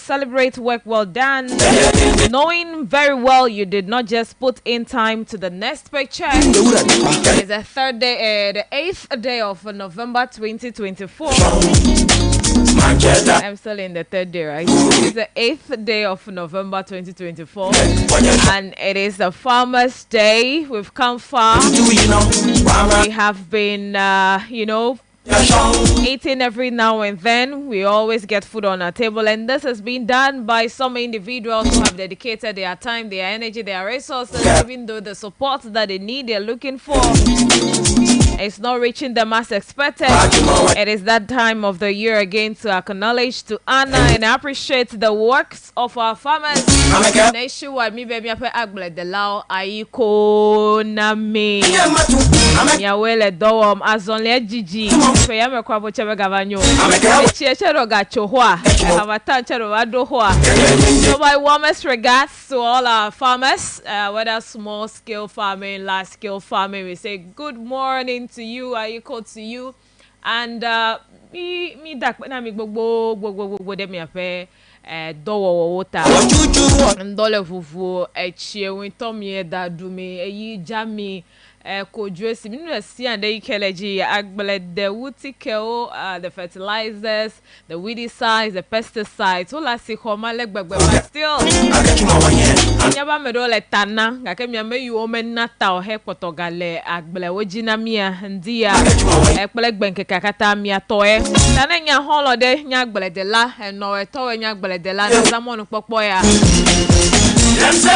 celebrate work well done, knowing very well you did not just put in time to the next picture. It's the 8th day of November 2024. I'm still in the 3rd day, right? It's the 8th day of November 2024, and it is the Farmers' Day. We've come far. We have been, eating every now and then. We always get food on our table, and this has been done by some individuals who have dedicated their time, their energy, their resources, even though the support that they need, they're looking for, it's not reaching them as expected. It is that time of the year again to acknowledge, to honor, and appreciate the works of our farmers. Nationwide, me baby, agbele de lao aiko na me. Yawele dowom azonle Gigi. Fe yame kwa bochebe gavanyo. Chechero gachohwa. Avatan chero wadohwa. So my warmest regards to all our farmers, whether small scale farming, large scale farming. We say good morning to you, Aiko to you, and me dak na mi gbogbo dem ya fe dowo wota ndole fufu echie to mi da du mi eyi jami Kojuesi, Ministry and the Keleji, Agbele, the Wutikeo, the fertilizers, the weedicides, the pesticides, all I see homa leg but still. Yaba medole tana, Gakemia may you omen nata or hepotogale, Agbele, Wojina mia, Ndia, Ekbele Benke Kakata mia toe, Tananya holiday, Yagbele de la, and no a toe Yagbele de la, Zamon Popoya.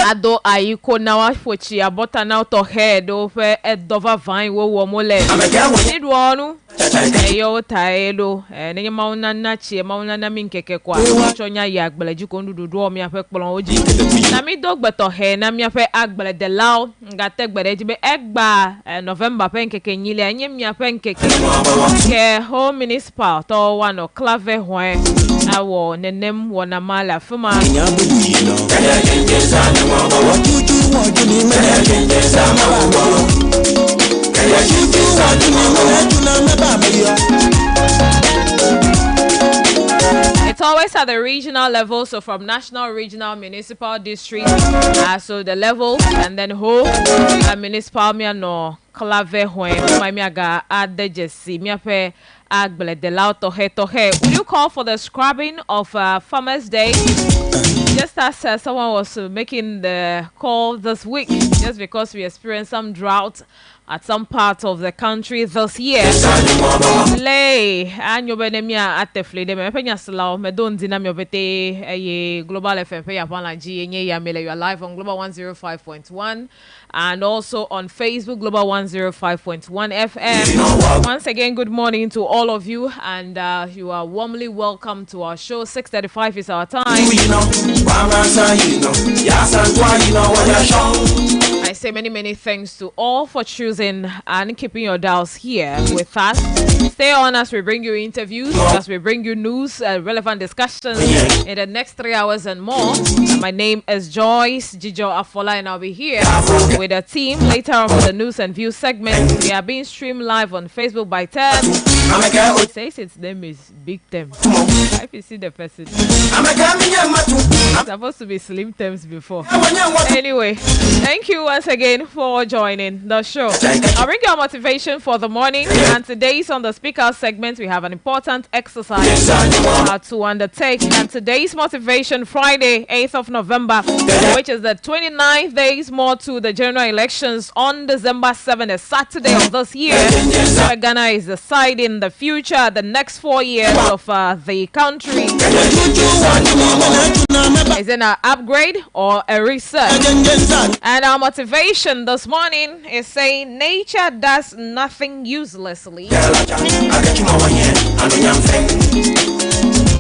Ado Aiko na wafochi abota na to head over a dover vine wo mole. Need one eyo taelo nenye mauna nachi mauna na minkeke kwa chonya ya agbele jikondu dudu mi afe polon oji na mi dogbe to he na mi afe agbele de lao ngate gbere jibe egba November pe nkeke nyile anye mi afe nkeke ke home municipal to wano clave hwen awo nenem wona mala fuma it's always at the regional level, so from national, regional, municipal, district, so the level, and then whole municipal no clave hwen my miaga add the jesse miape agbele de lao to he. Will you call for the scrubbing of Farmers' Day? Just as someone was making the call this week, just because we experienced some drought at some parts of the country this year. Lay anyo benemia atefle de me penya slaw me don dinamio bete Global FM pe yapanaji enye ya mele. You are live on Global 105.1 and also on Facebook Global 105.1 FM. Once again, good morning to all of you, and you are warmly welcome to our show. 6:35 is our time. I say many thanks to all for choosing and keeping your dials here with us. Stay on as we bring you interviews, as we bring you news, relevant discussions in the next 3 hours and more. My name is Joyce Jijo Afola, and I'll be here with a team later on for the news and views segment. We are being streamed live on Facebook by Ted. It says its name is Big Tem. If you see the person, it's supposed to be Slim Tems before. Anyway, thank you once again for joining the show. I'll bring you a motivation for the morning, and today's on the speaker segment we have an important exercise to undertake. And today's motivation, Friday 8th of November, which is the 29th days more to the general elections on December 7th, a Saturday of this year, where Ghana is deciding the future, the next 4 years of the country. Is it an upgrade or a reset? And our motivation this morning is saying nature does nothing uselessly.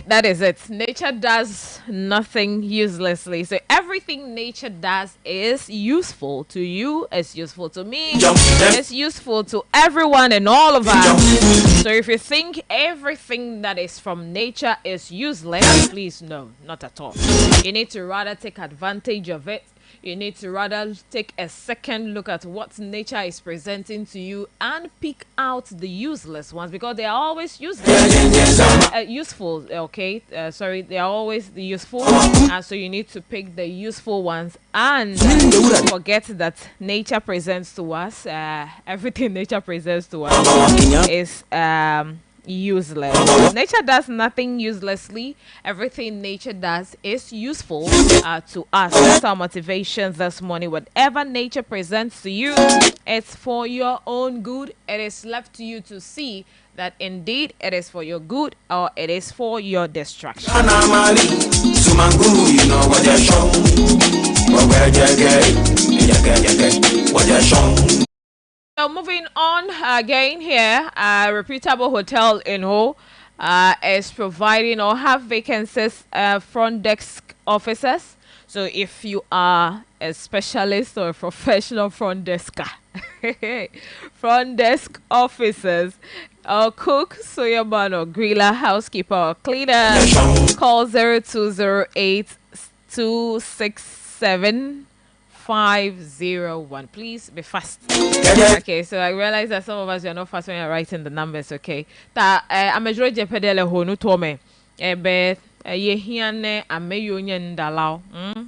That is it. Nature does nothing uselessly. So everything nature does is useful to you, it's useful to me, it's useful to everyone and all of us. So if you think everything that is from nature is useless, please no, not at all. You need to rather take advantage of it. you need to rather take a second look at what nature is presenting to you and pick out the useless ones, because they are always useful. Okay, sorry, they are always the useful, and so you need to pick the useful ones and forget that nature presents to us. Everything nature presents to us is useless. Nature does nothing uselessly. Everything nature does is useful to us. That's our motivation this morning. Whatever nature presents to you, it's for your own good. It is left to you to see that indeed it is for your good or it is for your destruction. So moving on again here, reputable hotel in Ho is providing or have vacancies front desk officers. So if you are a specialist or a professional front desker, front desk officers, or cook, soyaman or griller, housekeeper or cleaner, call 0208 267 501. Please be fast. Okay, so I realize that some of us are not fast when you're writing the numbers. Okay, I'm a judge pedele honu tome ebe ye hiane ameyo nyendalao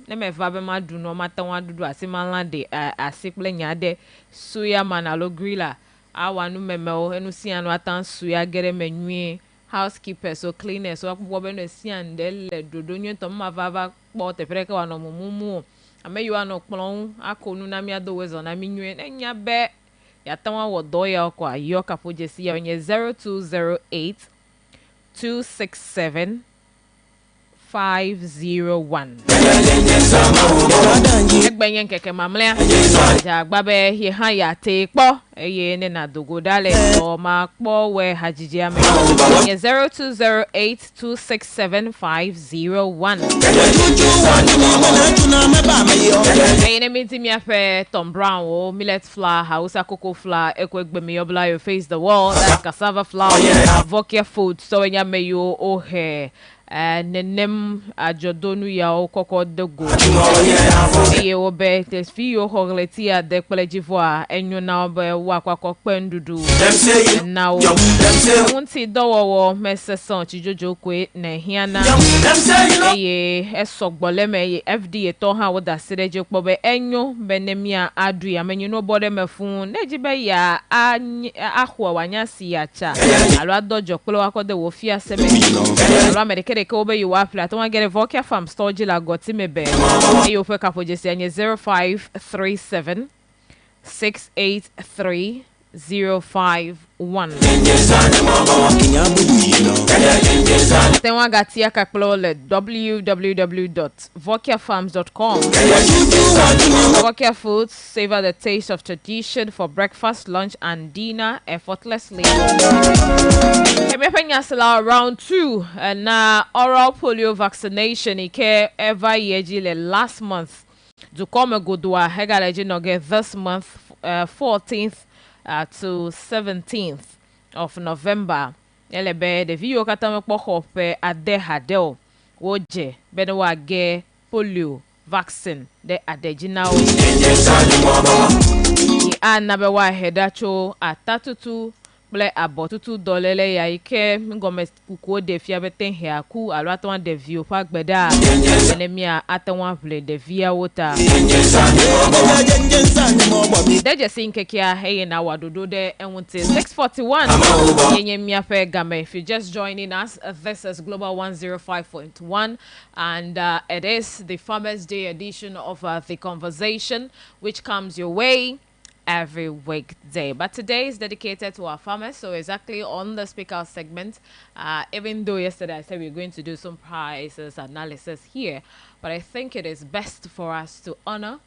ne me vabe madu no mata wadudu asimalande asiple nyade suya manalo grilla awanu memeo enu sianu atan suya gere menwie housekeeper so cleaner so akwo be no siandele dodonyo to ma vava kpo tepreke wa no mumu ame you ano kplon akonu na mi ado wezo na mi nwe enya be ya tanwa wodo ya kwa yo kapo jesi ya onye 0208 267 501. Egbenyen keke mamlea ja gbabe ye han ya te kpo eye ne na dogo dale o ma kpo we hajiji ame 0208 267 501. Eye ne mi afe Tom Brown o millet flour, Hausa cocoa flour, ekwegbe mi obla you face the wall, that's cassava flour, Vokia food, so enya me yo o he nenem ajodonu ya okoko dego eye obe tesfio hogletia de kwelejivoa enyo na obe wa kwakọ pendudu na o wonti dowo mesesan chijojo kwe na hiana eye esogboleme eye FDA to ha woda sereje pobe enyo benemia adu ya menyo no bode mefun nejibe ya ahwa wanyasi ya cha alo adojo kpolo akode wo fia seme alo america ke obe you afla to wan get a Vokia farm store jila goti mebe e yo fe kapo jesi anye 0537 683 051. Then one got here www.vokiafarms.com. Vokia Foods savor the taste of tradition for breakfast, lunch, and dinner effortlessly. Round 2 and now oral polio vaccination ike ever year last month. Do come go do a hegaleji noge this month 14th to 17th of November. Elebe the video katame hope ade hadel woje benwa ge polio vaccine de adejina anabewa hedacho atatutu ble abotutu dolele ya ike ngome kuko de fia beten heaku alwaton de vio pa gbeda enemia atanwa ble de via wota deje sinkekia hey na wadodo de enwunte 641 yenye miape game. If you just joining us, this is Global 105.1 and it is the Farmers Day edition of The Conversation, which comes your way every weekday, but today is dedicated to our farmers. So exactly on the speaker segment, even though yesterday I said we're going to do some prices analysis here, but I think it is best for us to honor.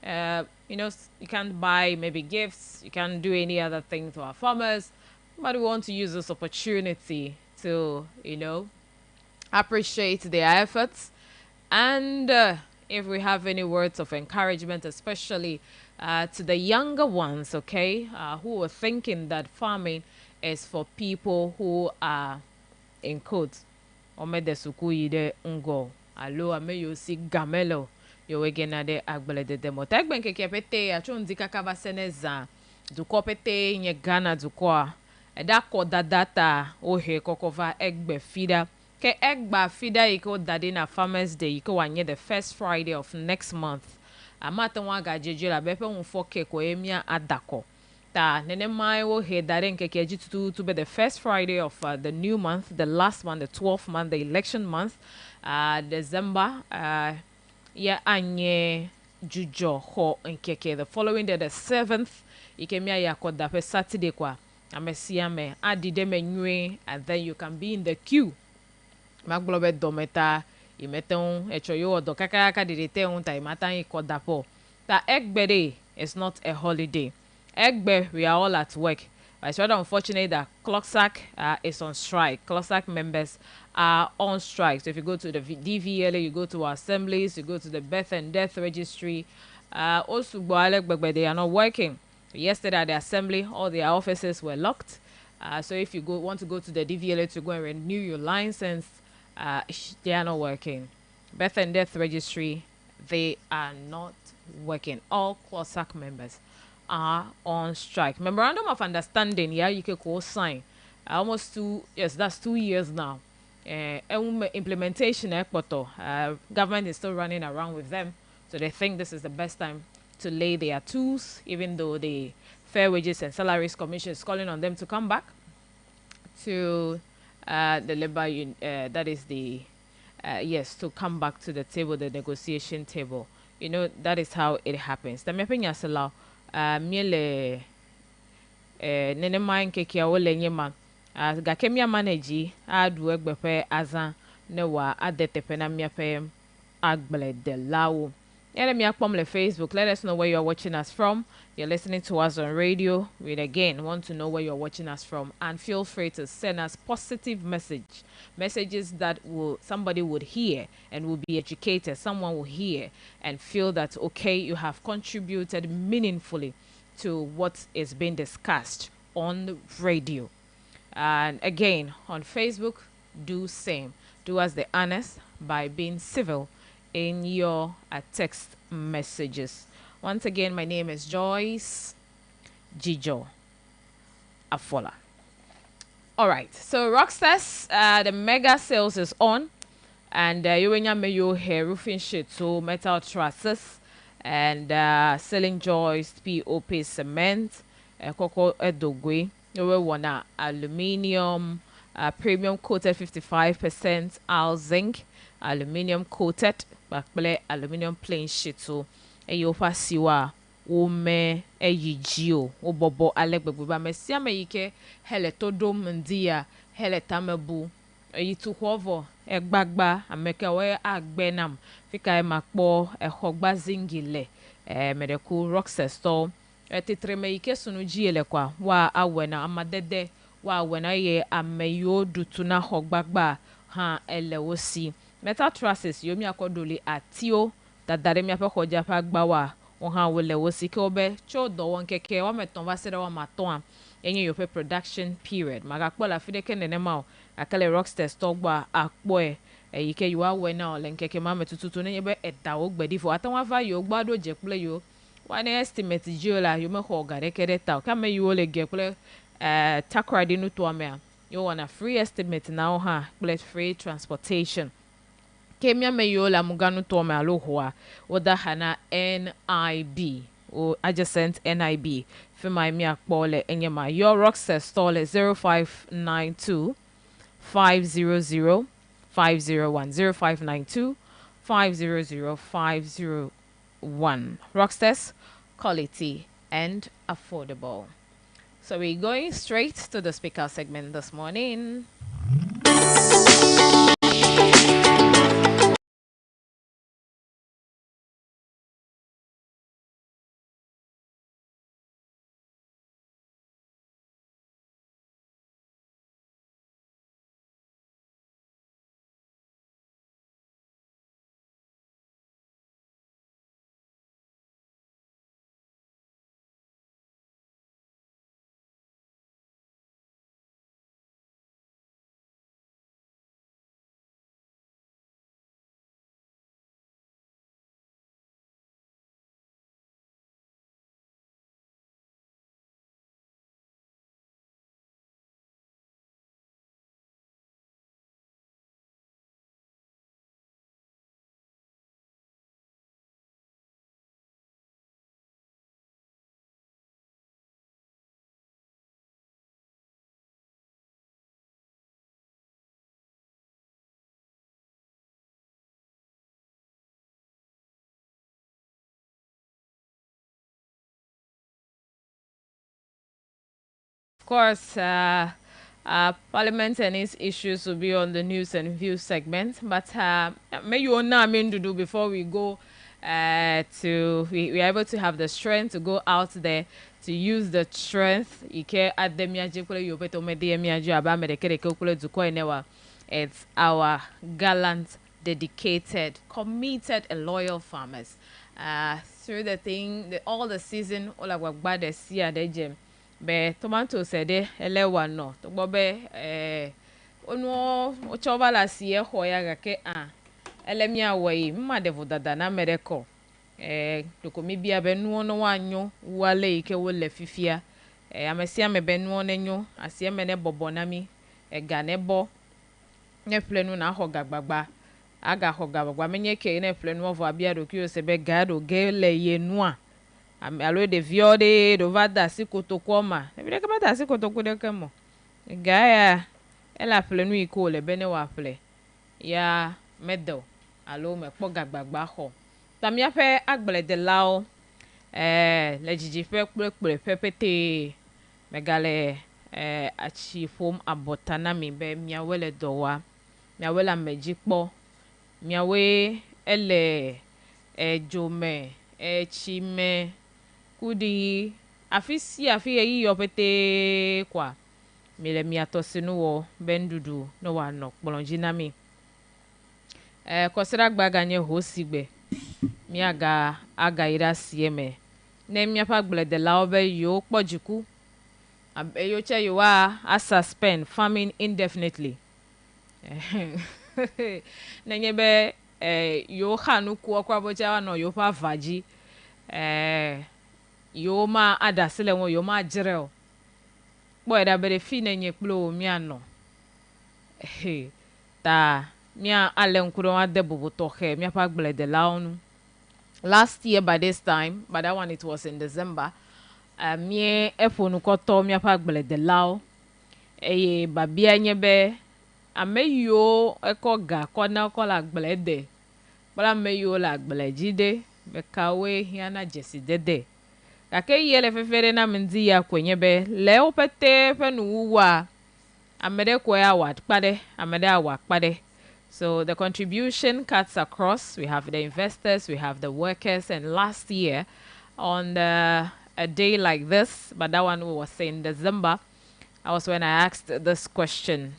You know, you can't buy maybe gifts, you can't do any other thing to our farmers, but we want to use this opportunity to, you know, appreciate their efforts. And if we have any words of encouragement, especially to the younger ones, okay, who are thinking that farming is for people who are in quotes, ome de suku yide ngo, alo ame yo si gamelo, yo wegena de agbele de demo tagben keke pete ya chonzi kakaba seneza duko pete nye Ghana duko a eda ko data o he kokova egbe fida ke egba fida iko dade na Farmers Day iko wanye the first Friday of next month amata wa gajeje la bepe un foke ko emia adako ta nene mai wo he dare nkeke jitu to be the first Friday of the new month, the last one, the 12th month, the election month, December. Yeah, anye jujo ho nkeke. The following day, the 7th, ikemia ya kodape Saturday kwa. Amesia me adide me nyue, and then you can be in the queue. Maglobe dometa imeton echoyo odo kakaka didete unta imata ikodapo. Ta Egbede is not a holiday. Egbe, we are all at work. But it's rather unfortunate that Clocksack is on strike. Clocksack members are on strike. So if you go to the DVLA, you go to our assemblies, you go to the birth and death registry, also they are not working. Yesterday at the assembly, all their offices were locked. So if you want to go to the DVLA to go and renew your license, they are not working. Birth and death registry, they are not working. All CLOSAC members are on strike. Memorandum of understanding, yeah, you can call sign. Almost yes, that's 2 years now. Implementation, government is still running around with them. So they think this is the best time to lay their tools, even though the Fair Wages and Salaries Commission is calling on them to come back to the labor that is the yes, to come back to the table, the negotiation table. You know, that is how it happens. The mapping yasala miele nene mind keke a wole nyema ga kemia manage adu egbepe azan ne wa adetepe na miape agble de lawo. Yeah, me akpom le Facebook. Let us know where you're watching us from. You're listening to us on radio. We again want to know where you're watching us from, and feel free to send us positive messages that will somebody would hear and will be educated. Someone will hear and feel that okay, you have contributed meaningfully to what is being discussed on radio. And again, on Facebook, do same. Do us the honest by being civil in your text messages. Once again, my name is Joyce Jijo Afola. All right, so Rockstars, the mega sales is on, and you meyo hair roofing sheet, so metal trusses, and selling joists, POP cement, cocoa edogwe. You will want aluminium, premium coated 55%, all zinc, aluminium coated, backplay aluminium plain sheet, so a siwa wome eyijio wobobo alegbegbe ba mesia meyike hele todom ndia hele tamebu eyitu hwovo egbagba ameke we agbenam fika e makpo ehogba zingile medeku rockses to etitre meyike sunu jiele kwa wa awena amadede wa awena ye ameyo dutuna hogbagba ha elewosi metal trusses yomi akodoli atio dadare mi apekoja pa gba wa ha wole wosi ke obe cho do won keke wa meton va sere wa maton enye yo pe production period maga kpo la fide ke nene ma akale rockstars to gba akpo yike yo awe na ole keke ma metututu ne be eta wo gbedi fo atan wa va yo gbado je ple yo wa ne estimate jo la yo me ho gare kede ta ka me yo le ge ple takradi no to ame yo want a free estimate now ha ple free transportation Kemia Mayola Muganu Tome Aloha Oda Hana NIB or adjacent NIB Fima Mia Bole Enyama. Your Rockstars stall is 0592 500 501 0592 500 501. Rockstars quality and affordable. So we're going straight to the speaker segment this morning. course, Parliament and its issues will be on the news and views segment. But may you know to do before we go we are able to have the strength to go out there to use the strength. It's our gallant, dedicated, committed, and loyal farmers. Through all the season, all our bad the gem. Be tomatoes de elewa no to bobe onu ochoba la sie hoya gake elemia wei mma de vodada na mereko dokomi bia benu no wanyo wale ike wole fifia amesia me benu no nyo asie me ne bobonami ga ne bo ne plenu na hogagbagba aga hogagbagba menye ke ne plenu ovo abia do kio se be gado gele yenu a alo de viode do vada si kotokoma e bi kama ta si kotoko de kemo gaya ela plenu iko le bene wa ple ya medo alo me kpo gagbagba ho tamia fe agbele de lao le jiji fe kpekpe pepete megale achi fom abotana mi be miawele dowa miawela mejikpo miawe ele jome chime kudi afisi afi yi yopete kwa mile mi atosinu wo bendudu no wa no kpolonji na mi kosira gbaganye hosigbe mi aga ira sieme ne mi apa gble de la obe yo pojiku yo che yo a suspend farming indefinitely nenye be yo hanu ku kwa boja no yo pa vaji yo ma adasile won yo ma jireo boy da bere fi nenye kplo mi ano ta mia alen kuro ade boboto he mia pa gble de launu last year by this time but that one it was in December mie efonu koto mia pa gble de lao babia nyebe ameyo ekoga kona kola gble de bala meyo la gble jide be kawe hiana jesi dede kake yele fefere na mndi ya kwenyebe le opete fenu wa amede kwa wa kpade amede awa kpade. So the contribution cuts across. We have the investors, we have the workers, and last year on a day like this, but that one was in December, I was when I asked this question.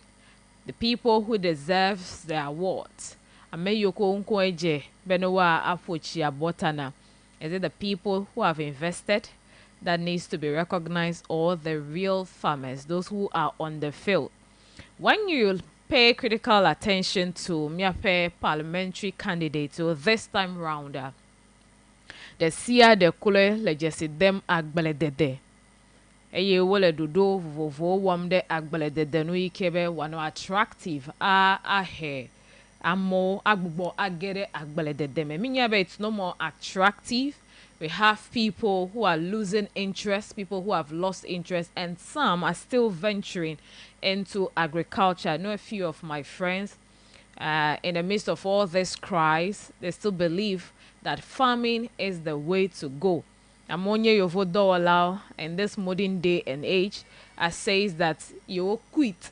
The people who deserves the awards, Ameyoko Nkweje Benowa Afochi Abotana, is it the people who have invested that needs to be recognized, or the real farmers, those who are on the field? When you pay critical attention to Miape parliamentary candidates, so this time round, the Sia de Kule legislatem agbeledede. Eye wole dudo vovo wamde agbeledede no ikebe wano attractive he amo agbo agere agbeledede me. Minyabe it's no more attractive. We have people who are losing interest, people who have lost interest, and some are still venturing into agriculture. I know a few of my friends, in the midst of all these cries, they still believe that farming is the way to go. Amonye yovo allow in this modern day and age, says that you quit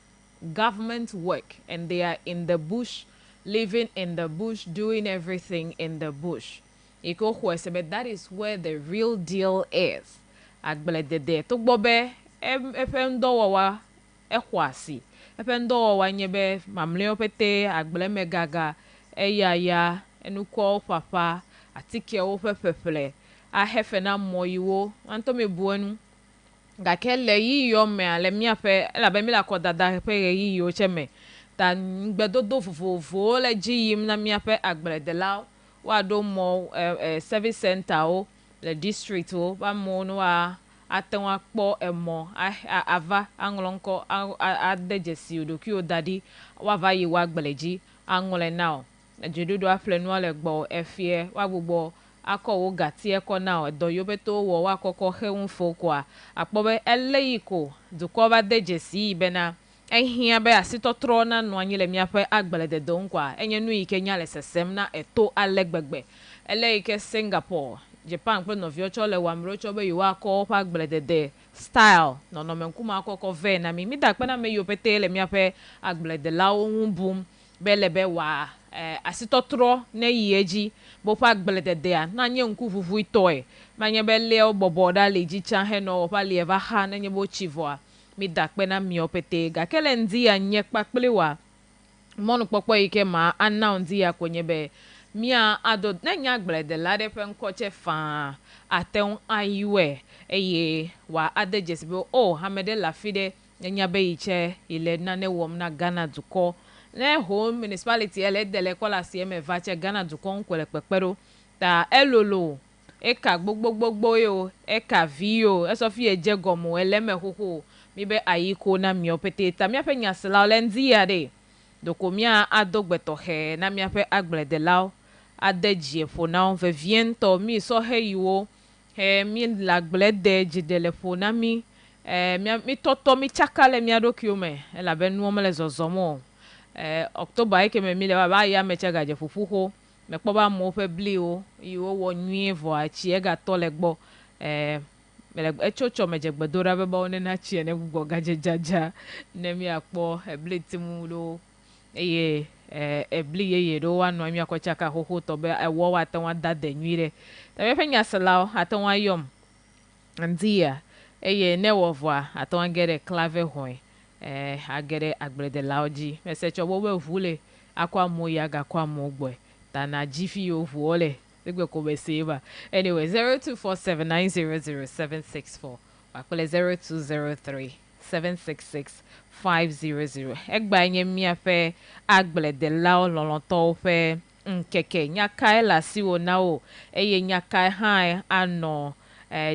government work and they are in the bush, living in the bush, doing everything in the bush. But that is where the real deal is. Agbeledede to bobe ependo wa ekwasi ependo wa nyebe mamle opete agbele megaga ya enukwo papa atike wo pepepele ahefe na moyiwo anto mebuanu gakele yiyo me ale miape la be mi la kodada pe yiyo cheme ta ngbedodo fofofo le jiyim na miape agbeledede la wa do mo service center o le district o ba mo no a atenwa kpo emo ava anglonko adejesi odoki odadi wa va yi wa gbeleji angle now ejedodo aflenu ale gbo efie wa gbogbo akowo gati eko now edo yobeto wo wa koko heun fokwa apobe eleyiko dukoba dejesi ibena ehia be asitotro na no anyele miape agbeledede nkwa enyenu ike nyale sesem na eto alegbegbe ele ike Singapore Japan pe no viocho le wamrocho be yiwa ko pa agbeledede style no no menkuma akoko ve na mi da pe na me yo pete le mi ape agblede la ohun bum bele be wa asitotro na yieji bo pa agblede de a na nye nku fufu itoe ma nye be le obobo da le ji cha he no pa le va ha na nye bo chivoa mi da pe na mi opete ga kele ndi ya nye kpakple wa monu kpokpo ike ma announce ya kwenye be mia ado na nya gblede la de pe nkoche fa aten ayue eye wa ade jesbe o hamede la fide nya be iche ile na ne wom na Ghana duko ne home municipality ele dele kola CM vache Ghana duko nkwele pepero ta elolo eka gbogbogbo yo eka vio eso fi eje gomo eleme hoho mi be ayiko na mi opete ta mi ape nya sala lenzi ya de doko mia adogbeto he na mi ape agblede lao adejie fona ve viento mi so he yiwo he mi lagblede jidele fona mi mi toto mi chakale mi adokio me la be nu omele zozomo October ke me mi le ba ya me chaga je fufu ho me kpo ba mo fe bli o yiwo wo nwi vo achi e ga to le gbo mele echocho meje gbedora be ba one na chi ne gbo gaje jaja ne mi akpo ebli timulo eye ebli ye do wa no mi akocha ka hoho to be ewo wa tan wa da de nwire ta be fenya salao atan wa yom ndia eye ne wo voa atan wa gere clave hoin agere agbrede laoji mese chobo we vule akwa mo ya ga kwa mo gbo ta na jifi yo vuole segbe ko be save anyway 0247900764 akole 0203766500 egba nye mi afe agblede lao lolonto fe nkeke nyaka la siwo nao eye nyaka ha ano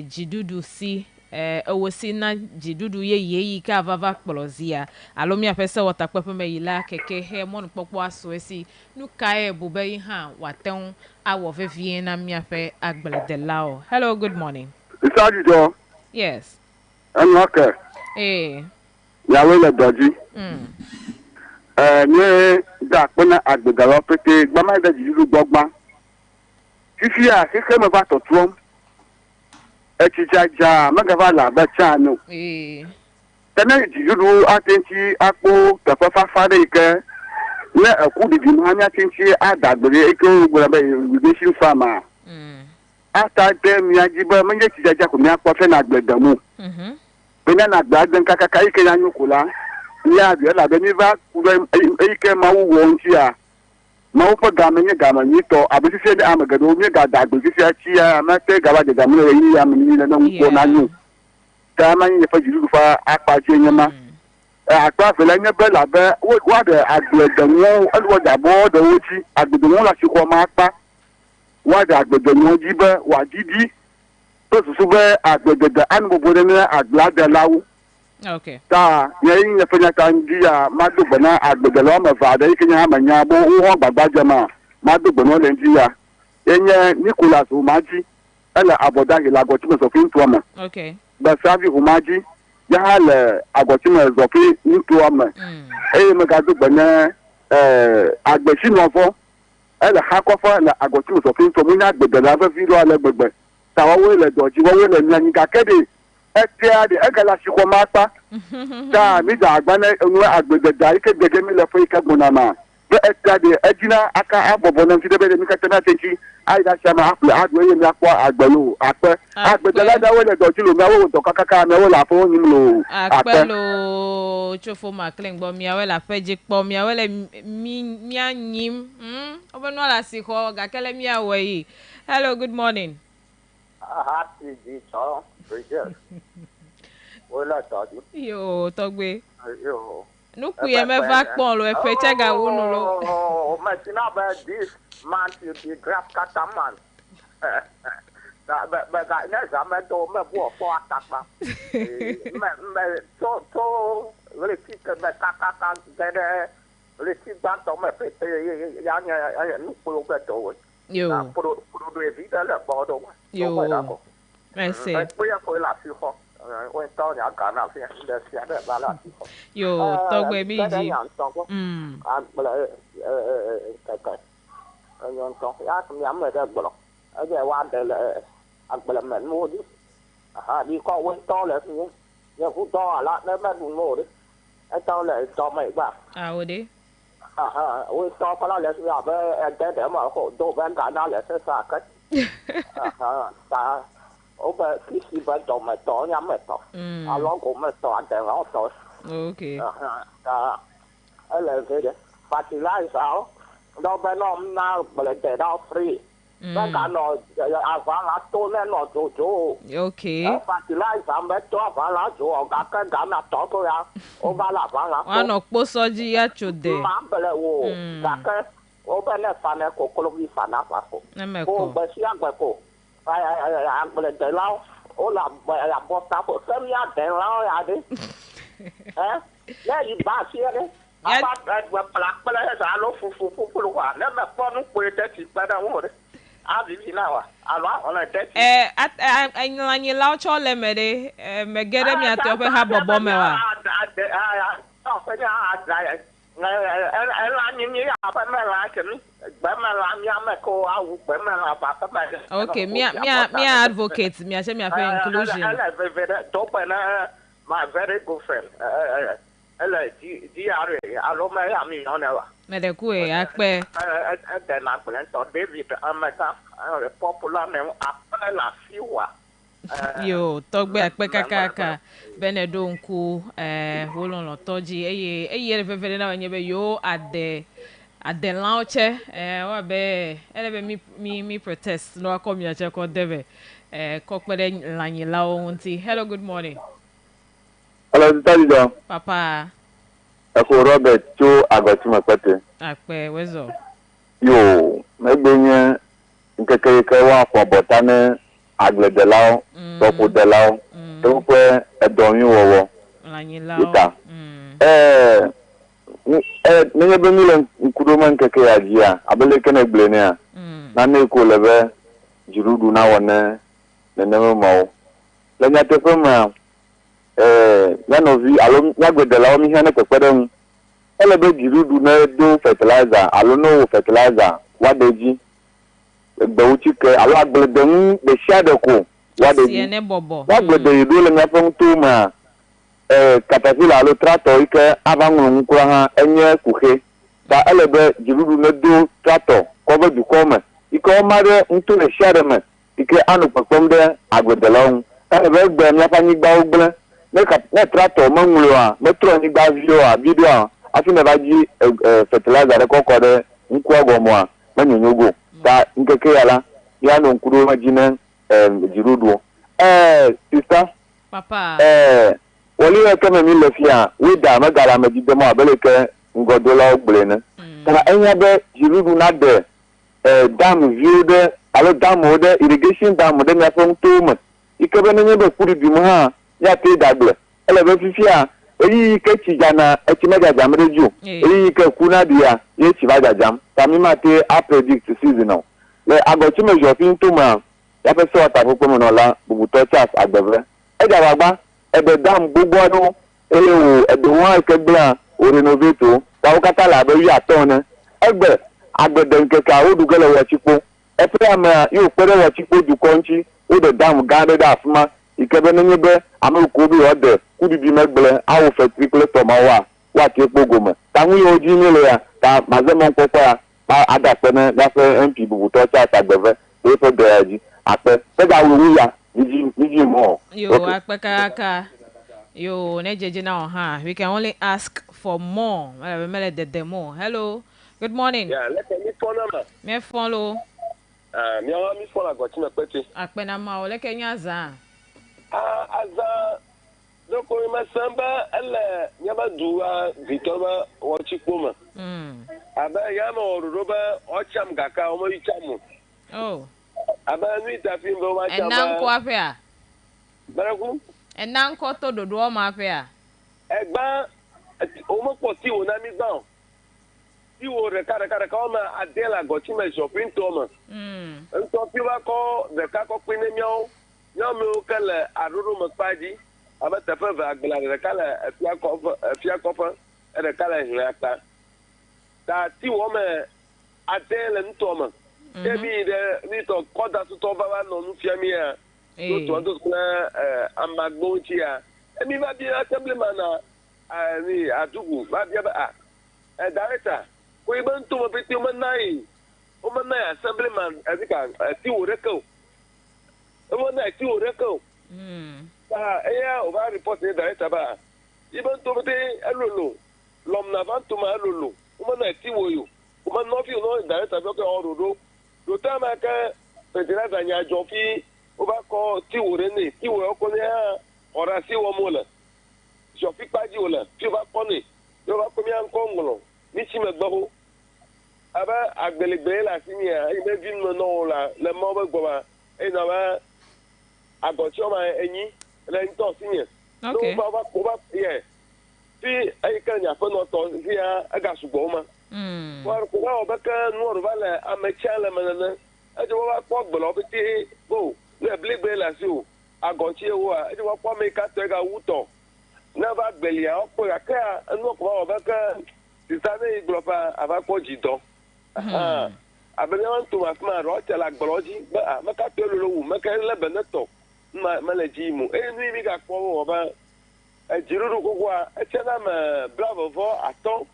jidudu si owosi na jidudu ye ka vava kplozia alomi afese wata pepe me yila keke he mon popo aso esi nu kai bube ha waten awo vevie na mi afe agblede lao. Hello, good morning. Isajido. Yes. Okay. Yawe le doji. Nye da pena agbeda lo pete gbama da jidudu gbogba. Fifi a keke me ba totrom. Echijaja magava la bacha no. Tena jidudu atenti akpo tafafa fade ike ne akudi di manya atenti adagbere eke gbara be irrigation farmer. After them yajiba manye chijaja ko mi akpo fe na agbedamu. Bena na agbaden kakaka ike yanyu kula. Ya bi la be mi va kudo ike mawu wonti a. Mawu pa gamenye gamanyi to abisi se amagado mi ga dagbe si achi ya ma te gaba de gamu yi ya mi na nko na nyu. Ta manye fa jiru fa apa che nyama. Akpa fele nye be la be wa de agbedamu alwo da bo de wuti agbedamu la si ko ma pa. Wa de agbedamu ji be wa didi. To su be agbedede an bo bo ne agbade lawu. Okay. Ta ye fenya tangi ya madu bana agbedelo ma va de kenya manya bo ho gbagba jama madu bana le nji ya enye Nicholas Umaji ala aboda hilago ti so fin tuama. Okay. Ba savi Umaji ya hala agoti me zo fi tuama. Me ga du bana agbesi no fo ala hakofo la agoti so fin tuama nya agbedelo afa fi lo ala gbegbe ta wo le doji wo le nyan ga kede de egala si ko mata da mi da agbana enu agbegeda ike gege mi le fo ike gunama be de ejina aka abobo na ti de be mi ka tena tenchi ai da chama aple adu ye mi akwa agbelu ape agbedela da wo le doji lo mi awo to kakaka mi wo la fo ni lo apelo chofo maklen gbo mi awe la feje po mi awe le mi anyim obenu ala si ko ga kele mi awe yi. Hello, good morning. Happy G-Town, Bridget. Wala tadi. Yo, togbe. Yo. Nuku ye me va pon lo e fe chega wonu lo. Oh, my sinaba this man to be grab kataman. But that next I'm a do me bo for ataka. Me to really keep the kaka there. Really keep that to me pe ya nuku lo beto. Yo. Pro do vida le bodo. Yo. Merci. Yo, togbe biji. đi con quên to là nhưng cũng to là nó bắt buồn ngủ đấy ai to là to mày quá Ôi đi. Quên to phải là giờ với em để mà khổ đồ bên cả nó là sẽ xa cách ta ở bên cái gì bên to mày to nhắm mày to nó cũng mày to anh nó to Ok. ấy là thế đấy và chỉ là sao đâu bên nó nào mà lại để đâu free bên cả nó phải là tôi nên nó chỗ Ok. và chỉ là sao bên cho phải là chỗ cả nó to thôi à phải là phải là One of posoji ya chode. mà bên là cả bên là phải là cổ vi phải là phải cổ bên xiang bên cổ anh bên để lâu làm bộ sao bộ sớm ya để lâu ya đi gì ba xia đấy apa pelak pelak sa lo fu lo wa na ma po no pe te ti pa da wo de a bi na wa a lo ona te ti anh là như lao cho lên mẹ đi mẹ ghé dem nhà tôi phải ha bò mẹ wa phải là những phải mà là cái bé mà làm nhà mẹ cô áo bé mà là bà các bạn ok me advocate me say me for inclusion về top na my very good friend ele di are alo me am ni ona wa me de ku e ape the na plan to David amaka popular name apana la fiwa yo togbe ape kakaka benedo nku holon lo toji eye fefere na wenye be yo ade launche wa be ele be mi protest no akomi ache ko debe ko pere lanyi lawo nti hello good morning. Hello, Talido. Papa. Eko Robert Cho Agotuma Pete. Akpe wezo. Yo, megbenye nkekeke wa for botane agledelao, topo delao. Tokwe edonyi wowo. Lanyilao. Ita. Nenye benile nkudoma nkeke ya jia, abele kene gblene ya. Nane ko lebe jirudu na wane neneme mao. Lenya tefema yanovi alo nyagwedela omi hane pepedem elebe jirudu na do fertilizer alo no fertilizer wadeji egbewuchike alo agbledem be shiadeko wadeji wagbede do le nyafon to ma caterpillar alo tractor ike abangun nkura ha enye kuhe ta elebe jirudu na do tractor ko be dukome ike o mare nto le shiademe ike anu pepem de agwedela elebe gbe nyafani gba ogbele ne tractor mangulo a metro ni gba video a afi na baji fertilizer de kokode nku agomo a manyonyogo ta nkeke yala ya no nkuro majine jirudu sister papa woli ya kama mi lefia we da magala majide mo abeleke ngodola ogblene ta enya be jirudu na de dam view de alo dam de irrigation dam de na fon tuma ikebe ne be kuri bi mo ha ya te dagle ele be fifia eyi ke chijana echimeja jamreju eyi ke kuna dia ye chibaja jam tamima te a predict seasonal le agochi mejo pintuma ya pe so ta popo mo la bubuto chas agbeve e ja bagba ebe dam gbogbo anu ewu ebe won ke gbla o renovate ta o kata la be wi aton egbe agbede nkeke a odugele wa chipo e pe ama yo pere wa chipo du konchi o de dam gade da afuma ikebe n'nyebe ameku bi ode kudibi megbele awu fetrikle tomawa wa ti pogoma tanwu yo ji nile ya ta mazemo nkokwa ya pa adapene gafe MP bubuto cha tagbeve e fe deji ape pega wu ya niji mo yo akpe kaka yo nejeje na ha we can only ask for more mele de more hello good morning yeah let me follow me follow mi awa mi follow agoti me pete akpe na ma o leke nyaza aza doko ma samba ele nyaba duwa vitoma wochikpoma aba yama oruroba ocham gaka omo ichamu aba mi tafi mbo ma chama enanko afia baraku enanko to dodo o ma afia egba omo poti o na mi gba ti wo re kare ka ma adela goti me shopping to ma nto ti wa ko de ka ko pin mi o nyame o kala aruru makpaji aba tafa va agbla de kala afia kofa de kala hiata ta ti wo me adele ntoma ebi de ni to koda to ba wa no nu fia mi a to those na amagbo chia emi ba bi assemblyman na ni adugu ba bi ba director ko iban to mo beti mo nai o mo nai assemblyman azika ti oreko o mo nai ti oreko eya o ba report ni director ba iban to beti elolo lom na ban to ma elolo o mo nai ti woyo o mo no fi no director bi ko orodo do ta ma ka pedra da nya jofi o ba ko ti wore ni ti wo ko ni ora si wo mo la jofi pa ji o la ti ba ko ni yo ba ko mi an ko ngolo ni chi me gbo aba agbelegbe la si ni e be vi no la le mo be gbo ba e na ba agochi o ma enyi le nto si ni okay ba ko ba ye ti ai kan ya fo no to si ya aga sugbo ma wa ko ba o ba ka no ro ba le amecha le manana e jo ba ko gbo lo bi ti go le blegbe la si o agochi e wo e jo ba ko me ka to ga wuto na ba gbelia o ko ya ka no ko ba o ba ka tisane iglofa aba ko jido abele wan to ma ro te la gbroji ba ma ka to lo wu ma ka le beneto ma le ji mu e ni mi ga ko wo ba e jiruru ko kwa e chena ma bravo vo aton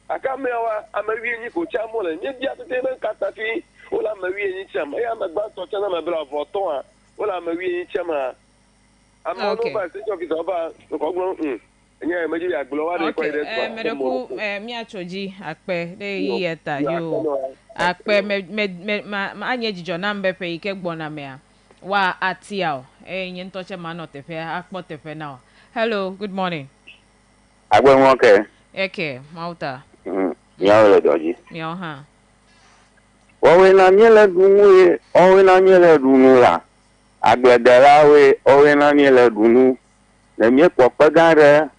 aka me wa amawi ni ko cha mo le ni bia te ben kata fi o la mawi ni cha ma ya ma gba to chena ma bravo ton a o la mawi ni cha ma ama no ba se jo ki so ba ko gbo nya me ji agbo wa de ko ide so medeku mi achoji akpe de yiyeta yo akpe me anye jijo na mbepe ike gbona me a wa atia enye ntoche ma no tefe akpo tefe now. Hello, good morning. Agbe won ke. Eke, mauta. Ya le doji. Mi oha. Owe na nyele dunu owe na nyele dunu la. Agbedela we owe na nyele dunu. Le mi pope gare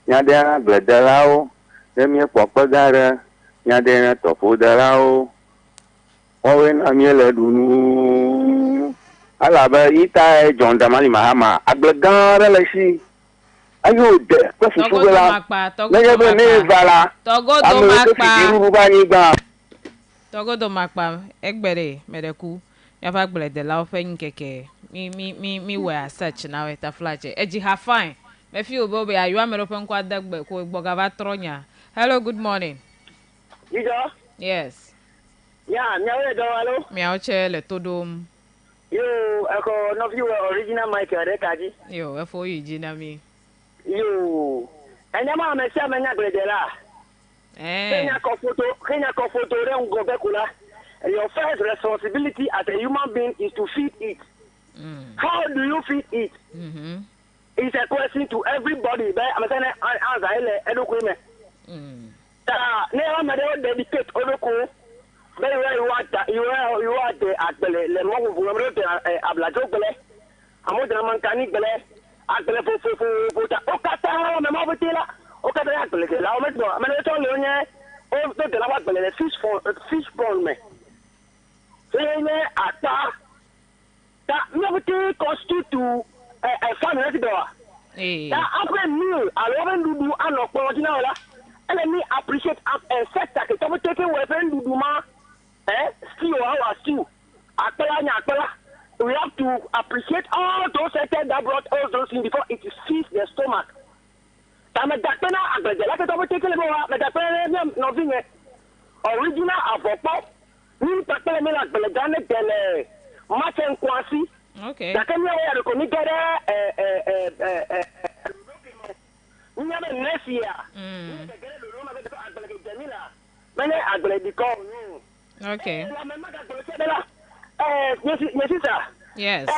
nya de agbedela o. Le mi pope gare nya de topo dela o. Owe na nyele dunu. Ala ba ita John Damali Mahama agbegare le si. Ayo de ko fufu la. Leye ne vala. Togodo makpa. Iru ba ni gba. Togodo makpa egbere medeku. Ya fa gbele de la ofe nkeke. Mi we search na we ta flaje. Eji ha fine. Me fi obo be ayu amero pe nkwa dagbe ko gboga ba tronya. Hello, good morning. Ija? Yes. Ya, nyawe do alo. Mi auche le todom. Yo, ako no view original mic ade kaji. Yo, efo yi jina mi. Yo. Enya ma me sia me nya gredela. Kenya ko photo re ngo be kula. Your first responsibility as a human being is to feed it. How do you feed it? It's a question to everybody. But I'm saying answer ele edukwe me. Ne o me de dedicate odoko. Very well you are the agbele le mo bu mo de ablajo gbele. Amo de man kani gbele. Agbele fo ta o kata me mo butila. O kata agbele la o me do. Me le to le onye o to de la agbele le fish ball me. Ene ata ta me buti constitute a family to do. Ta après meal alors ndudu anokpo jina ola. Let me appreciate and set that it will take away ndudu ma stew our stew. We have to appreciate all those sectors that brought all those things before it feeds the stomach. Original avopo. Okay. Okay. Yes.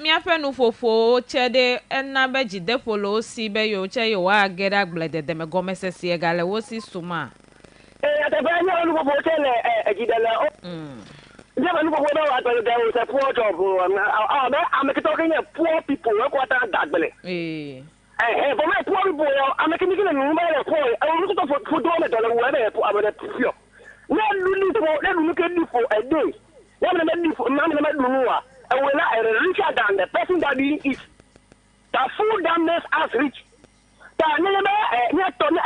Miafe nu fofo chede enna beji defolo si be yo che yo wa geda glede de me gomese si egale wo si suma ate ba nya nu fofo chele ejidele ja nu fofo da wa to de o se poor job am ke talking poor people we kwata dagbele but my poor boy, I'm making it a number of boy. I was looking for $2 whether I'm going to feel. Let me look at you for a day. Let me make you for none of my and when I richer than the person that is the full damnness as rich. That never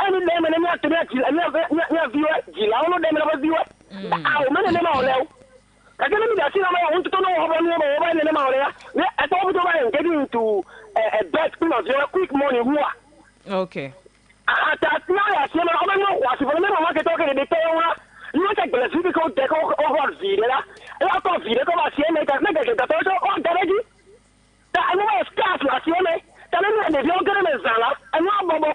any name and not to let you and never view it. I don't know them never view it. I'll manage them all now. I don't know that I want to know how many them out there. I thought we were getting into a bad because you're quick money. Okay. At that night, I don't know what you want to talk in the detail. You want to get a physical deco over Vida. I thought Vida come out here, make a photo on Telegi. I know a scarf last year. Tell me if you're going to Zala, and now Bobo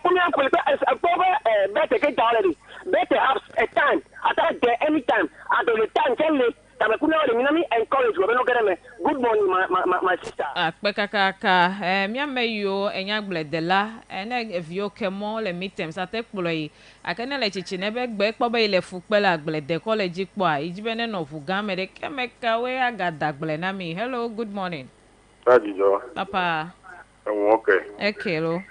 as a proper better get already. Better have a time, at there anytime, at the time, tell me. Encourage good morning, my sister. Akpekakaka, miameyo enyagbledela, ene evio kemo le mitems atekployi. Akene le chichinebe gbe kpobe ile fukpela agblede college kwa. Ijibene no fugame de kemeka we agadagle nami. Hello, good morning. Sajijo. Papa. Okay. Ekelo.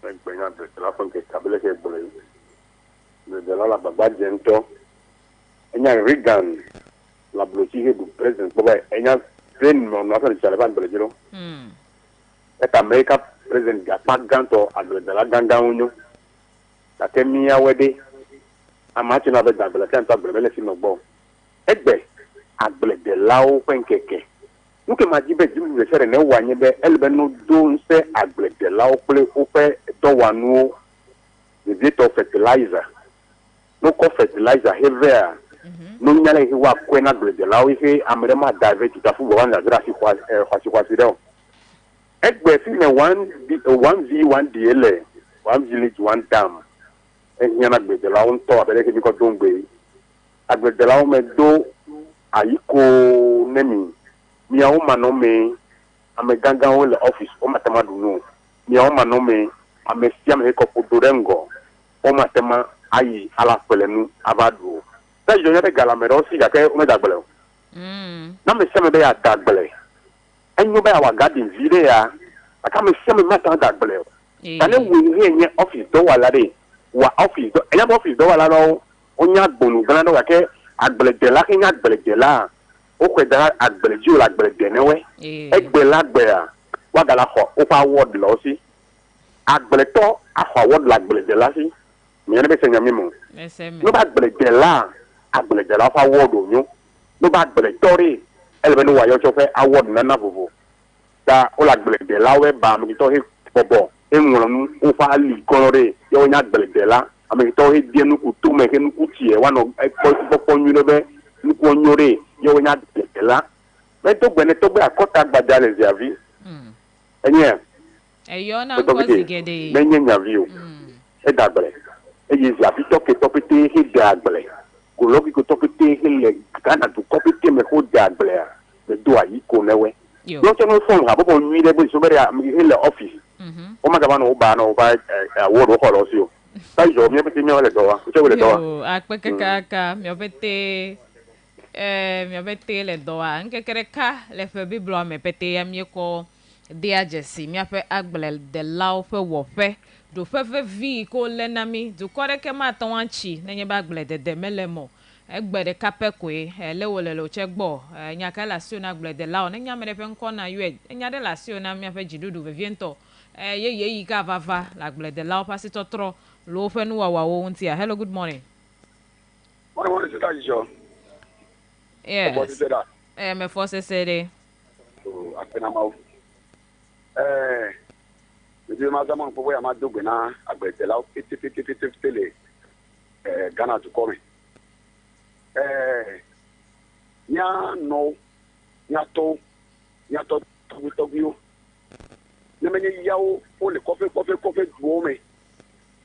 Ekpenya de la fonke kabele ke bole. De la baba jento. Enya Reagan. La bloquée du président Boba enya train mon affaire de Chalaban Brejiro. Et America président Gapa Ganto à de la ganga unyo. La temia wede amachi na be dabla kan ta brele si no bo. Egbe agbele de lao penkeke. Nuke majibe jimu le sere ne wanye be elbe no do nse agbele de lao ple ope do wanu the bit of fertilizer. No co fertilizer heavier. No nyale he wa kwena glede lawo he amrema dive tutafu bo wan azra si kwa sideo egbe fi me 1v1 dl 1 village 1 dam enyana glede lawo nto abele ke biko dongbe aglede lawo me do ayiko nemi mi awu mano me ame ganga wole office o matema dunu mi awu mano me ame siam he ko podorengo o matema ayi ala pelenu abadu. Je ne sais pas si je suis d'accord. Non, mais si je suis d'accord. Et nous avons un garde vidéo. Quand je suis d'accord. Quand nous avons un office de Walade, ou un office de Walade, on a un bon grand homme qui a un là. Au fait, il a un là. Et là, il a un word là aussi. Agbeto a word la là. Mais il y a des gens qui ont là. Agbele la fa award onyo no ba agbele tori elbe no wayo chofe award na vovo ta o la agbele de la we ba mi to he bobo enwonu o fa ali kolore yo nya agbele de la ami to he die nu ku tu me ke nu ku tie wa no popo nyu no be nu ku onyore yo nya agbele de la me to gbe akota gbada le ziavi enye eyo na ngozi gede me nya view e dagbele e yi ziavi to ke topite he dagbele Koloki ko topite hele kana tu kopite me ko dagbele me do ayi ko newe no che no phone ha bo nwi de bo so bere mi hele office o ma gaba no ba award ko lo si o ta jo mi pete mi ole do wa che ole do wa yo akpekaka mi obete le do wa nke kereka le fe biblo me pete ya mi ko dia jesi mi ape agbele de lao fe wo fe do fefe vi ko lenami do kore ke ma ton anchi nenye ba gble de melemo egbe de kape ko lewole lo chegbo nya ka la sio na gble de lao nenya mere fe nko na yue nya de la sio na mi afe jidudu viento ye yi ka vava la gble de lao pasi totro lo fe nu wa wo ntia. Hello, good morning. What is that you? Yes. What is that? Me force sede. Oh, apena mau. Je m'adame pour voir ma double avec de là télé Ghana to come. Nya no nya to ne menye yawo o le kofe duo me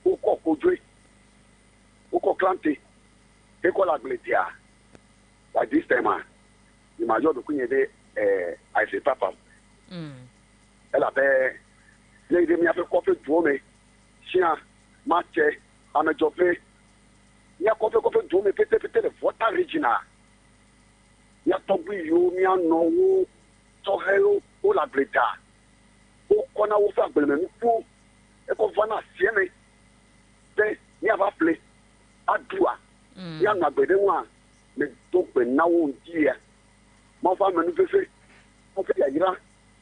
o ko kojwe o ko klante e ko la gletia by this time the major do kunye de I say papa elle avait les demi a fait kofe duo me chien match amejofe ya kofe duo me pete le voter regional ya togbi yo mi ano to hello o la gletia o kona wo fa gbele me ku eko vana sieme be ni ava play adua ya na gbede wa me to pe nawo dia mo fa menu fefe mo fe ya yira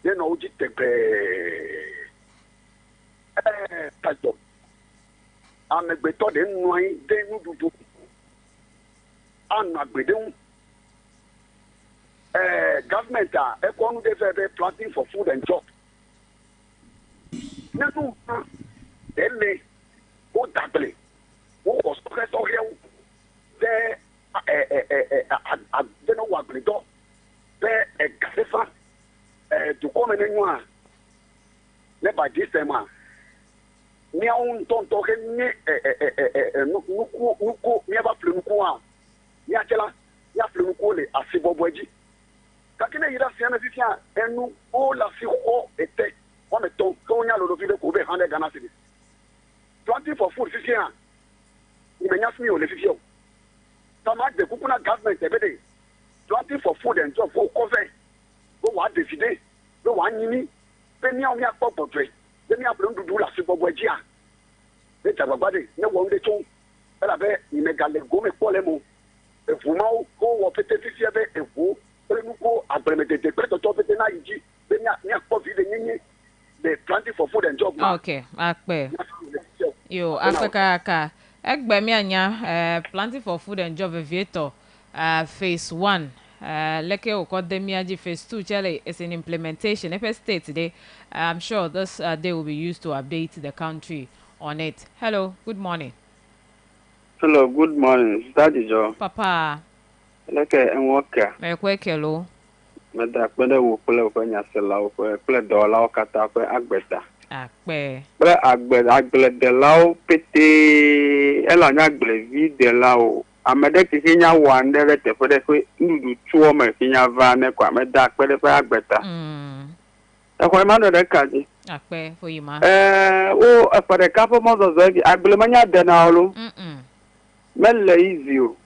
ye no uji tepe tajo amegbeto de nuan de nududu an agbede government ekonu de fe planting for food and job nanu ele o dable o ko so here de de no wagredo de gasefa to come nenwa le ba disema ni on tonto ke ni nuku ni ba flenuku a ni achela ya flenuku le asiboboji kakine yira siana sisia enu o la si ho ete o me ton ko nya lo vile ko be 100 Ghana cedis planting for food sisia ni menya smi o le sisia tama de kukuna government ebede planting for food and job for cover go wa decide go wa nyini be ni o mi akpopo tre de mi abro ndudu la siboboji a e tabagbade ne wo nde tun ela be ni megale go me pole mo e fuma ko wo pete sisia be e fu nuko abremedede preto to pete na yiji be ni akpo de nyenye the planting for food and job. Okay, akpe. Yo, akpe egbe mi anya planting for food and job aviator phase 1 leke okodemiaji phase 2 chale is in implementation. If a state today, I'm sure this day will be used to update the country on it. Hello, good morning. Hello, good morning. Daddy Joe. Papa. Leke enwoka. Mekwekelo. Meda kwede wo kule ko nyasela wo kule dola o kata ko agbeta. Akpe. Bre agble de lao pete ela nya agble vi de lao. Amede kinya wandere te fode ko ndudu tuo me kinya va ne kwa meda kwede ko agbeta. E ko ma do de kaji. Akpe for you ma. O afare kapo mo zo zo agble manya de na olu. Mele izio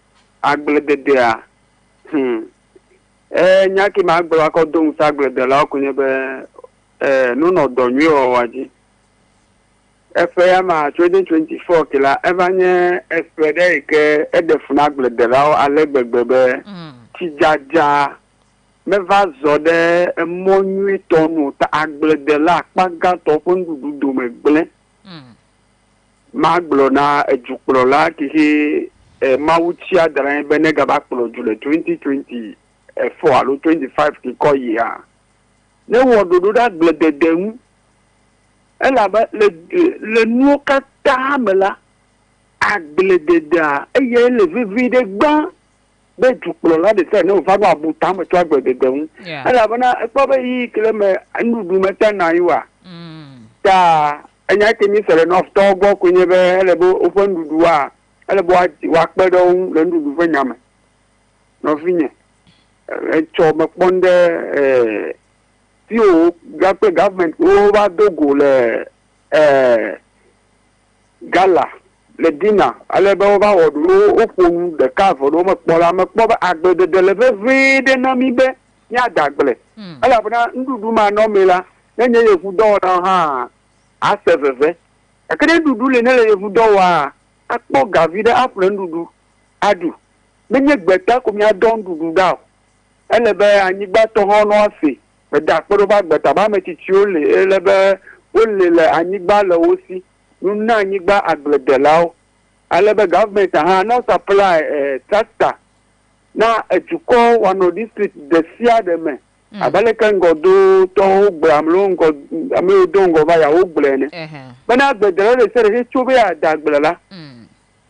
agble de dia. Nyaki ma agble ko don sa agble de la ko nyebe nuno donyu o waji. Efe ma 2024 kila evanye espede ke edefuna agble de la alegbegbe tijaja meva zode monyu tonu ta agble de la paga to fundu du megble. Ma agble na ejuklo la ki mawuchi adara bene gaba kpolo jule 2024 alo 25 ki ko ya ne wo dodo da gledede mu ela ba le nu ka tamela agledede eye le vivide gba be jukpolo la de se ne o fa ba bu tam to agledede mu ela ba na po be yi kilome ndudu meta na yiwa ta enya ke mi sere no to go kunye be ele bo ofo ndudu a ele bo wa pedo le ndudu fe nyame no finye cho me ponde ti o gape government o ba dogo le gala le dina ale ba ba odu o fonu de ka fo do me pola me po ba agbede de le ve de na mi be nya dagle ala bona ndudu ma no mela nye ye fu do na ha aseveve akede ndudu le ne le fu do wa akpo gavide afre ndudu adu menye gbeta ko mi adon ndudu da elebe anyigba to hono afi be da poro ba gbeta ba me titi o elebe o le anyigba lo osi nuna anyigba agbedelao elebe government ha no supply tractor na etuko wano district de sia de me abale kan godo to gbamlo ngo ame do ngo ba ya o gblene bana agbedelo le sere chobe adagbelela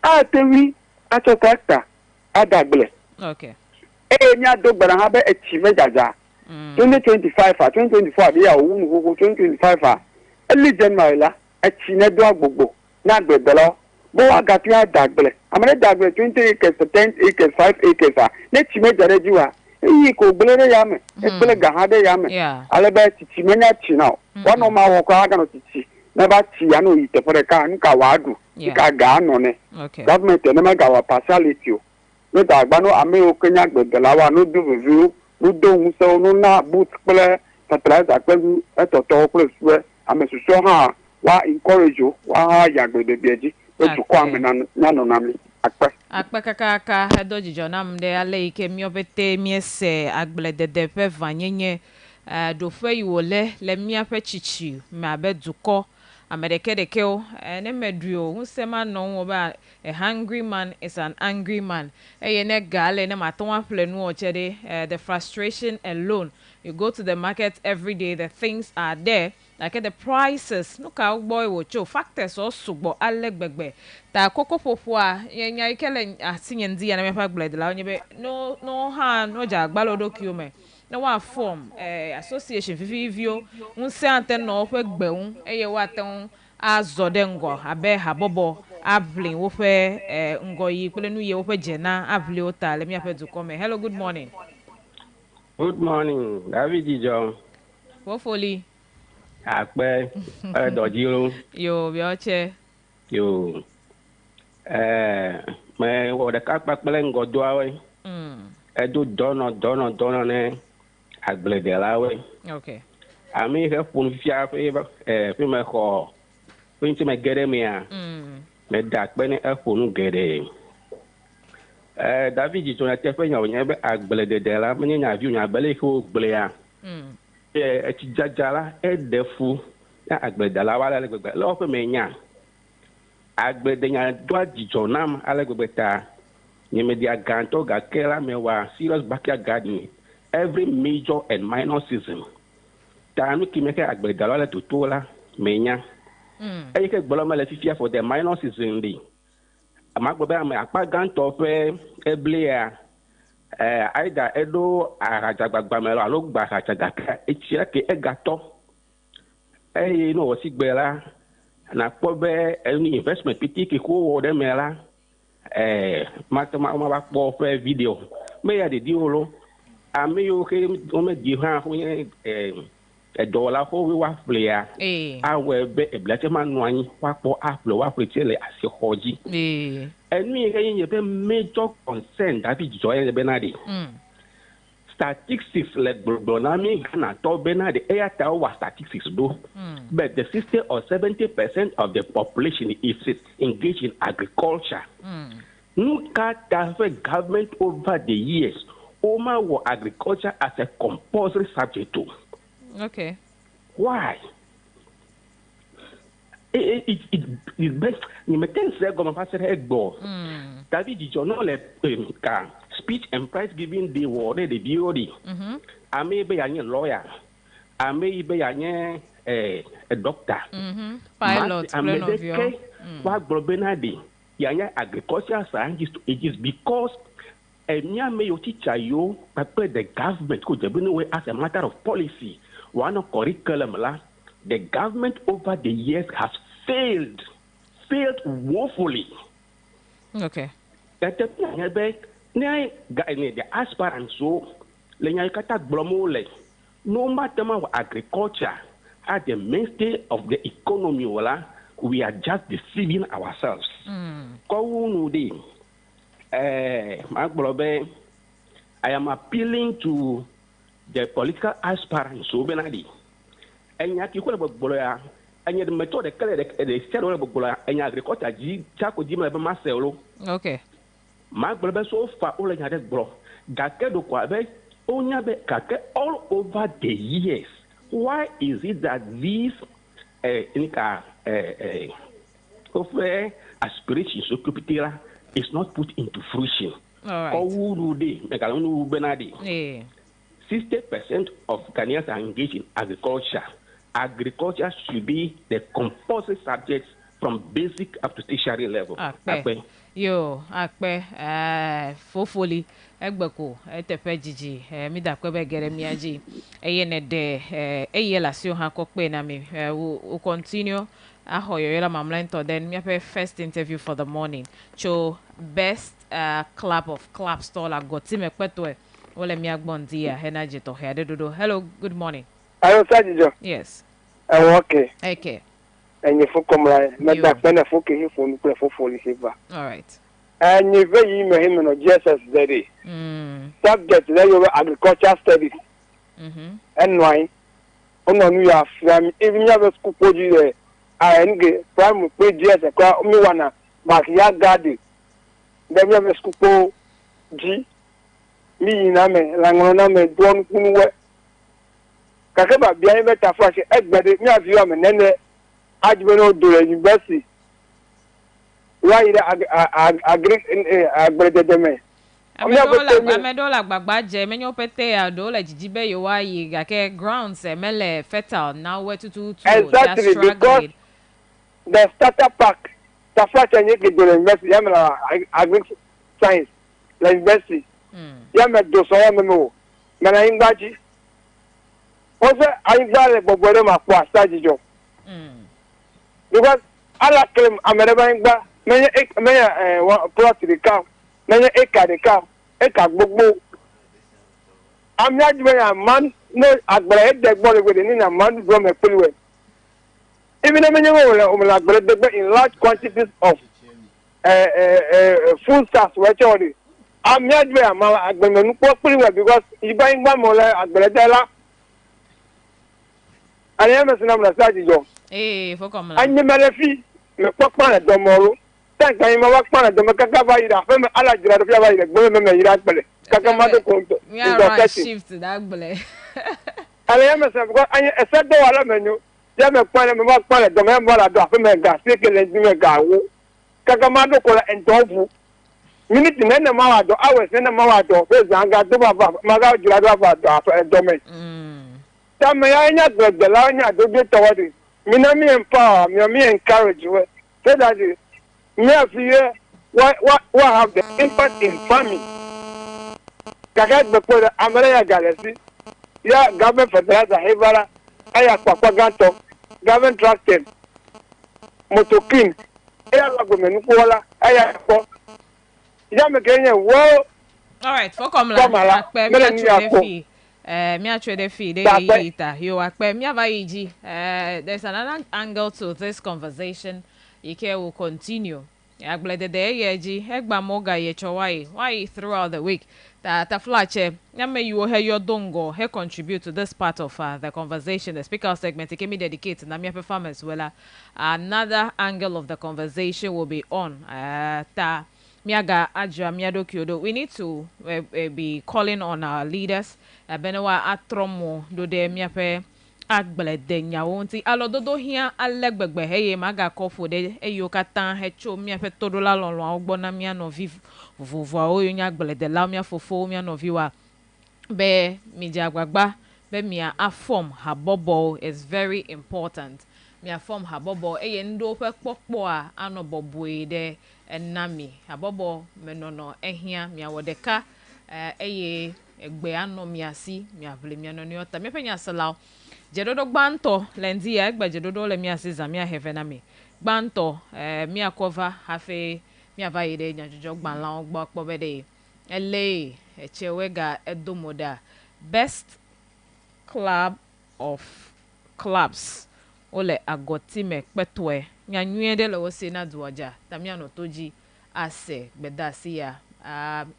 a tewi a to tractor adagle okay nya do gbara ha be achieve jaja 2024 de ya owu nugo 2025 eli January la achine do agbogbo na agbedelo bo wa gati adagle amane dagle 20 acres 10 acres 5 acres na chime jare jiwa yi ko gbelere ya me gbele ga ha de ya me alebe titi menya chi na wono ma wo ko aga no titi na ba chi ya no yite for ka nka wadu ka ga no ne government ne ma ga wa partiality o no da gba no ame o kenya gbedela wa no do review no do hu so no na boot pele fertilizer pelu etoto plus we ame suso ha wa encourage wa ya gbe beji o tu kwa me na no na mi akpa kaka edo jijo na mde ale ike mi obete mi ese agbledede pe vanyenye do fe yiwole le mi ape chichi me abeduko amedekedeke o ne meduo unsema no wo ba a hungry man is an angry man eye ne gale ne maton afle nu o chede the frustration alone. You go to the market every day, the things are there. Like the prices, no ka boy wo cho factors also bo alegbegbe. Ta koko popua yenya ikele asinyendi na mefa gled la onye no ha no ja gbalo document. Na wa form association vivio unse anten no hwe gbeun eye wa ten azodengo abe habobo avlin wo fe ngoyi kule nu ye wo fe jena avli ota le mi afa du come. Hello, good morning. Good morning, David John. Hopefully. Akpe, dojiro. Yo, bioche. Yo. Me wo de ka pakpele ngodo awe. Edo dono ne agblede la we. Okay. Ami he fun fia fe fe me ko. Fin me gere me a. Me da pe ne e funu gere. David John te fe nya onye be agblede de la me nya vi nya bele ko gble ya. Ti jajala e defu na agblede la wala le gbegbe lo fe me nya. Agblede nya do ajijonam ale gbegbe ta. Ni me dia ganto ga kela me wa serious backyard gardening every major and minor season. Ta anu ki me ke agblede la le tutola me nya. E ke gbolo me le fifia for the minor season di. Magbobe me akpa ganto fe eblia aida edo arajagbagba me lo gba arajagbaka echira ke egato no osigbela na pobe any investment piti ke ko wo de mela ma ba po fe video me ya de diolo ami yo ke o me di ha ho $1 ho we wa flea awe be eblate manu anyi wa po aplo wa pretele ase hoji enu ke yin be major concern that is joy benadi statistics like Bonami Ghana to benadi airtel was statistics do but the 60 or 70% of the population is engaged in agriculture. Nuka the government over the years Oma wa agriculture as a compulsory subject too. Okay. Why? It best you may tell say government pass head go. David John le speech and prize giving the word the BOD. I may be a lawyer. I may be a doctor. Pilot plan of your what Benadi yanya agricultural scientist it is because enya may you teach you prepare the government could as a matter of policy. One curriculum the government over the years has failed woefully. Okay. That the aspirants so no matter what agriculture at the mainstay of the economy we are just deceiving ourselves. I am appealing to the political aspirants so benadi enya ki ko le boloya enya de methode kale de sero le boloya enya agriculture ji chako ji me be maselo. Okay. Magbobe so fa o le nya de bro ga ke do kwa be onya be ka ke all over the years. Why is it that these aspirations so kupitira is not put into fruition? All right. 60% of Ghanaians are engaged in agriculture. Agriculture should be the compulsory subject from basic up to tertiary level. Yo, fofoli, egbeko, etepe jiji, mi da kwebe gere miaji. Eye ne de, eye la sio ha kokpe na mi. We continue. Ahoyoyela mamlento then mi first interview for the morning. Cho best club of club stall I got him ekpetwe. Ole mi agbondia energy to head dodo. Hello, good morning. Hello, Sajijo. Yes. Okay. Okay. And you for come right. Me da pena for ke for me for silver. All right. And you very me him no GSS day. Subject there you agriculture studies. And why? Ono nu ya from even you have school poji there. nge prime pe GS kwa mi wana backyard garden dem ya meskupo ji mi na me langono na me don kunwe kake ba bia me ta fa se egbede mi afi am nene ajibeno do university wa ire agri agbede de me amedola gbagba je menyo pete adola jijibe yo wa yi gake grounds emele fertile now where to exactly because the starter pack ta fa se ni ke do university ya me agri science la university ya me do so ya me mo me na ingbaji o se aigba le gbogbo re ma po asaji jo because ala claim amereba ingba menya plot the cow menya eka the cow eka gbogbo ami ajube ya man no agbere edegbo le gbe ni na man do me peliwe even menya wo le agbere degbo in large quantities of food stuff which all the ami ajube ya ma agbere nu po peliwe because iba ingba mo le agbere dela ani emesina mo la saji jo fokom la anyi melefi me papa na domoro tanka yi ma wa pa na domo kaka ba ira fe me ala jira do fi ba ira gbo me ira pele kaka ma do ko we are shift that gbele ale emesina because anyi ese do wala menyo ya me pa na me wa pa na domo me wala do fe me ga se ke le di me ga wo kaka ma do ko la entofu minute na ma wa do hours na ma wa do fe zanga do ba ma ga jira do ba do domo tama ya nya gbegela nya do be tawadi mina me empower me encourage we so that me afie what have the impact in farming kaga be ko amara ya galaxy ya government fertilizer hebara aya kwakwa ganto government tractor motokin aya lagomenu ko wala aya ko ya me kenye wo all right fokom la pe me fi mi actually feed you akpe mi avaiji there's another angle to this conversation ike will continue agblede de yeji egba moga ye chowai why throughout the week that aflache yame you he your dongo he contribute to this part of the conversation the speaker segment ke me dedicate na mi performance wala another angle of the conversation will be on ta miaga ajwa miado kyodo we need to be calling on our leaders benewa atromo do de miape agblede nyawo nti alododo hia alegbegbe heye maga kofo de eyo katan hecho miape todola lonlo ogbona mia no viv vovo o nya agblede la mia fofo mia no viwa be mi agbagba be mia afom habobo is very important mia form habobo eye ndo pe popo a anoboboe de enami habobo menono ehia mia wodeka eye egbe ano miasi miavle miano ni ota me penya sala jedodo gbanto lendi ya egbe jedodo le miasi za mia heaven ami gbanto mia cover hafe mia vaide nyajojo gbanla ogbo pobede ele echewega edomoda best club of clubs ole agoti me petwe nyanwie de le wose na duoja tamia no toji ase bedasi ya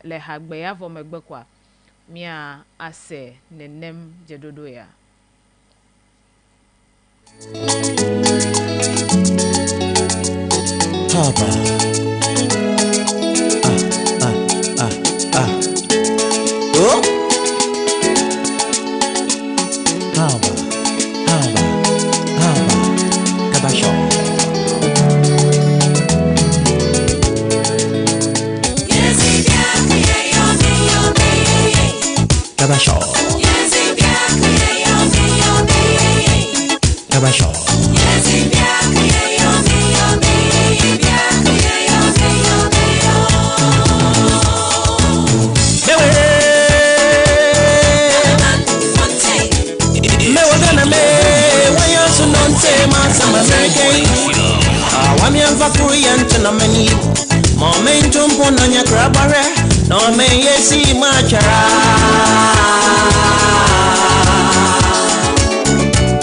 le hagbe ya vo megbe kwa mia ase nenem jedodo ya Papa oh Papa Kabasho Kabasho Kabasho Momentum ponanya krabare no me yesi machara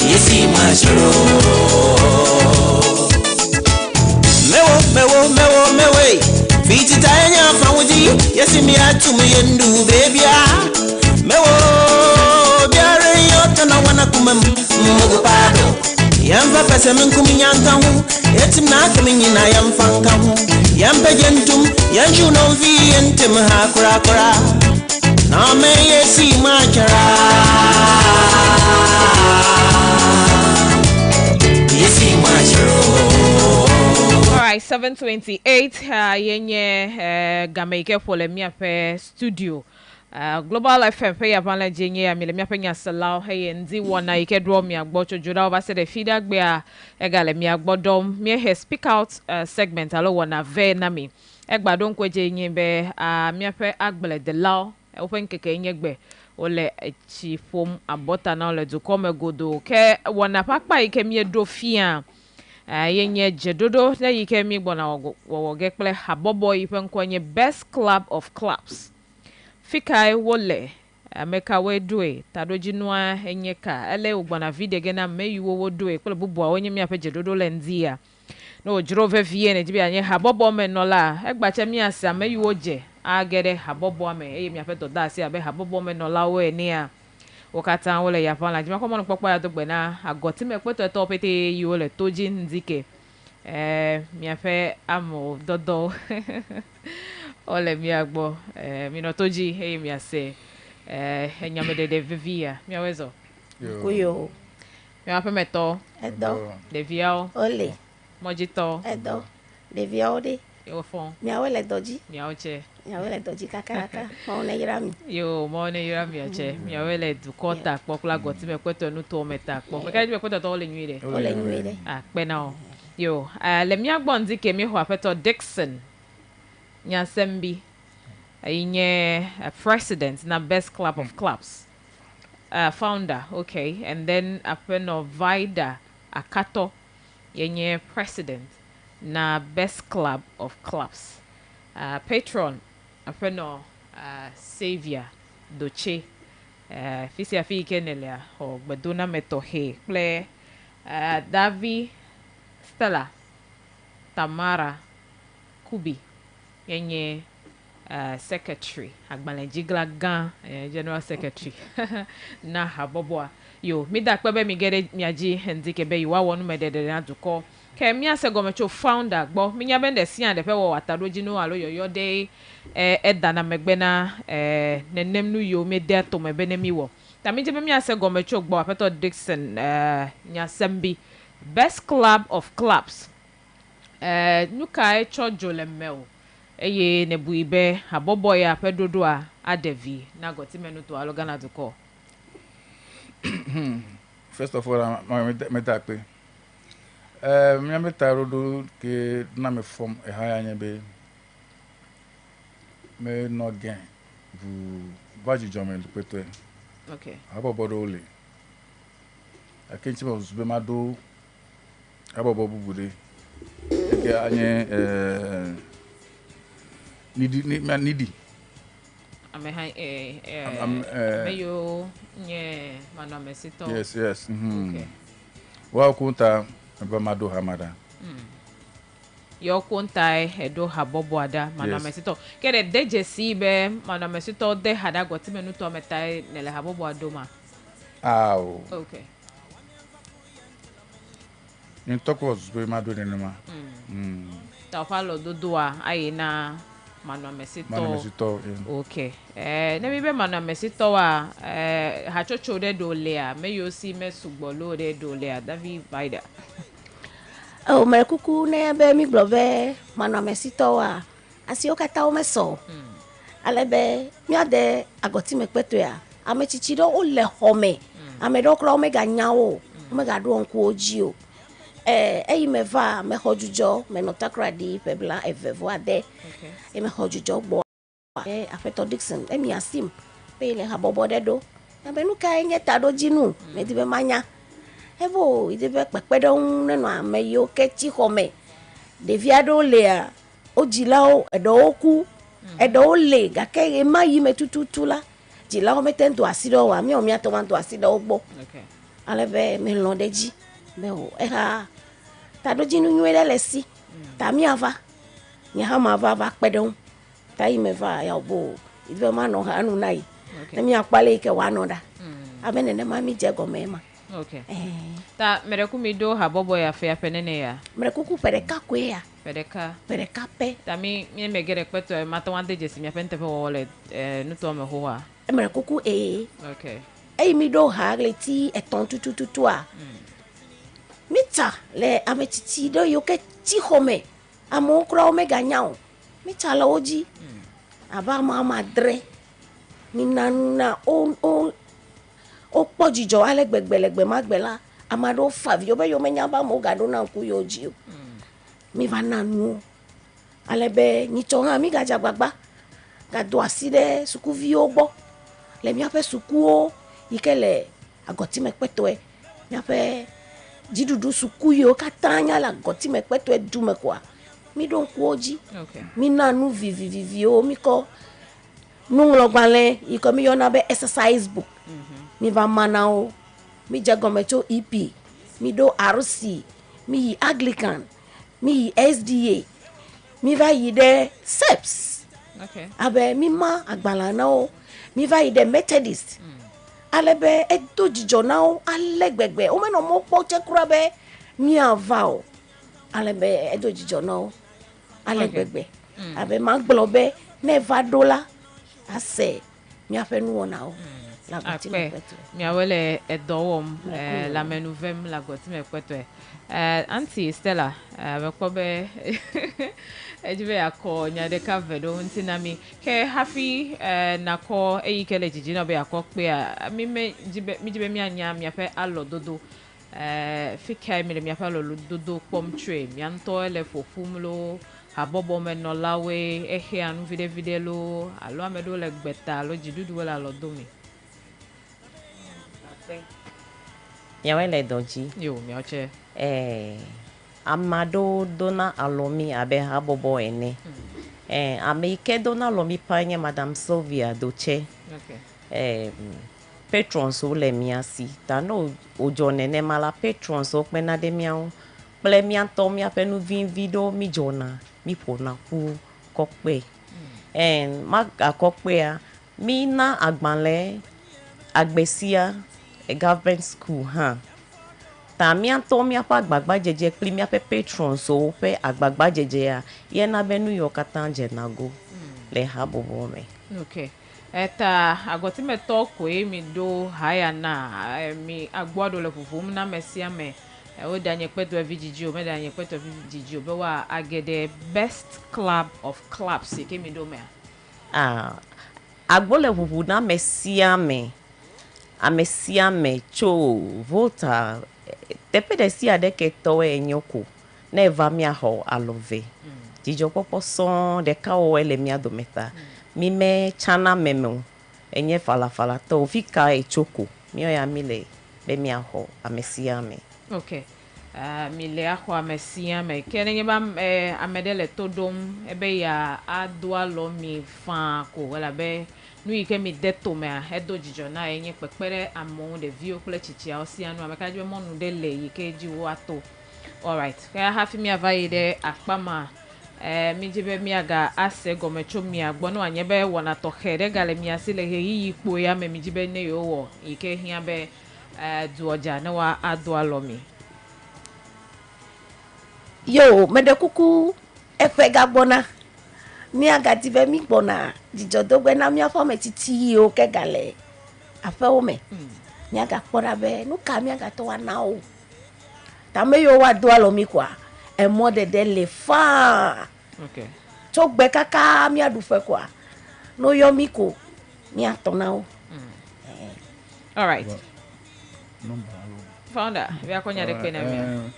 yesi macharo mewe fiti tanya fawudi yesi mi atu me yendu baby mewo biare yota na wana kumem mugo pado yamba pesa semen kuminyankahu etim na kaminyina yamfankahu yampejentum yanju no vi entem ha kura kura na me yesi machara yesi machara. All right, 7:28 yenye Gameke Polemia pe studio. Global FM pe ya panla jenye ya milemia pe nya salau he ndi wona ike draw mi agbo chojoda over say the feeder gbe a egale mi agbodom me he speak out segment alo wona ve na mi egbadon kweje yin be mi pe agbele de law open keke yin gbe ole chi fom abota na ole du come godo ke wona papa ike mi do fia yenye jedodo na ike mi gbona wo gekple habobo ipe nkwenye best club of clubs Fikai wole ameka we doe tadoji noa enyeka ele ugbana video gena meyu wo doe kole bubu a onye mi apeje dodo lendia no jrove vie ne jibi anye habobo me nola egbache mi asa meyu oje agede habobo me eye mi apeto da si abe habobo me nola we ni a okata wole ya pan la jima ko mo popo ya dogbe na agoti me peto to pete yi wole toji ndike mi afe amo dodo ole mi agbo mi no toji hey mi ase enyamede de vivia mi awezo kuyo mi ape meto edo de viao ole mojito edo de viao de yo fon mi awele doji mi aoche mi awele doji kakaraka mo na yirami yo mo ne yira mi ache mi awele du kota pokla goti me kweto nu to meta po me ka me kweto to ole nwi de pe na o yo le mi agbo ndike mi ho apeto Dixon Nyasembi inye president na best club of clubs founder okay and then apeno Vida Akato yenye president na best club of clubs patron apeno Savior Doche fisi afi kenele o gbedona metohe play Davi Stella Tamara Kubi yenye secretary agbalenjigla gan general secretary na haboboa yo mi da pebe mi gere mi aji ndike be yiwa wonu medede na duko ke mi ase gomecho founder gbo mi nya bende si ande pe wo atadoji no alo yoyo de eda na megbe na nenem nu yo me de to mebe ne mi wo ta mi je mi ase gomecho gbo apeto Dixon Nyasembi best club of clubs nuka chojo lemel eye ne buibe abobo ya pedodo a adevi na goti menu to alogana to call. First of all, me takpe me meta rodo ke na me form e haya nyebe me no gain bu baji jomen peto Okay. abobo do le akenchi mo zube mado abobo bubude ke anye nidi Ame hai meyo nye mano mesito. Yes Okay. Wa kunta ba mado hamada Yo kuntai edo habobo ada mano mesito kede deje sibe mano mesito de hada goti menu to metai nele habobo adoma. Aw Okay. in toko zube mado nenema Ta falo dodua ayina mano mesito. Okay. Na mi be mano mesito wa ha chocho de dole a me yo si me sugbolo de dole a Davi Vida. o merkuku ne be mi glove mano mesito wa asi o kata o meso alebe mi ade agoti me peto ya amechichido o le home amedo kro me ganyawo me gado onku oji o eyi me va me hojujo me notakra di pebla evevo ade e me hojujo gbo afeto Dixon mi asim pe le habobo dedo na be nu ka enye tado jinu me di be manya evo ide be pepedo nenu ameyo kechi home deviado le ojilao edo oku edo le gake mayi me tututula jilao me tento asido wa mi o mi atomanto asido ogbo Okay. alebe me lo deji be o tado jinu nyuele lesi ta mi ava nya ha ma va pedon ta yi me va ya obo ide ma no ha anu nai na mi akpale ke wa no da amene ne ma mi je go mema Okay. Ta mereku mi do ha bobo ya fe penene ya. Mereku pereka kwe ya. Pereka pe. Ta mi me gere kweto mata wande jesi mi pente fe wole nuto me ho ha. Mereku Okay. Ei mi do ha le ti eton tututu a. Mita le ametiti do yoke ti home. Amo kro omega nyao. Mita la oji. Aba mama dre. Minana on o pojijo alegbelegbe magbela amado favi obe yo menya ba mo gado na ku yo ji mi va nanu alebe ni to han mi gaja gbagba gado aside suku vi ogbo le mi ape suku o ikele agoti mepeto e mi ape jidudu suku yo katanya la agoti mepeto e du me kwa mi don ku oji mi nanu vi o mi ko nunglo gbale iko mi yo na be exercise book mi va manao mi jagomecho EP mi do RC mi Anglican mi SDA mi va yide SEPS abe mi ma agbala nao mi va yide Methodist alebe edo jijo nao alegbegbe o meno mo po chekura be mi avao alebe edo jijo nao alegbegbe abe maglobe neva dola ase mi afenu onao Akpe, mi awele edowom la menuvem la gotime kweto Auntie Stella, wekobe ejibe akọ nyadeka vedo ntina mi ke happy nako eyikele jiji no be akọkpe a mi jibe mi anya mi ape alo dodo fika mi mi ape alo dodo pom tray mi anto ele fofumlo abobo me no lawe ehe anu vide lo alo amedo le gbeta lo jidudu wala lo do mi Yawele doji. Yo, miache. Amado dona alomi abe habobo ene. Ameike dona alomi panye Madame Sylvia doche. Okay. Patrons o le miasi. Tano ojo nene mala patrons o pena de miao. Ple mianto mi apenu vin video mi jona. Mi pona ku kokpe. Mag akokpe a. Mi na agbanle agbesia a government school ta mi anto mi apa agbagba jeje pli mi ape patron so pe agbagba jeje ya ye na be New York atanje nago le ha bobo me okay eta agoti me talk we mi do haya na mi agbodo le fufu na mesia me o danye kweto VGG o me danye kweto VGG o be wa agede best club of clubs ke mi do me agbole fufu na mesia me amesia me cho volta tepe de si ade ke to enyoko na eva mi aho alove jijo popo son de ka o ele mi adometa mi me chana memo enye fala to fika echoko mi o ya mi le be mi aho amesia me okay mi le aho amesia me kene ba amedele todom ebe ya adwa lo mi fa ko wala be nu ike mi deto me edo jijo na enye pepere amon de vio kule chichia osianu ameka je monu de le ike ji wo ato all right ka hafi mi avaye de akpama mi jibe mi aga ase gomecho mi agbo no anye be wona to here gale mi asile he yi po ya me mi jibe ne yo wo ike hia be du oja na wa ado alomi yo mede kuku efe gagbona mi agati be mi gbona jijo dogbe na mi afo me titi o ke gale afa o me mi aga pora be nu ka mi aga to wa na o ta me yo wa do alo mi kwa e mo de le fa okay to gbe kaka mi adu fe kwa no yo mi ko mi atona o all right Number founder we akonya de pe na mi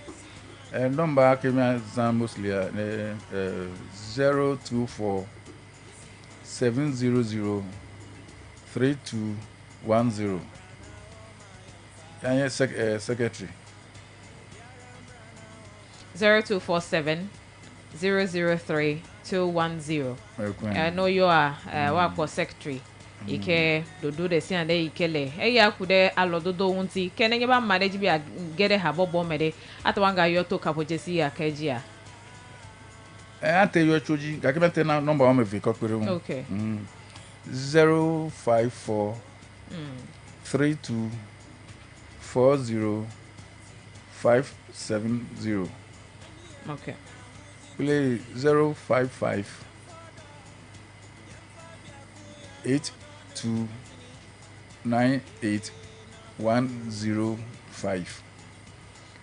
number came out mostly 024 700 3210. And secretary 0247 003 210. I know you are work for secretary. Ike dodo de si ande ikele eya kude alododo wunti kene nyeba manage bi gere ha bobo mede atwanga yoto kapojesi ya kejia ante yo choji gakibente na number wa me vi kokere mu okay 054 32 40570. Okay. Play 055 8298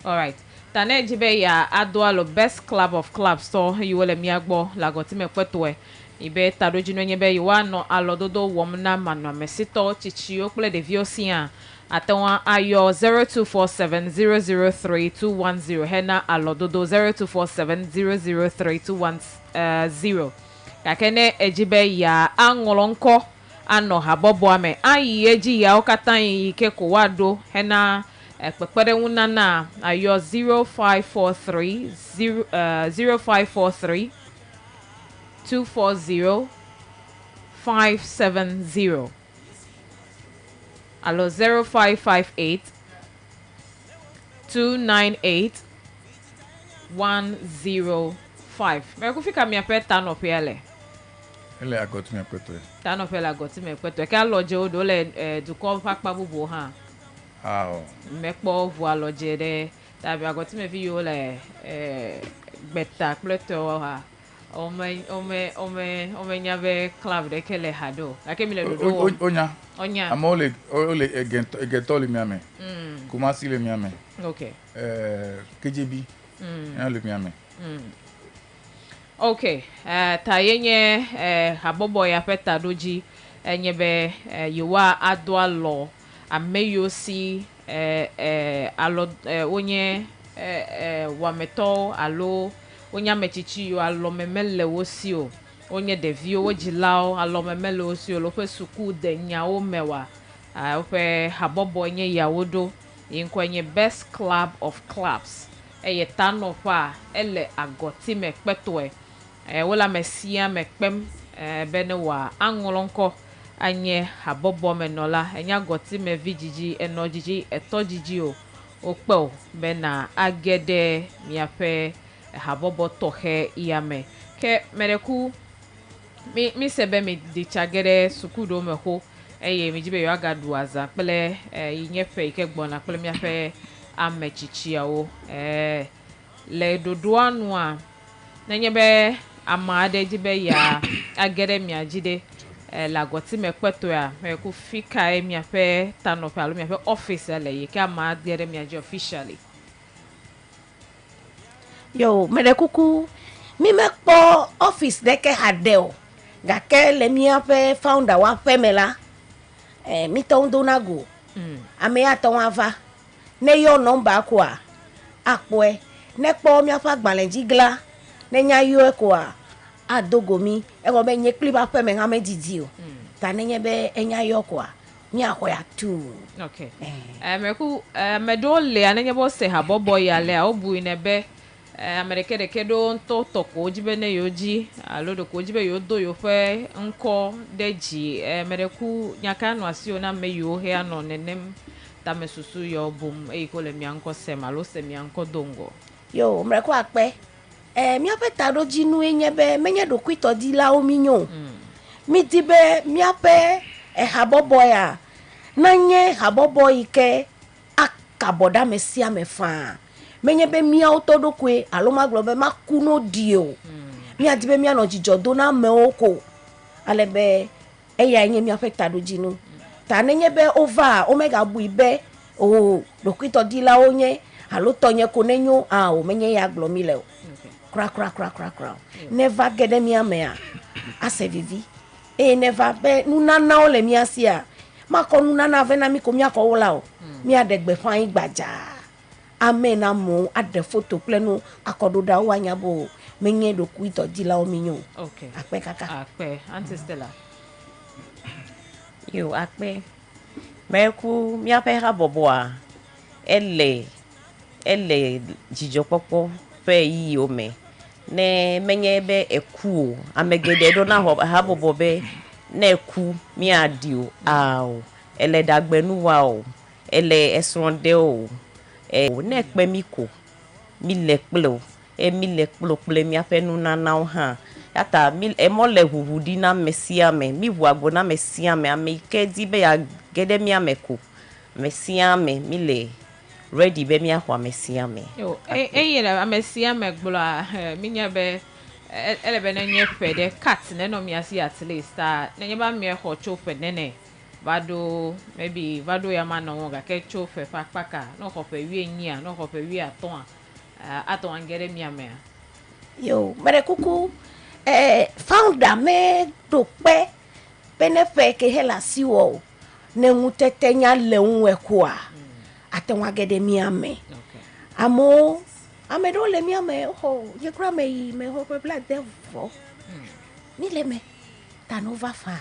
All right. Tane jibe ya adwalo best club of clubs so you will me agbo lagotime kwetwe ibe tadoji no nyebe yiwa no alododo wom na mano mesito chichi okple de viosia atenwa ayo 0247003210 hena alododo 0247003210 kakene ejibe ya angolonko ano habobo ame ayi eji ya okatan yike kowado hena ekpekpere wuna na ayo 0543 0543 240 570 alo 0558 298 105 mekufika miape tano pele ele agotime kweto tano pele agotime kweto ka loje odo le duko pakpa bubu ha mekpo voilo jede tabi agotime fi yo le beta pleto ha ome nyave club de kele hado ake mi le dodo onya amole egento le miame kumasi le miame okay KJB le miame okay tayenye habobo ya peta doji enyebe yiwa adwalo ameyosi alo onye wameto alo onye amechichi yo alo memele wosio onye devio wojilao alo memele wosio lo pe suku de nyawo mewa ope habobo nye yawodo inkwenye best club of clubs eye tano fa ele agoti mekpetwe wala mesia mekpem benewa angolonko anye habobo menola enya goti me vijiji enojiji etojiji okpo bena agede miape habobo tohe iyame ke mereku mi sebe mi dichagere sukudo meho eye mi jibe yo agadu aza pele inyefe ikegbona pele miape amechichiawo le dodoanu a nanyebe amade jibe ya agere miajide lagoti mekweto ya meku fika miape tanope alo miape office le yike amade miaje officially yo merekuku mi mekpo office deke hadeo gake le miape founder wa femela mi tondo nago ame aton ava ne yo number kwa akwe ne kpo miape agbalenji gla ne nya yo kwa adogomi ego be nye clip ape me ngame didio ta ne nye be enya yo kwa mi akoya tu okay meku medole anenye bo se habobo ya le obu inebe America de kedo nto toko jibe ne yoji alodo ko jibe yodo yo fe nko deji mereku nyaka no asio na meyo he ano nenem ta mesusu yo bum ko le mianko sema lo se mianko dongo yo mereku akpe mi ape tado jinu enyebe menye do kwito di la ominyo mi dibe mi ape habobo ya nanye habobo ike akaboda mesia mefa menye be mi autodo kwe aloma globe makuno dio mi adibe mi ano jijodo na meoko alebe eya nye mi affecta do jinu ta nenye be over omega bu ibe o dokwito dila onye aloto nye konenyo o menye ya glomi le kra never get mi amea ase vivi never be nuna na ole mi asia mako nuna na vena mi ko mi akowola o mi adegbe fan igbaja amena mo ade photo plenu akododa wanyabo menye do kuito dila ominyo okay akpe kaka akpe Auntie Stella yo akpe meku mi ape ha boboa ele jijo popo fe yi ome ne menye be eku amegede do na ha bobo be na eku mi adio ele dagbenu wa o ele esronde o ne pe mi ko mi le plo ple mi afenu na na ha ata mi mo le huhudi na mesia me mi wu agbo na mesia me ame ke di be ya gede mi ameko mesiame mile ready be mi ahwa mesiame yo yela amesiame gbula minya be elebe na nye fede cat na no mi asi at least na nye ba mi ho chofe nene vado maybe vado ya ma no ga ke chofe pakpaka no ho fe wi nyia no ho fe wi aton aton angere mi ame yo mere kuku founder me do pe benefe ke hela siwo ne ngutete nya leunwe kwa atenwa gede mi ame amo ame do le mi ame ho ye kra me ho pe bla devil ni le me tanova fa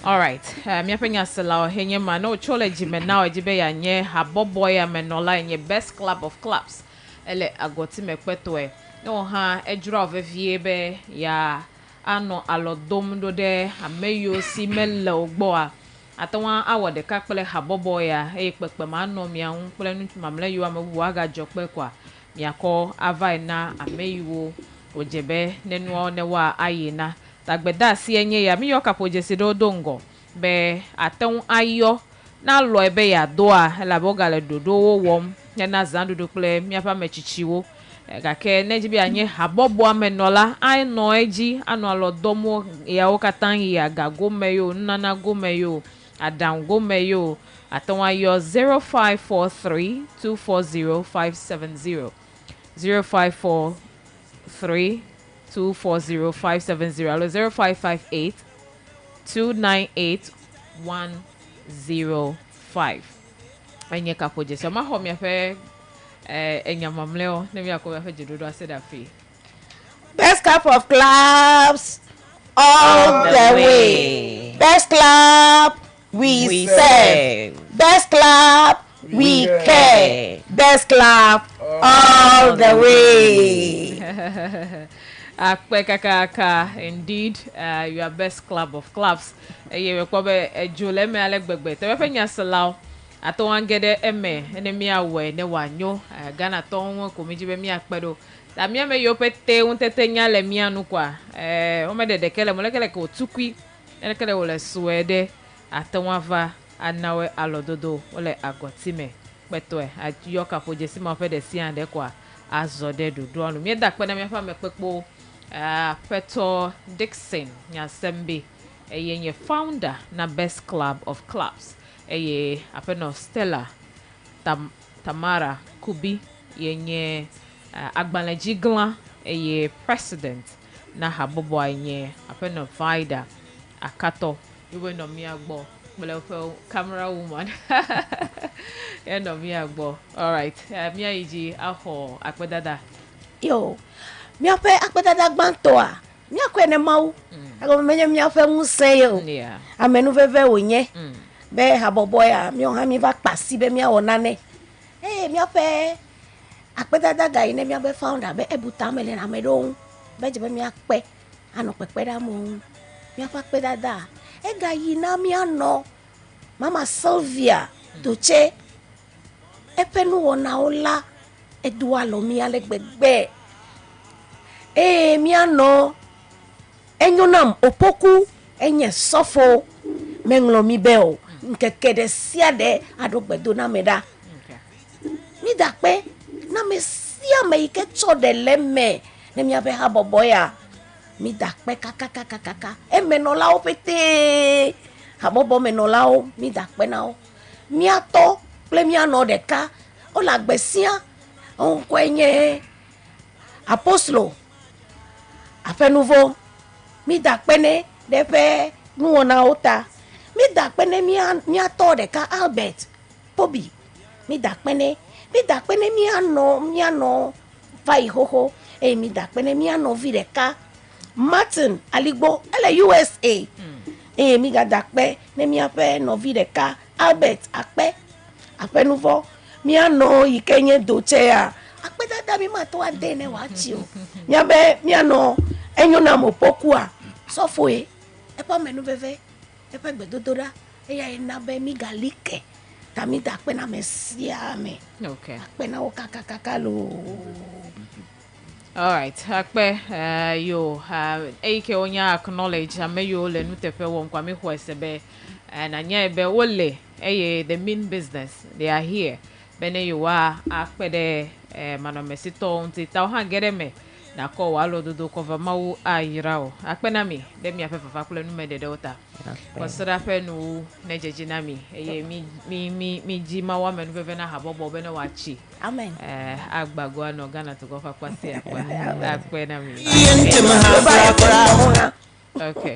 all right mi apenya sala henye ma no chology me na ojibe ya nye haboboy ya menola nye best club of clubs ele agoti mekpeto no ha ejura ovevie be ya ano alodom do de ameyo si mele ogbo a atanwa awode ka pele haboboy ya pepe ma no mi an pele nu mamle yo amawu aga jokpe kwa mi akọ avai na ameyo ojebe nenu ne wa ayina tagbeda si enye ya mi yo kapoje si do dongo be aton ayo na lo ebe ya do a la bogale dodo wo wom ya na zandu do ple mi afa mechichiwo ga ke nejibi anye habobo amenola ai no eji anu alodomo ya okatan ya ga gomeyo nana gomeyo adan gomeyo aton ayo 0543240570 0543 240-570 alo 0558 298-105 enye kapoje so ma ho mi afa enyamamleo na mi akoba fa jidodo aseda fi best cup of clubs all the way best club we serve best club we care best club all the way akpe kaka indeed your best club of clubs ye ko be ejule me alegbegbe te fe nya salao ato wangede eme ene mi awe ne wanyo Ghana ton ko mi jibe mi akpedo da mi ame yo pete un tete nya le mi anu kwa o me de kele mo lekele ko tukui ene kele wole suede ato wava anawe alododo wole agotime peto ayo kapoje si ma fe de si ande kwa azode dodo anu mi da pe na mi fa me pepo Peto Dixon Nyasembe ye founder na best club of clubs apeno Stella Tamara Kubi ye Agbalaji Glan president na habobo ye apeno Vida Akato iwe no mi agbo bele camera woman no mi agbo all right mi ayiji aho akpedada yo mi ape akpedada gbantoa mi akwene mau ago menye mi afe nse yo amenu veve onye be habobo ya mi on ha mi va pasi be mi awonane mi ape akpedada ga ine mi abe founder be ebuta mele na medon be je be mi akpe ano pepe da mo mi ape akpedada ga yina mi ano mama Sylvia doche epenu wona ola edualo mi alegbegbe mi ano enyonam opoku enye sofo menglo mi beo nkeke de siade adogbedo na meda mi dakpe na me sia me ike cho de leme ne mi abe ha boboya mi dakpe kaka emenola opete ha bobo menola o mi dakpe na o mi ato ple mi ano de ka o la gbesia on kwenye apostolo afe nouveau mi dakpene de fe nuona ota mi dakpene mi ato de ka Albert Pobi mi dakpene mi ano vai hoho mi dakpene mi ano vi de ka Martin Aligbo ele USA mi ga dakpe ne mi afe no vi de ka Albert akpe afe nouveau mi ano ikenye doche a akpe dada mi ma to ade ne wa chi o mi ano enyona mo pokua sofoe epa menu veve epa gbedodora eya ina be mi galike tami da pe na mesia me okay pe na o kaka lo all right akpe yo eke onya acknowledge ameyo le nu tefe wo nkwa me ho esebe and anya be wole the main business they are here bene you are akpede manomesito unti ta ha gere me na ko wa lo do cover mawu ayira o akpena mi dem ya fefa kule nu me de delta kosra pe nu na jejina mi mi ji ma wa me nu bebe na habobo bene wa chi Amen. Agbago no Ghana to go for kwasi akwa akpena mi okay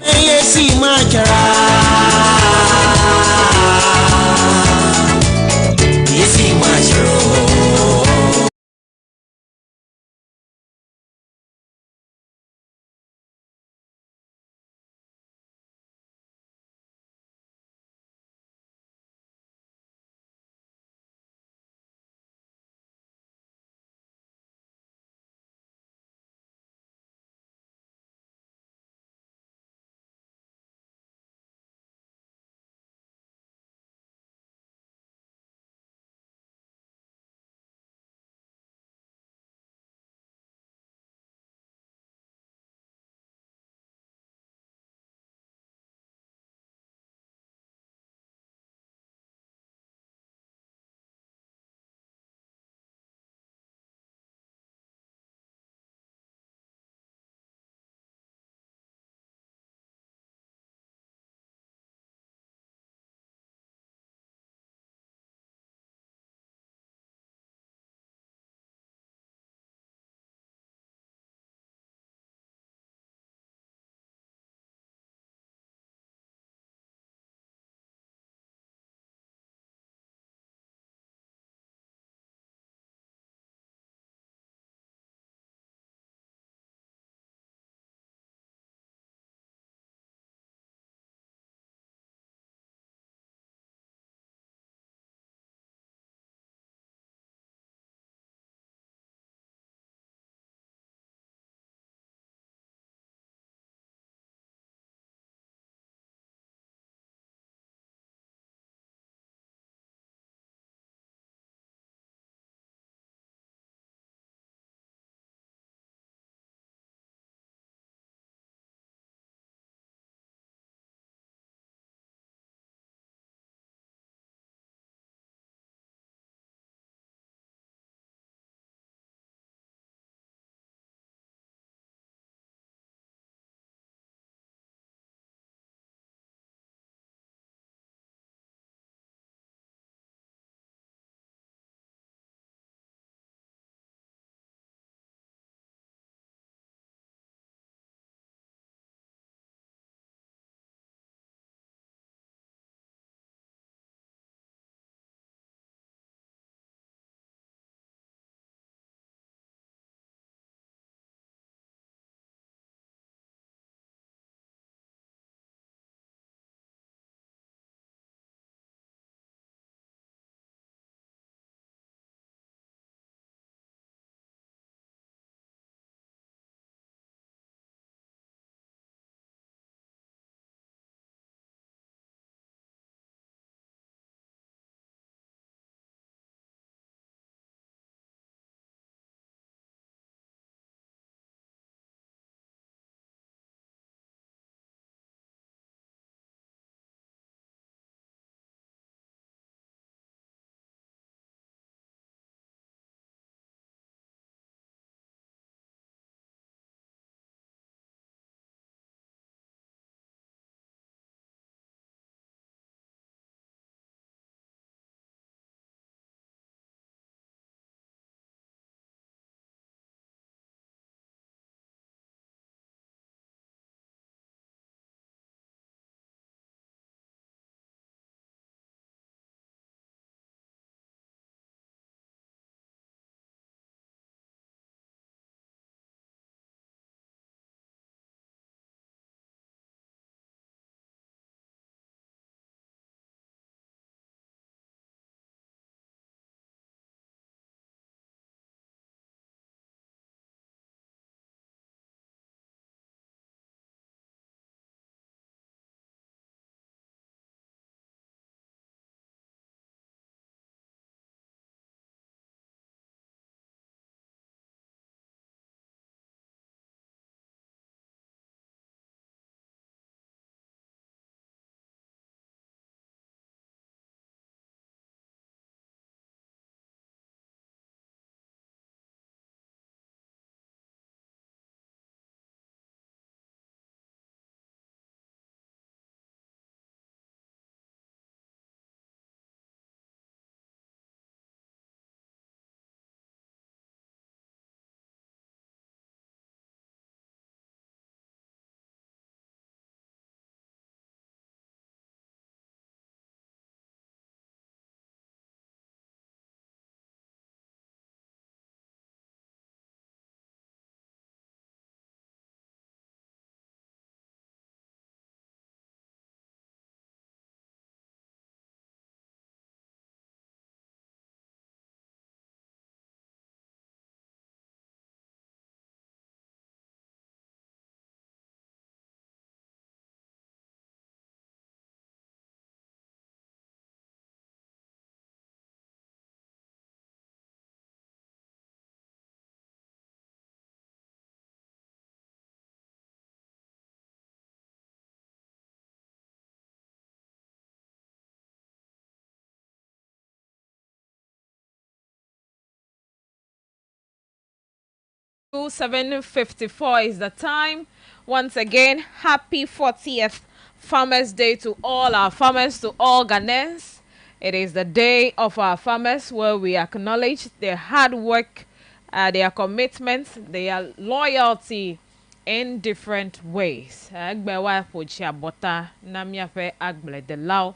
7:54 is the time. Once again, happy 40th Farmers Day to all our farmers, to all Ghanaians. It is the day of our farmers where we acknowledge their hard work, their commitment, their loyalty in different ways. Agbewa pochi abota namia fe agbele de lao,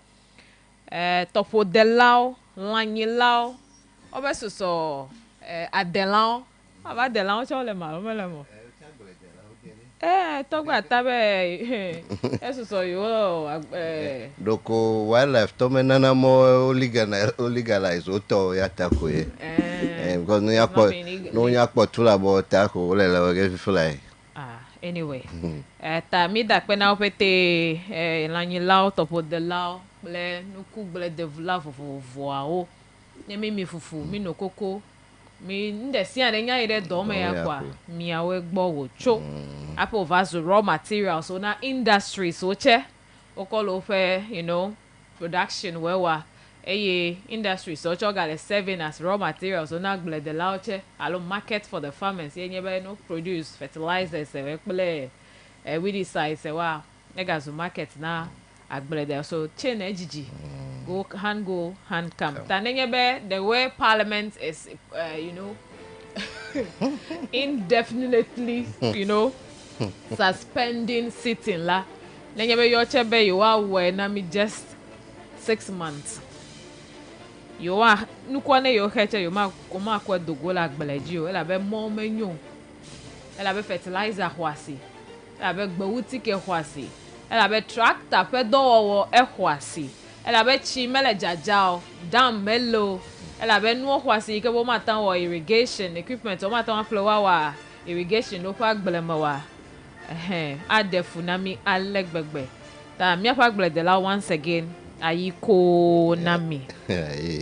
topo de lao, lanyi lao, obesuso adelao, aba adelao chole malo. Togba tabe esuso yo doko wildlife to menana mo legalize oto ya takoye because no yakpo tula bo tako le le fly. Anyway, ta mi da pe na opete lanyi lao topo de lao ble nuku ble de vla fofo ao nyemi mi fufu mi no koko mi ndesi ade nya ide do me yakwa mi awe gbo wo cho apple vas raw materials so na industry so che okolo fe production wewa industry so cho gale serving as raw materials so na gble de lao che alo market for the farmers yenye be no produce fertilizers we pele we decide say wa nega zo market na agbele de so chain ejiji go hand come tanenye be the way parliament is indefinitely suspending sitting la nenye be yo chebe you are we na me just 6 months you are nukwane yo heche yo ma kwa dogola agbeleji o ela be mo menyo ela be fertilizer hwasi ela be gbewuti ke hwasi ela be tractor pe dowo hwasi ela be chi mele jajao dam melo ela be nu hwasi ke bo matan wo irrigation equipment o matan flower wa irrigation no kwa gbelema wa adefu na mi alegbegbe ta mi apa gbele de la once again ayiko nami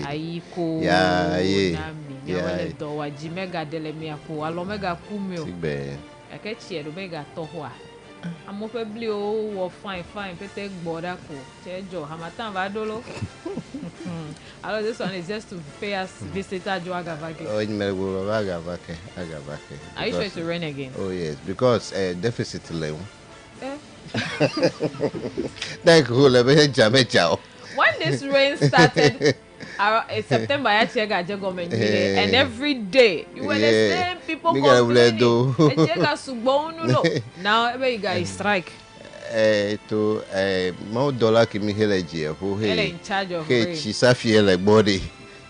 ayiko nami mi wale do wa jimega dele mi apo alo mega kumio sigbe akechi do mega to ho a amofe bli o wo fine pete gboda ko chejo hamatan va dolo. Hello, this one is just to pay us visitor Joe Agavake. Oh, in Agavake. Are you sure it's to rain again? Oh yes, because deficit level. Thank you. When this rain started in September, I checked the government and every day you were the same people complaining. Now every guy strike. To more dollar ki mi hele je ho he in charge of rain. She safi like body.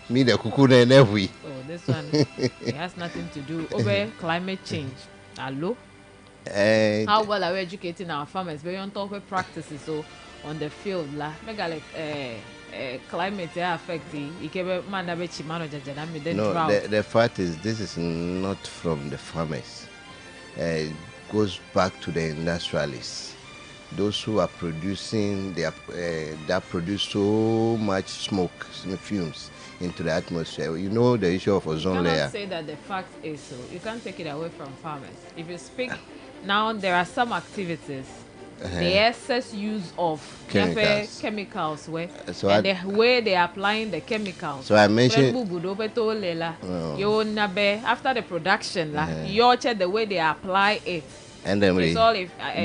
Me the kuku na every. Oh, this one it has nothing to do over climate change. Hello. How well are we educating our farmers? Very on top of practices so on the field la. Mega like climate affecting. Ikebe man na be chimano jaja me then drought. No, the fact is this is not from the farmers. It goes back to the industrialists. Those who are producing that produce so much smoke fumes into the atmosphere. You know the issue of ozone layer. You cannot say that the fact is so. You can't take it away from farmers. If you speak now, there are some activities. The excess use of chemicals the way they are applying the chemicals. So I mentioned after the production, you check the way they apply it. And then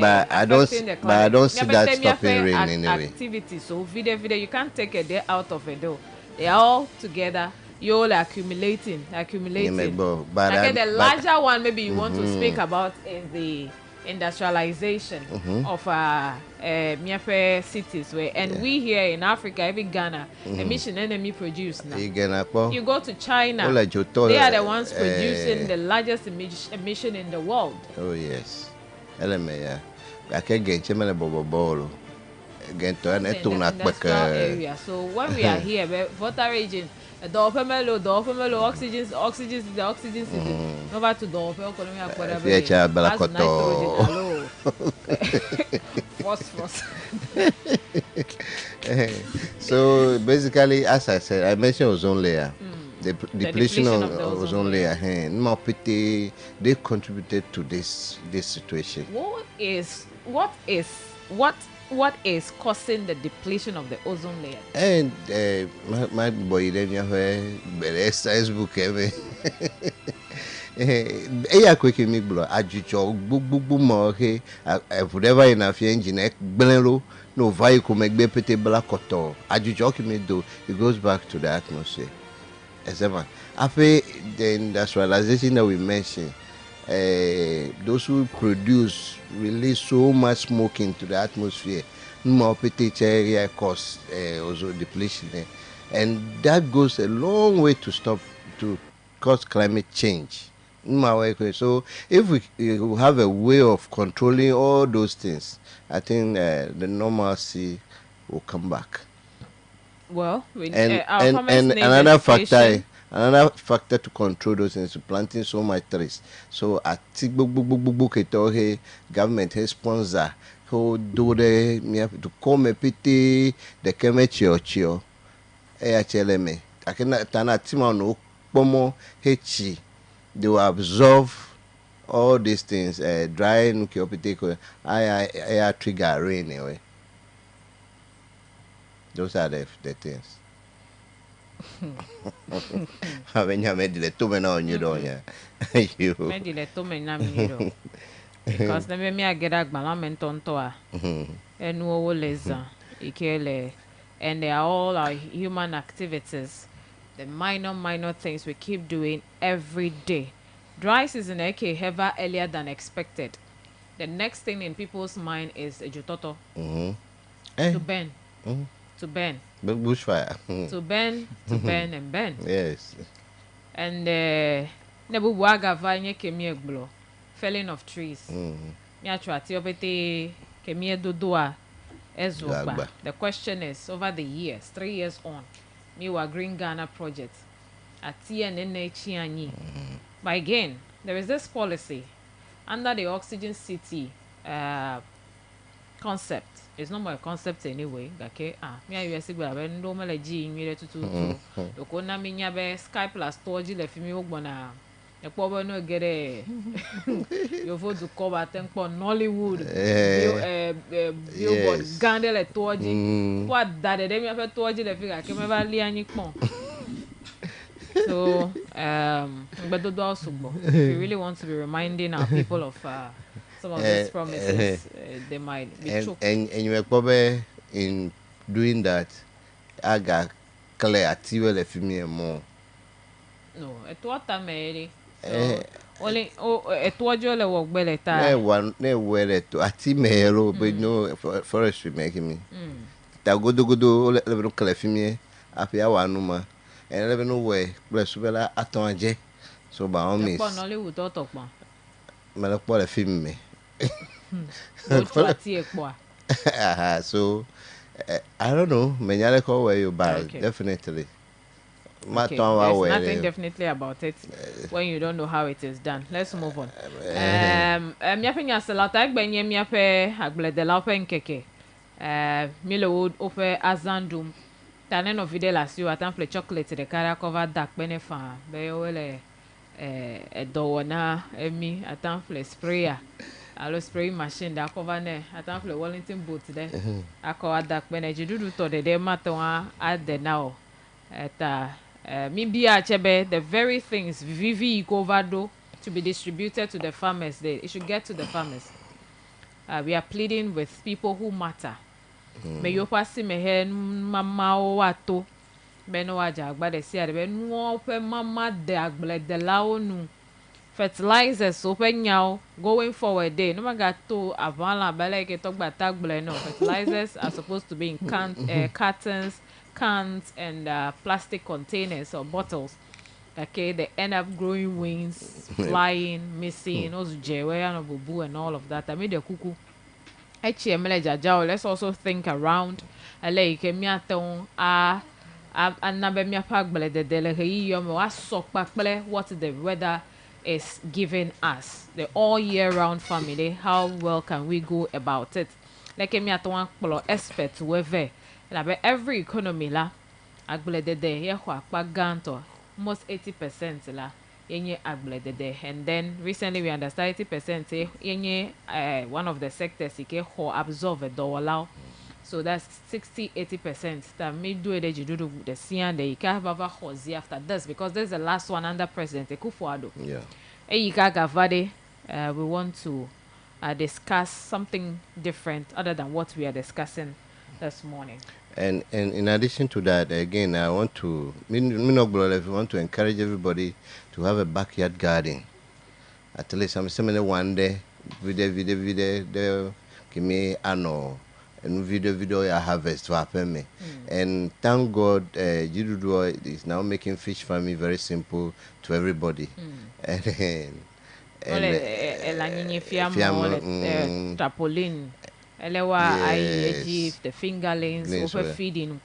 but I don't see that stopping rain anyway. Activity so video you can't take a day out of it though. They are all together. You're all accumulating. But the larger one maybe you want to speak about is the industrialization of Miafe cities and we here in Africa, even Ghana, emission enemy produce now. You go to China, they are the ones producing the largest emission in the world. Oh yes. Area. So when we are here, water region, the oxygen city, over to the phosphorus. So basically, as I said, I mentioned ozone layer. The depletion of the ozone layer. They contributed to this situation. What is causing the depletion of the ozone layer? And my boy, then you have exercise book. eya kweke mi blo ajucho gbugbu mo he whatever in afia engine gbenro no vehicle megbe pete black koto ajucho ki mi do it goes back to the atmosphere. Except after the industrialization that we mentioned, those who produce release so much smoke into the atmosphere, more pete area cause ozone depletion, and that goes a long way to stop to cause climate change. So if we have a way of controlling all those things, I think the normalcy will come back. Well, and another factor to control those things is planting so much trees. So I think government has sponsor who do to come pity the chio AHLMA. I cannot tana timano pomo hechi. They will absorb all these things, dry nuclear potato, air trigger rain anyway. Those are the things. When you made the two men on you don't you made the two men on because the me I get a balament on toa and no less and they are all our human activities. The minor things we keep doing every day. Dry season ever earlier than expected. The next thing in people's mind is a jutoto. To burn. To burn. Bushfire. To burn, and burn. Yes. And nebu waga vanye kemie glo. Felling of trees. Miatra tiobete kemie dodoa ezoba. The question is, over the years, 3 years on, Miwa Green Ghana project at TNNHIANI. But again, there is this policy under the Oxygen City concept. It's not my concept anyway. Okay, me I say we have no malaji in me to the corner me nyabe Sky Plus toji le fimi ogbona. The power no get your vote to cover tempo Nollywood. Billboard Gandele toji. What that they me have toji le figure ke me va li anyikpon. So but we really want to be reminding our people of some of these promises. They might be choked. And you were probably in doing that. I got clear at the female more. No, at what time, only at what you work better time. Ne were to a team but no forestry making me. That go let them clear female after one number. And never know where bless Bella at Tonje. So by all means, Nollywood talk about. Malapola film me. So I don't know. Menyaleko where you buy definitely. Okay. There's nothing definitely about it when you don't know how it is done. Let's move on. Miapenya salata egbenye miape agbledela ope nkeke. Milowood ope azandum. Tanen of video last you atample chocolate the cara cover dark benefa. Bewele dowana emi atample sprayer. Alo spray machine that cover ne atample Wellington boot there. Akwa dark beneji dudu to the de matonwa at the now. Chebe, the very things Vivi Govado to be distributed to the farmers, it should get to the farmers. We are pleading with people who matter. May you pass me hen mama wato beno waja but they say the no open mama de agbele de laonu fertilizers open now going forward day no maga to avala bele ke talk about tagbele no fertilizers are supposed to be in cartons, cans and plastic containers or bottles. Okay, they end up growing wings, flying, missing, and all of that. I made a cuckoo. Let's also think around. What the weather is giving us. The all year round family. How well can we go about it? Like me at one expert whether every economy la almost 80% la yenye agbledede, and then recently we understand 80% yenye one of the sectors ike ho absorb a dollar, so that's 60-80% that may do it the sian the ike have hozi after this, because this is the last one under President Akufo-Addo. Eyika Gavade, we want to discuss something different other than what we are discussing this morning. And in addition to that, again, I want to, we want to encourage everybody to have a backyard garden. At least I'm saying one day, video, give me ano, and video I harvest to happen me. And thank God, Jidudu is now making fish farming very simple to everybody. Trapoline. The fingerlings over feeding.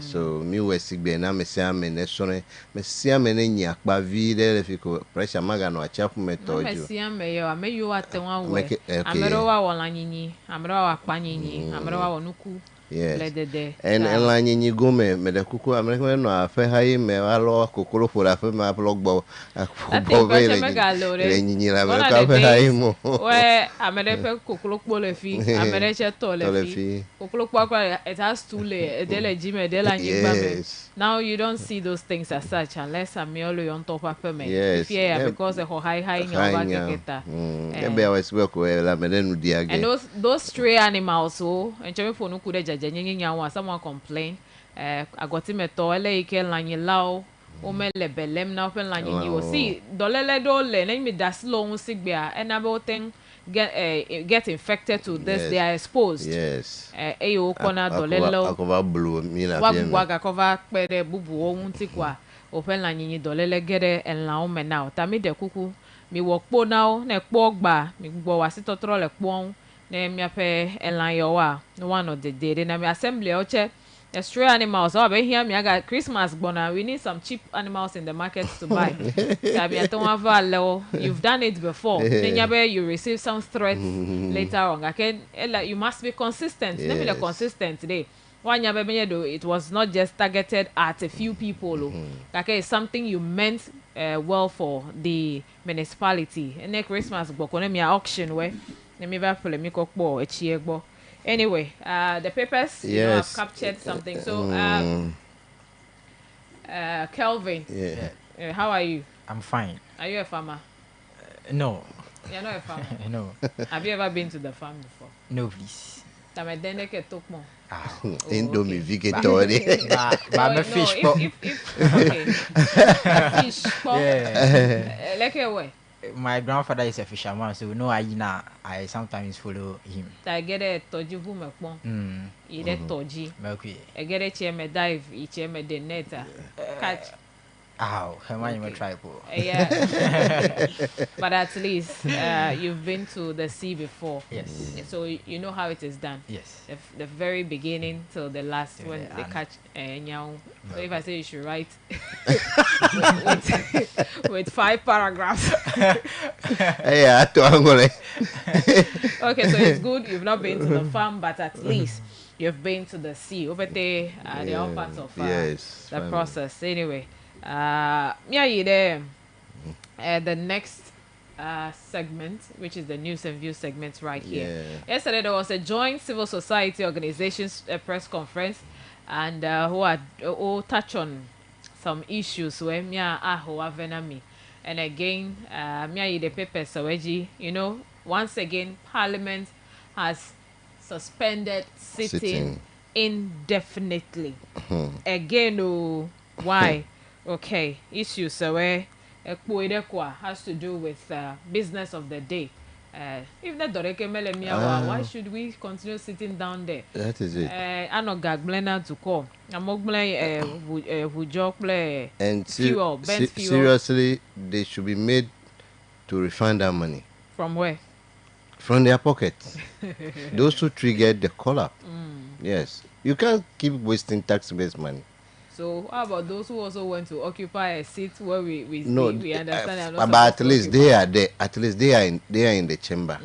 So me was sick be na me say am ne so me see am ne nya pa video if pressure maga no achap me told you. Me see am me you at one way. Amero wa walanyinyi, amero wa kpanyinyi, amero wa onuku. Yes. And la nyinyi go me the kuku American no afa hai me alo kokoro for afa ma blogbo akpo be le nyinyi la me ka afa hai mo we amerepe kokoro kpo le fi amereche to le fi kokoro kpo akwa it has two layers de le jime de la nyigba me. Now you don't see those things as such unless I'm only on top of me. Yes. Yeah, because the high nyova keketa. And those stray animals so enchome for no kude someone complain agoti meto ele ike lanyi lao o mele belem na open lanyi you see dolele dole na me das lo sigbia enable thing get infected to this. Yes. They are exposed. Yes. Eyo kona dolele cover blue mi na bien waga cover pere bubu o nti kwa open lanyi dolele gere enla o me now ta mi de kuku mi wokpo now na ekpo gba mi gbo wa sitotro le pon na mi ape enlan yo wa no one of the day na mi assembly oche stray animals oh be here me aga Christmas bona we need some cheap animals in the market to buy. You've done it before. Then you receive some threats later on. Okay, you must be consistent. Let me be consistent today. It was not just targeted at a few people. Okay, it's something you meant well for the municipality. And next Christmas auction where anyway, the papers have captured something. So, Kelvin, how are you? I'm fine. Are you a farmer? No. You're not a farmer? No. Have you ever been to the farm before? No, please. Indomie Vigatory. But I'm a fish pot. Fish pot. Like a my grandfather is a fisherman, so I sometimes follow him. I get a toji woman. You get toji. I get a chair dive, each chair the net catch. Ow, Hermione try. Yeah. But at least you've been to the sea before. Yes. So you know how it is done. Yes. The very beginning till the last when they catch nyao. So if I say you should write with 5 paragraphs. Yeah, okay, so it's good you've not been to the farm, but at least you've been to the sea. Over there, the all parts of the process. Anyway. The next segment, which is the news and views segment right here. Yesterday there was a joint civil society organizations press conference, and who touch on some issues where and again the papers so once again Parliament has suspended sitting indefinitely. Again, why? Okay, issues has to do with business of the day. If not why should we continue sitting down there? That is it. I know Gagblena to call. I'm and fuel. Seriously, they should be made to refund that money. From where? From their pockets. Those who triggered the call-up. Yes. You can't keep wasting tax-based money. So how about those who also want to occupy a seat where we understand? But at least they are there. At least they are in the chamber.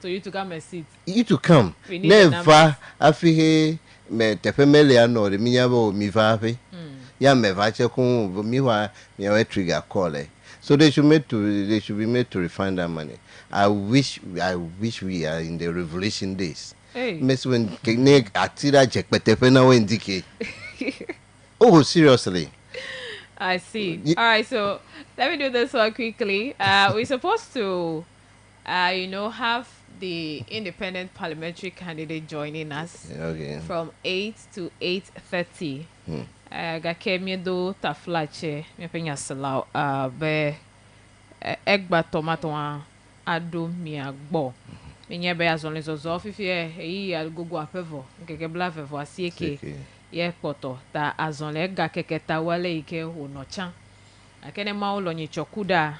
So you to come and sit. You to come. Never. Afihe me tefemele ano de minyabo mivafe. Ya me vache kun miwa miwa trigger call. So they should be made to refund that money. I wish we are in the revolution days. Hey. Miss when atira check petefena wendike. Oh, seriously. I see. All right, so let me do this one quickly. We're supposed to, have the independent parliamentary candidate joining us Okay. from 8 to 8:30. Hmm. Gakemi do taflache, me penya salau, be egba tomato ado mi agbo. Menye be azonle zozo fifi yi agogo apevo, nkeke bla vevo asieke. Ye poto ta azonle ga keketa wale ike onochan. Akene ma ulo nyi chokuda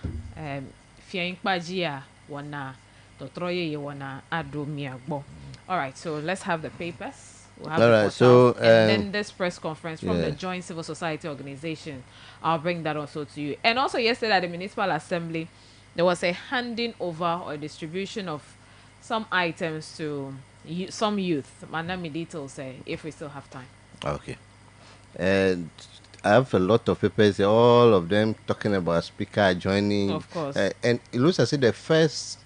fia inkpaji a wana totroye ye wana ado mi agbo. All right, so let's have the papers. We'll have All the right, portals, so, and then this press conference from the yeah. Joint Civil Society Organization. I'll bring that also to you. And also yesterday at the Municipal Assembly, there was a handing over or distribution of some items to some youth. Manami details if we still have time. Okay. And I have a lot of papers, all of them talking about speaker adjoining. Of course. And it looks as if the first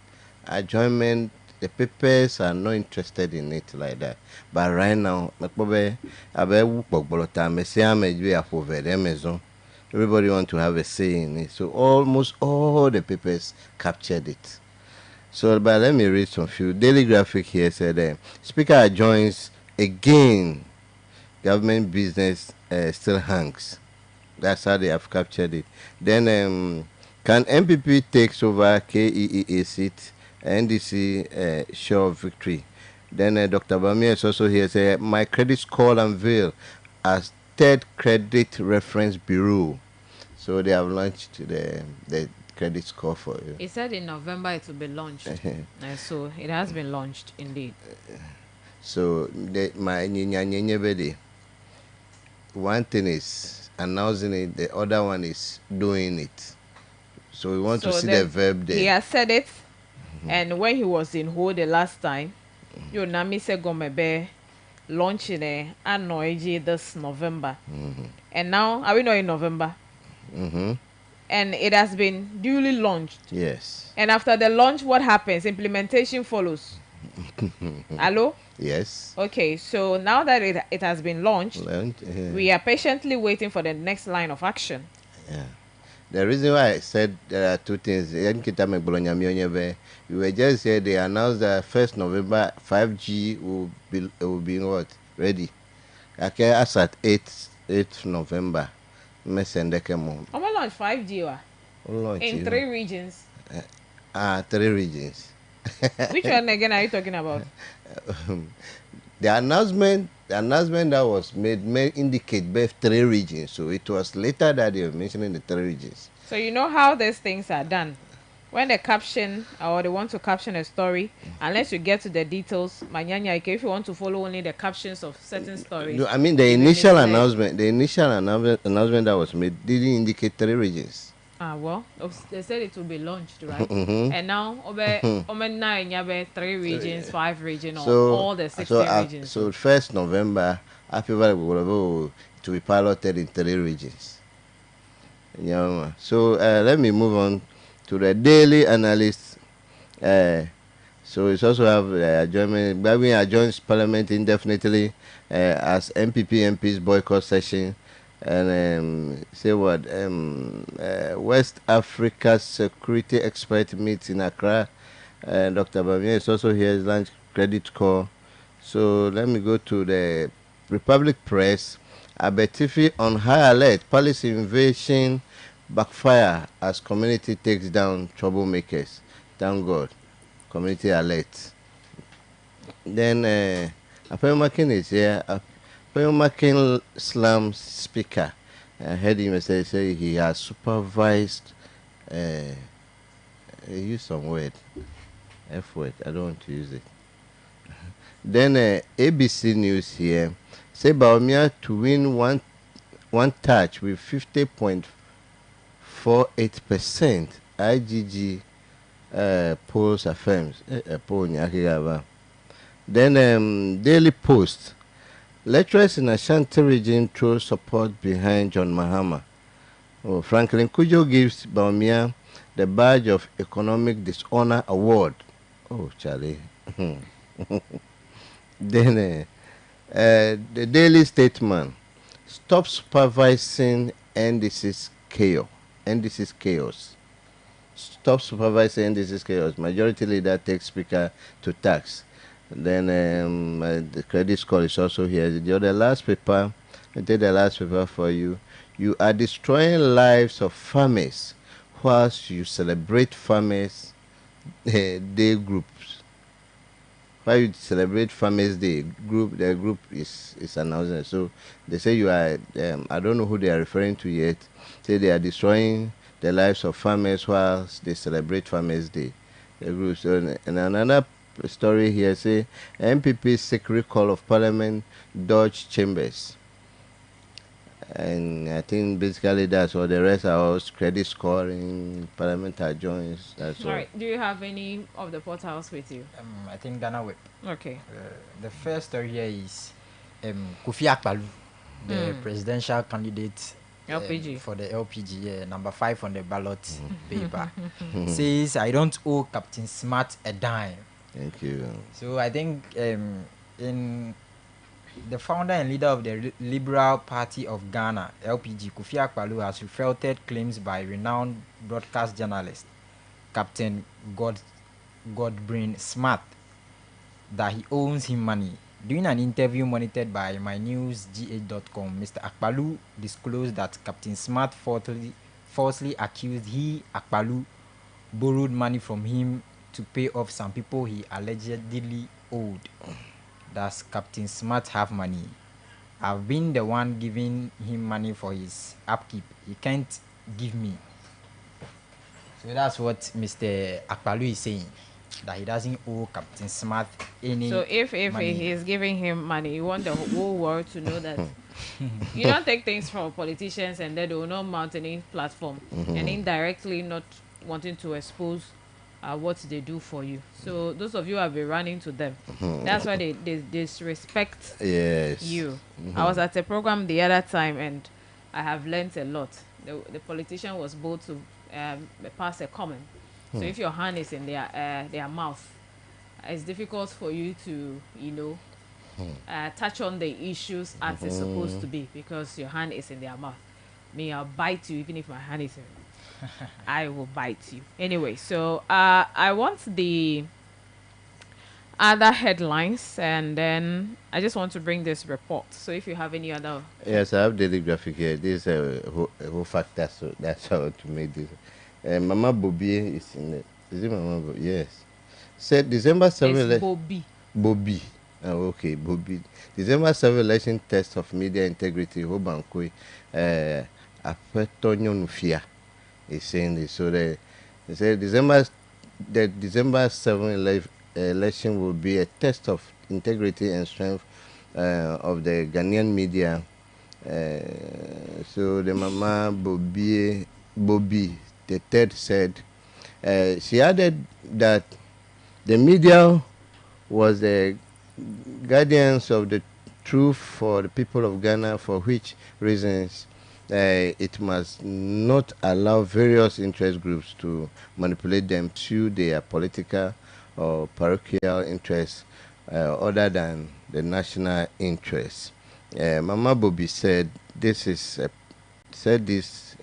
adjournment, the papers are not interested in it like that. But right now, everybody want to have a say in it. So almost all the papers captured it. So, but let me read some few. Daily Graphic here said, Speaker adjoins again. Government business still hangs. That's how they have captured it. Then, can MPP takes over KEEA seat? NDC sure of victory. Then Dr. Bamia is also here. Say, my credit score unveiled as third credit reference bureau. So they have launched the credit score for you. He said in November it will be launched. So it has been launched indeed. So one thing is announcing it, the other one is doing it. So we want to see the verb there. He has said it, and when he was in Ho the last time, you Nami said Gomebe launching a Anoiji this November. And now are we not in November? And it has been duly launched. Yes. And after the launch, what happens? Implementation follows. Hello? Yes. Okay, so now that it has been launched, we are patiently waiting for the next line of action. Yeah. The reason why I said there are two things, we were just here, they announced that 1st November 5G will be what? Ready. Okay, as at 8th November. I'm going to launch 5G in 3 regions. 3 regions. Which one again are you talking about? The announcement that was made may indicate both 3 regions. So it was later that they were mentioning the 3 regions. So you know how these things are done. When they caption or they want to caption a story, unless you get to the details, if you want to follow only the captions of certain stories. No, I mean the initial announcement that was made didn't indicate 3 regions. Well, they said it will be launched, right? And now, 3 regions, 5 regions, or all the 16 regions. So 1st November, it will be piloted in 3 regions. Yeah. So let me move on to the Daily Analyst. So it's also have adjournment. Babin adjourns Parliament indefinitely as MPs boycott session. And say what? West Africa security expert meets in Accra. Dr. Bamia is also here. His lunch credit call. So let me go to the Republic Press. Abetifi on high alert. Policy invasion backfire as community takes down troublemakers. Thank God. Community alert. Then Apemakin is here. Apemakin Slam speaker. I heard him say he has supervised. He used some word. F word. I don't want to use it. Then ABC News here. Say Bawumia to win one touch with 50.48%. IGG polls affirms. Then Daily Post. Lecturers in Ashanti region throw support behind John Mahama. Franklin Kujo gives Bawumia the badge of Economic Dishonor Award. Oh, Charlie. Then the Daily Statesman. Stop supervising end this is chaos. End this is chaos. Stop supervising, end this is chaos. Majority leader takes speaker to tax. Then the credit score is also here. The last paper, I did the last paper for you. You are destroying lives of farmers whilst you celebrate farmers day groups. Why you celebrate Farmers Day group? The group is announcing. So they say you are. I don't know who they are referring to yet. Say they are destroying the lives of farmers whilst they celebrate Farmers Day. The group. So and another story here say MPP seek recall of Parliament Dodge Chambers. And I think basically that's all. The rest are all credit scoring, parliamentary joins. That's all. Right. Do you have any of the portals with you? I think Ghana Web. Okay. The first story here is Kofi Akpalu, the presidential candidate LPG. For the LPG, number 5 on the ballot paper. Says, I don't owe Captain Smart a dime. Thank you. So I think in the founder and leader of the Liberal Party of Ghana, LPG, Kofi Akpalu, has refuted claims by renowned broadcast journalist Captain Godbrin Smart that he owes him money. During an interview monitored by mynewsgh.com, Mr. Akpalu disclosed that Captain Smart falsely accused Akpalu borrowed money from him to pay off some people he allegedly owed. Does Captain Smart have money? I've been the one giving him money for his upkeep. He can't give me. So that's what Mr. Akpalu is saying, that he doesn't owe Captain Smart any. So if money. he is giving him money, you want the whole world to know that you don't take things from politicians and then they will not mount any platform and indirectly not wanting to expose what they do for you. So those of you who have been running to them, that's why they disrespect you. I was at a program the other time and I have learnt a lot. The politician was bold to pass a comment. So if your hand is in their mouth, it's difficult for you to touch on the issues as it's supposed to be because your hand is in their mouth. Me, I'll bite you even if my hand is in. I will bite you. Anyway, so I want the other headlines and then I just want to bring this report. So if you have any other... Yes, I have daily graphic here. This is a whole fact. That's how to make this. Mama Bobby is in it. Is it Mama Bobby? Yes. Said December 7th... It's Bobby. Bobby. Oh, okay, Bobby. December 7th election test of media integrity. Hobankwe. Afetonyo Nufia is saying this. So they said the December 7th election will be a test of integrity and strength of the Ghanaian media. So the Mama Bobby, the third said, she added that the media was the guardians of the truth for the people of Ghana, for which reasons it must not allow various interest groups to manipulate them to their political or parochial interests other than the national interests. Mama Bobby said this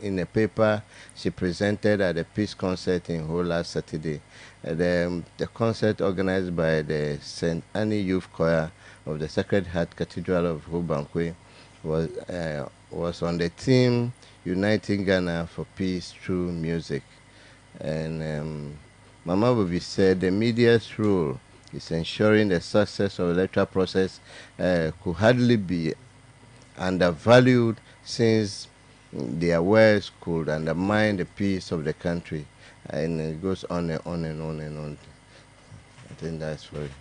in a paper she presented at the Peace Concert in Ho last Saturday. The concert organized by the St. Annie Youth Choir of the Sacred Heart Cathedral of Hobankwe was on the theme Uniting Ghana for Peace Through Music. And Mama Bobby said the media's role is ensuring the success of the electoral process could hardly be undervalued since their words could undermine the peace of the country. And it goes on and on and on and on. I think that's for it.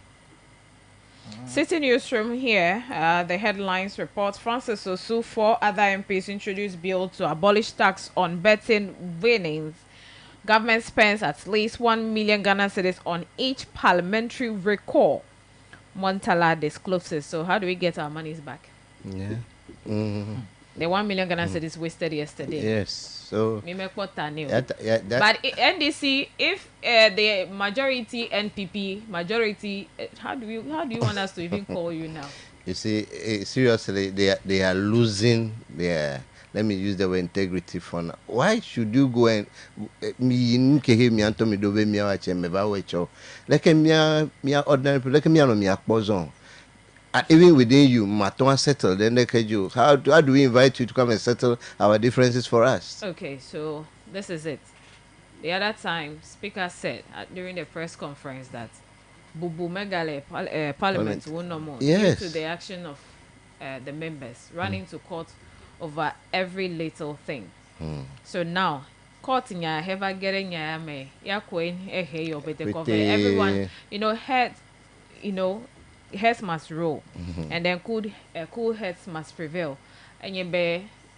City Newsroom here, the headlines report Francis Osu, 4 other MPs introduced bill to abolish tax on betting winnings. Government spends at least 1 million Ghana cedis on each parliamentary recall. Montala discloses. So how do we get our monies back? Yeah. The 1 million Ghana cedis wasted yesterday. Yes. So but NDC, if the majority NPP majority, how do you want us to even call you now? You see, seriously, they are losing their let me use the word integrity for now. Why should you go and me nke he me anto me do be me wa che me ba we cho like me ordinary people like me no me akpozon. Even within you, Maton settle, then they can you. How do we invite you to come and settle our differences for us? Okay, so this is it. The other time, Speaker said during the press conference that Bubu Megale Parliament will no more due to the action of the members running to court over every little thing. So now, court in ya ever getting ya me ya queen hey or better cover everyone, heads must roll, and then cool heads must prevail. And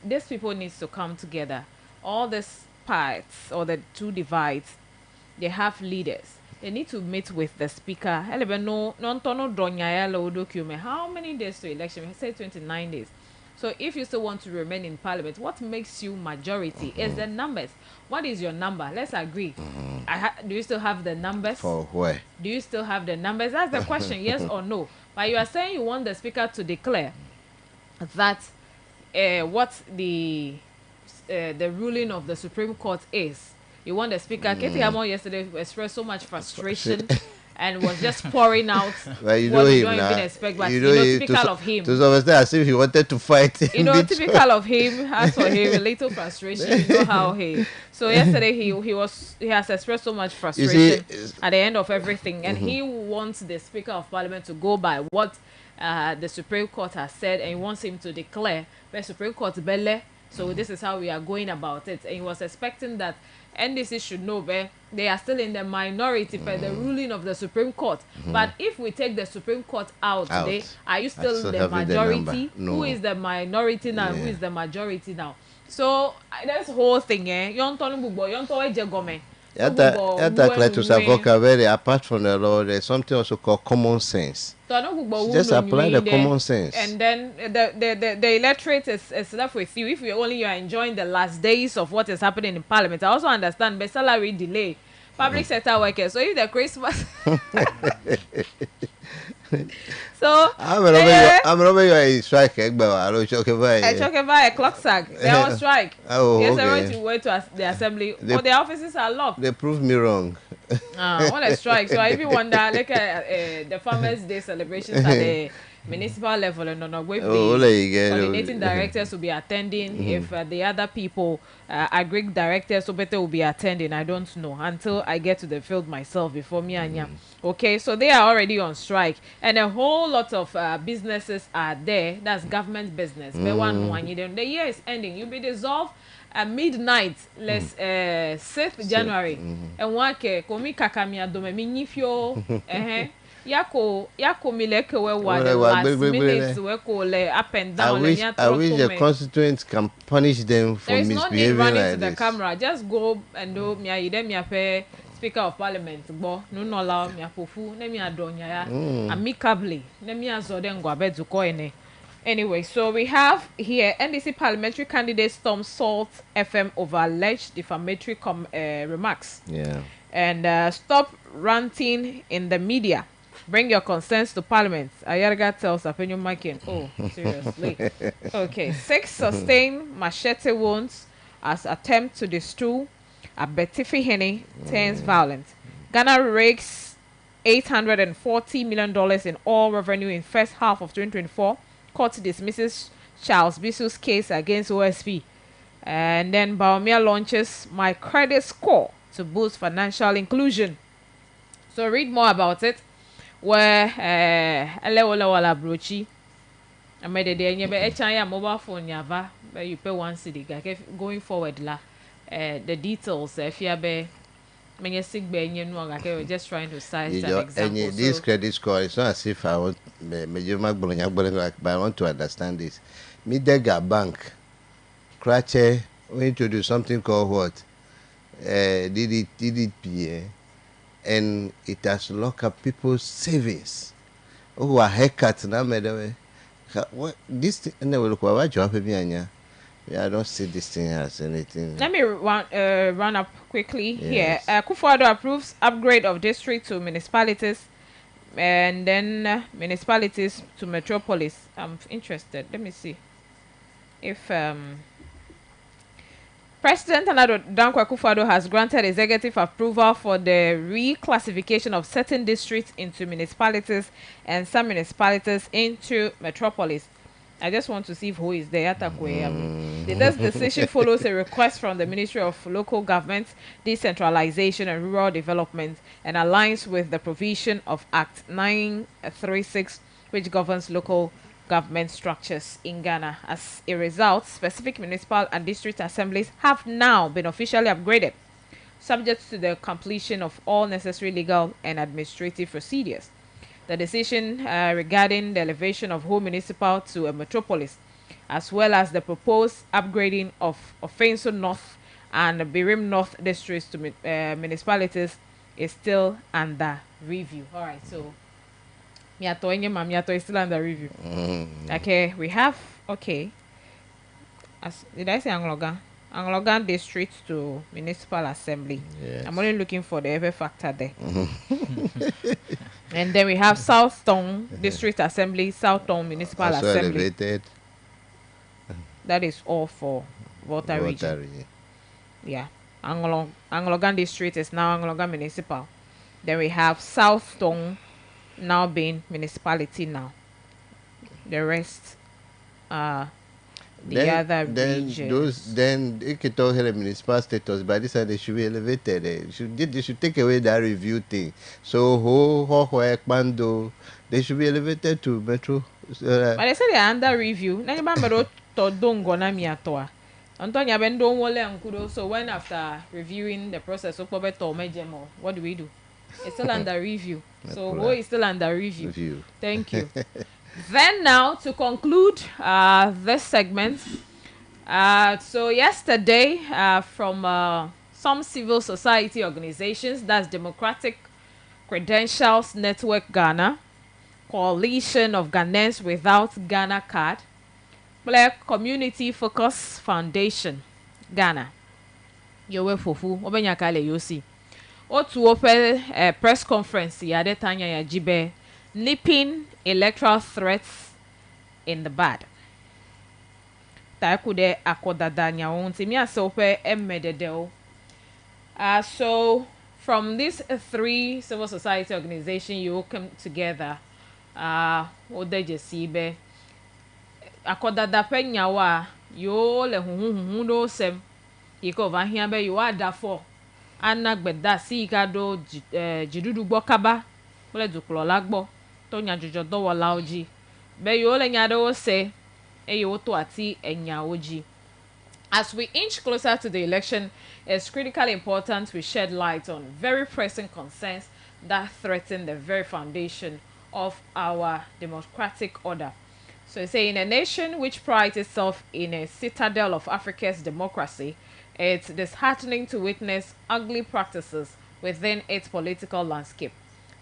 these people needs to come together. All these parts or the two divides, they have leaders. They need to meet with the speaker. How many days to election? He said 29 days. So if you still want to remain in parliament, what makes you majority is the numbers. What is your number? Let's agree. Do you still have the numbers? For where? Do you still have the numbers? That's the question, yes or no. But you are saying you want the speaker to declare that what the ruling of the Supreme Court is. You want the speaker. Katie Hamon yesterday expressed so much frustration and was just pouring out well, you what know you him don't now. even expect. But typical of him. To some extent, as if he wanted to fight. Typical of him. As for him, a little frustration. You know how he. So yesterday he has expressed so much frustration at the end of everything, and he wants the Speaker of Parliament to go by what the Supreme Court has said, and he wants him to declare the Supreme Court belle. So this is how we are going about it, and he was expecting that NDC should know they are still in the minority for the ruling of the Supreme Court. But if we take the Supreme Court out today, are you still the majority? No. Who is the minority now? Who is the majority now? So that's the whole thing, apart from the law, there's something also called common sense. Just apply the common sense. And then the electorate is left with you. If you are enjoying the last days of what is happening in Parliament, I also understand the salary delay, public sector workers. So if the Christmas... So I'm over you a strike. I talk about a clock sack. They are on strike. Yes, okay. To wait to the assembly. Their offices are locked. They proved me wrong. What a strike. So I even wonder, like the Farmers' Day celebrations at the municipal level and on the coordinating directors will be attending. If the other people, agric directors, so better will be attending. I don't know until I get to the field myself before me and ya. Okay, so they are already on strike, and a whole lot of businesses are there. That's government business. The year is ending. You'll be dissolved at midnight. Let's 6th January. And wake komi kakamia dome minifio. Yako mileke we last minutes we le up and down. I wish the constituents can punish them for misbehaving. There is no need running like to the camera. Just go and do me Speaker of Parliament bo no allow me apofu na me adonya ya amicably na me azode ngwa beduko ene. Anyway, so we have here NDC parliamentary candidate Storm Salt FM over alleged defamatory remarks. Yeah. And stop ranting in the media. Bring your concerns to Parliament. Ayarga tells Apenyo Makin. Oh, seriously. Okay. 6 sustained machete wounds as attempt to destroy a Betifi Henny turns violent. Ghana rakes $840 million in oil revenue in first half of 2024. Court dismisses Charles Bisu's case against OSP. And then Baumia launches My Credit Score to boost financial inclusion. So read more about it. Where Elewala Brochi. I made a day and you mobile phone yava, but you pay 1 cedi. Going forward, the details, if you have many sick being we're just trying to cite an example. This credit score, it's not as if I want but I want to understand this. Midega Bank, Cratche, we introduce something called what? DDP, and it has locked up people's savings. Who are haircuts now, what this thing? I don't see this thing as anything. Let me run up quickly here. Kufuor approves upgrade of district to municipalities, and then municipalities to metropolis. I'm interested. Let me see if President Nana Dankwa Akufo-Addo has granted executive approval for the reclassification of certain districts into municipalities and some municipalities into metropolis. I just want to see if who is there. This decision follows a request from the Ministry of Local Government, Decentralization and Rural Development and aligns with the provision of Act 936, which governs local government structures in Ghana. As a result, specific municipal and district assemblies have now been officially upgraded, subject to the completion of all necessary legal and administrative procedures. The decision regarding the elevation of Ho Municipal to a metropolis, as well as the proposed upgrading of Ofenso North and Birim North districts to municipalities, is still under review. All right, so Miato is still under review. Okay, we have, did I say Anglogan? Anglogan district to municipal assembly. Yes. I'm only looking for the every factor there. And then we have South Tong district assembly, South Tong municipal also assembly. Elevated. That is all for Volta region. Yeah, Anglogan district is now Anglogan municipal. Then we have South Tong now being municipality now. The rest other regions. Then it could talk about municipal status, but this they should be elevated. They should take away that review thing. So Ekpando, they should be elevated to metro. But they say they are under review. So when after reviewing the process, what do we do? It's still under review. So who is still under review? Thank you. Then now to conclude this segment, so yesterday from some civil society organizations, that's Democratic Credentials Network Ghana, Coalition of Ghanaians Without Ghana Card, Black Community Focus Foundation Ghana, Yowe Fufu, Obenyakale Yosi, Otu open press conference yade tanya ya jibe, nipping electoral threats in the bud. Takude akodada nya wonti mi asope emmededeo. So from these three civil society organizations, you all come together. Odeje sibe akodada penya wa yo le huhu do sem iko va hia be yo ada for anagbeda si ikado jidudu gbokaba ole duklo lagbo to nya jojo do wala oji be yo le nya do se eyo to ati enya oji. As we inch closer to the election, it's critically important we shed light on very pressing concerns that threaten the very foundation of our democratic order. So you say in a nation which prides itself in a citadel of Africa's democracy, it's disheartening to witness ugly practices within its political landscape.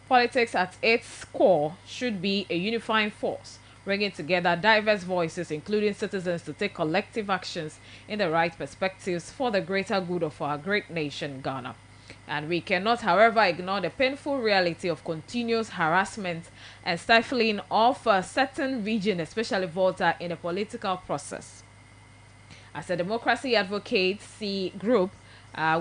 Politics at its core should be a unifying force, bringing together diverse voices, including citizens, to take collective actions in the right perspectives for the greater good of our great nation, Ghana. And we cannot, however, ignore the painful reality of continuous harassment and stifling of a certain region, especially Volta, in the political process. As a democracy advocacy group,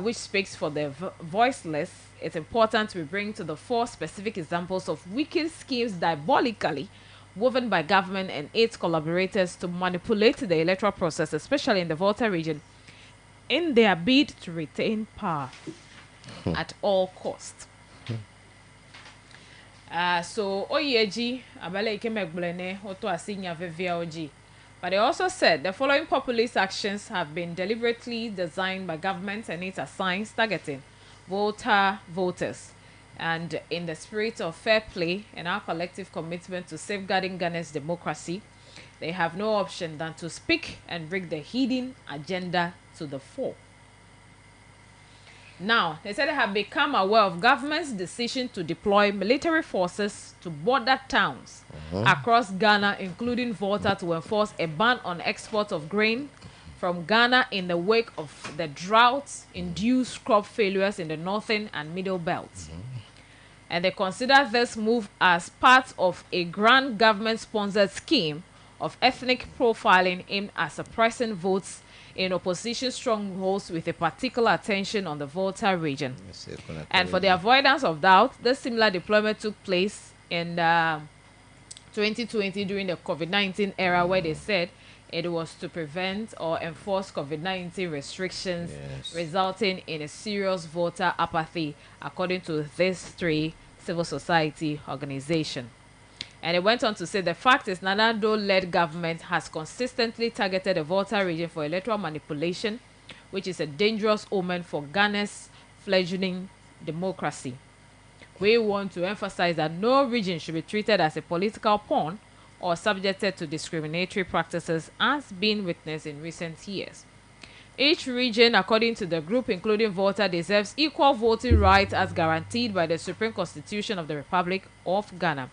which speaks for the voiceless, it's important we bring to the fore specific examples of wicked schemes diabolically woven by government and its collaborators to manipulate the electoral process, especially in the Volta region, in their bid to retain power at all costs. So Oyeji abale ikemegblene oto asinya VVLG. But they also said the following populist actions have been deliberately designed by government and it assigns targeting Volta voters. And in the spirit of fair play and our collective commitment to safeguarding Ghana's democracy, they have no option than to speak and bring the hidden agenda to the fore. Now, they said they have become aware of government's decision to deploy military forces to border towns across Ghana, including Volta, to enforce a ban on export of grain from Ghana in the wake of the drought-induced crop failures in the northern and middle belts. And they consider this move as part of a grand government-sponsored scheme of ethnic profiling aimed at suppressing votes in opposition strongholds with a particular attention on the Volta region. And for the avoidance of doubt, the similar deployment took place in 2020 during the COVID-19 era, where they said it was to prevent or enforce COVID-19 restrictions, resulting in a serious voter apathy, according to these three civil society organizations. And it went on to say the fact is Nana Addo-led government has consistently targeted the Volta region for electoral manipulation, which is a dangerous omen for Ghana's fledgling democracy. We want to emphasize that no region should be treated as a political pawn or subjected to discriminatory practices as been witnessed in recent years. Each region, according to the group, including Volta, deserves equal voting rights as guaranteed by the Supreme Constitution of the Republic of Ghana.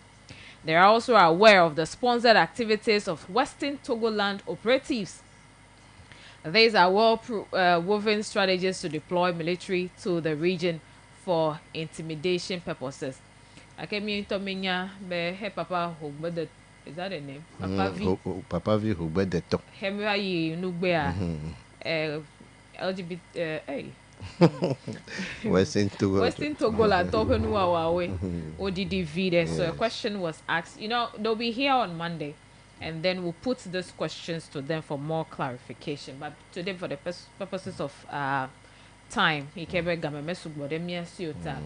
They are also aware of the sponsored activities of Western Togoland operatives. These are well-woven strategies to deploy military to the region for intimidation purposes. Akemi Tominya be he Papa Hogbede, is that the name? Papa V. Papa V Hogbede to. Hemwa yi nugbea. LGBT hey. Western Togoland topen wawe ODDV there. So a question was asked. You know, they'll be here on Monday, and then we'll put those questions to them for more clarification. But today, for the purposes of time, ikebe game mesugbo dem yesiota.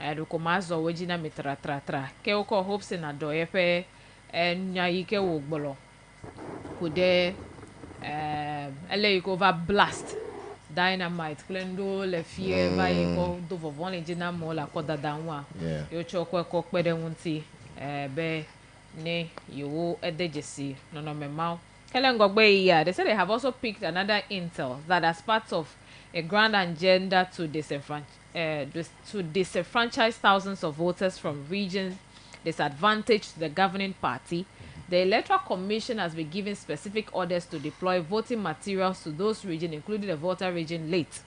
Adukomazo wejina mitratra. Ke oko hopes na doyepe nyayike wogbolo. Kude ele over blast. Dynamite, Glendo, Le Fier, Vaiko, Dovon, Legina Mola, Koda Danwa, Yocho Kwekwe de Wunti, Be, Ne, you at the Jesse, no Memau. Kelengogbe, yeah, they said they have also picked another intel that as part of a grand agenda to disenfranchise thousands of voters from regions disadvantaged to the governing party. The Electoral Commission has been given specific orders to deploy voting materials to those regions, including the Volta region, late.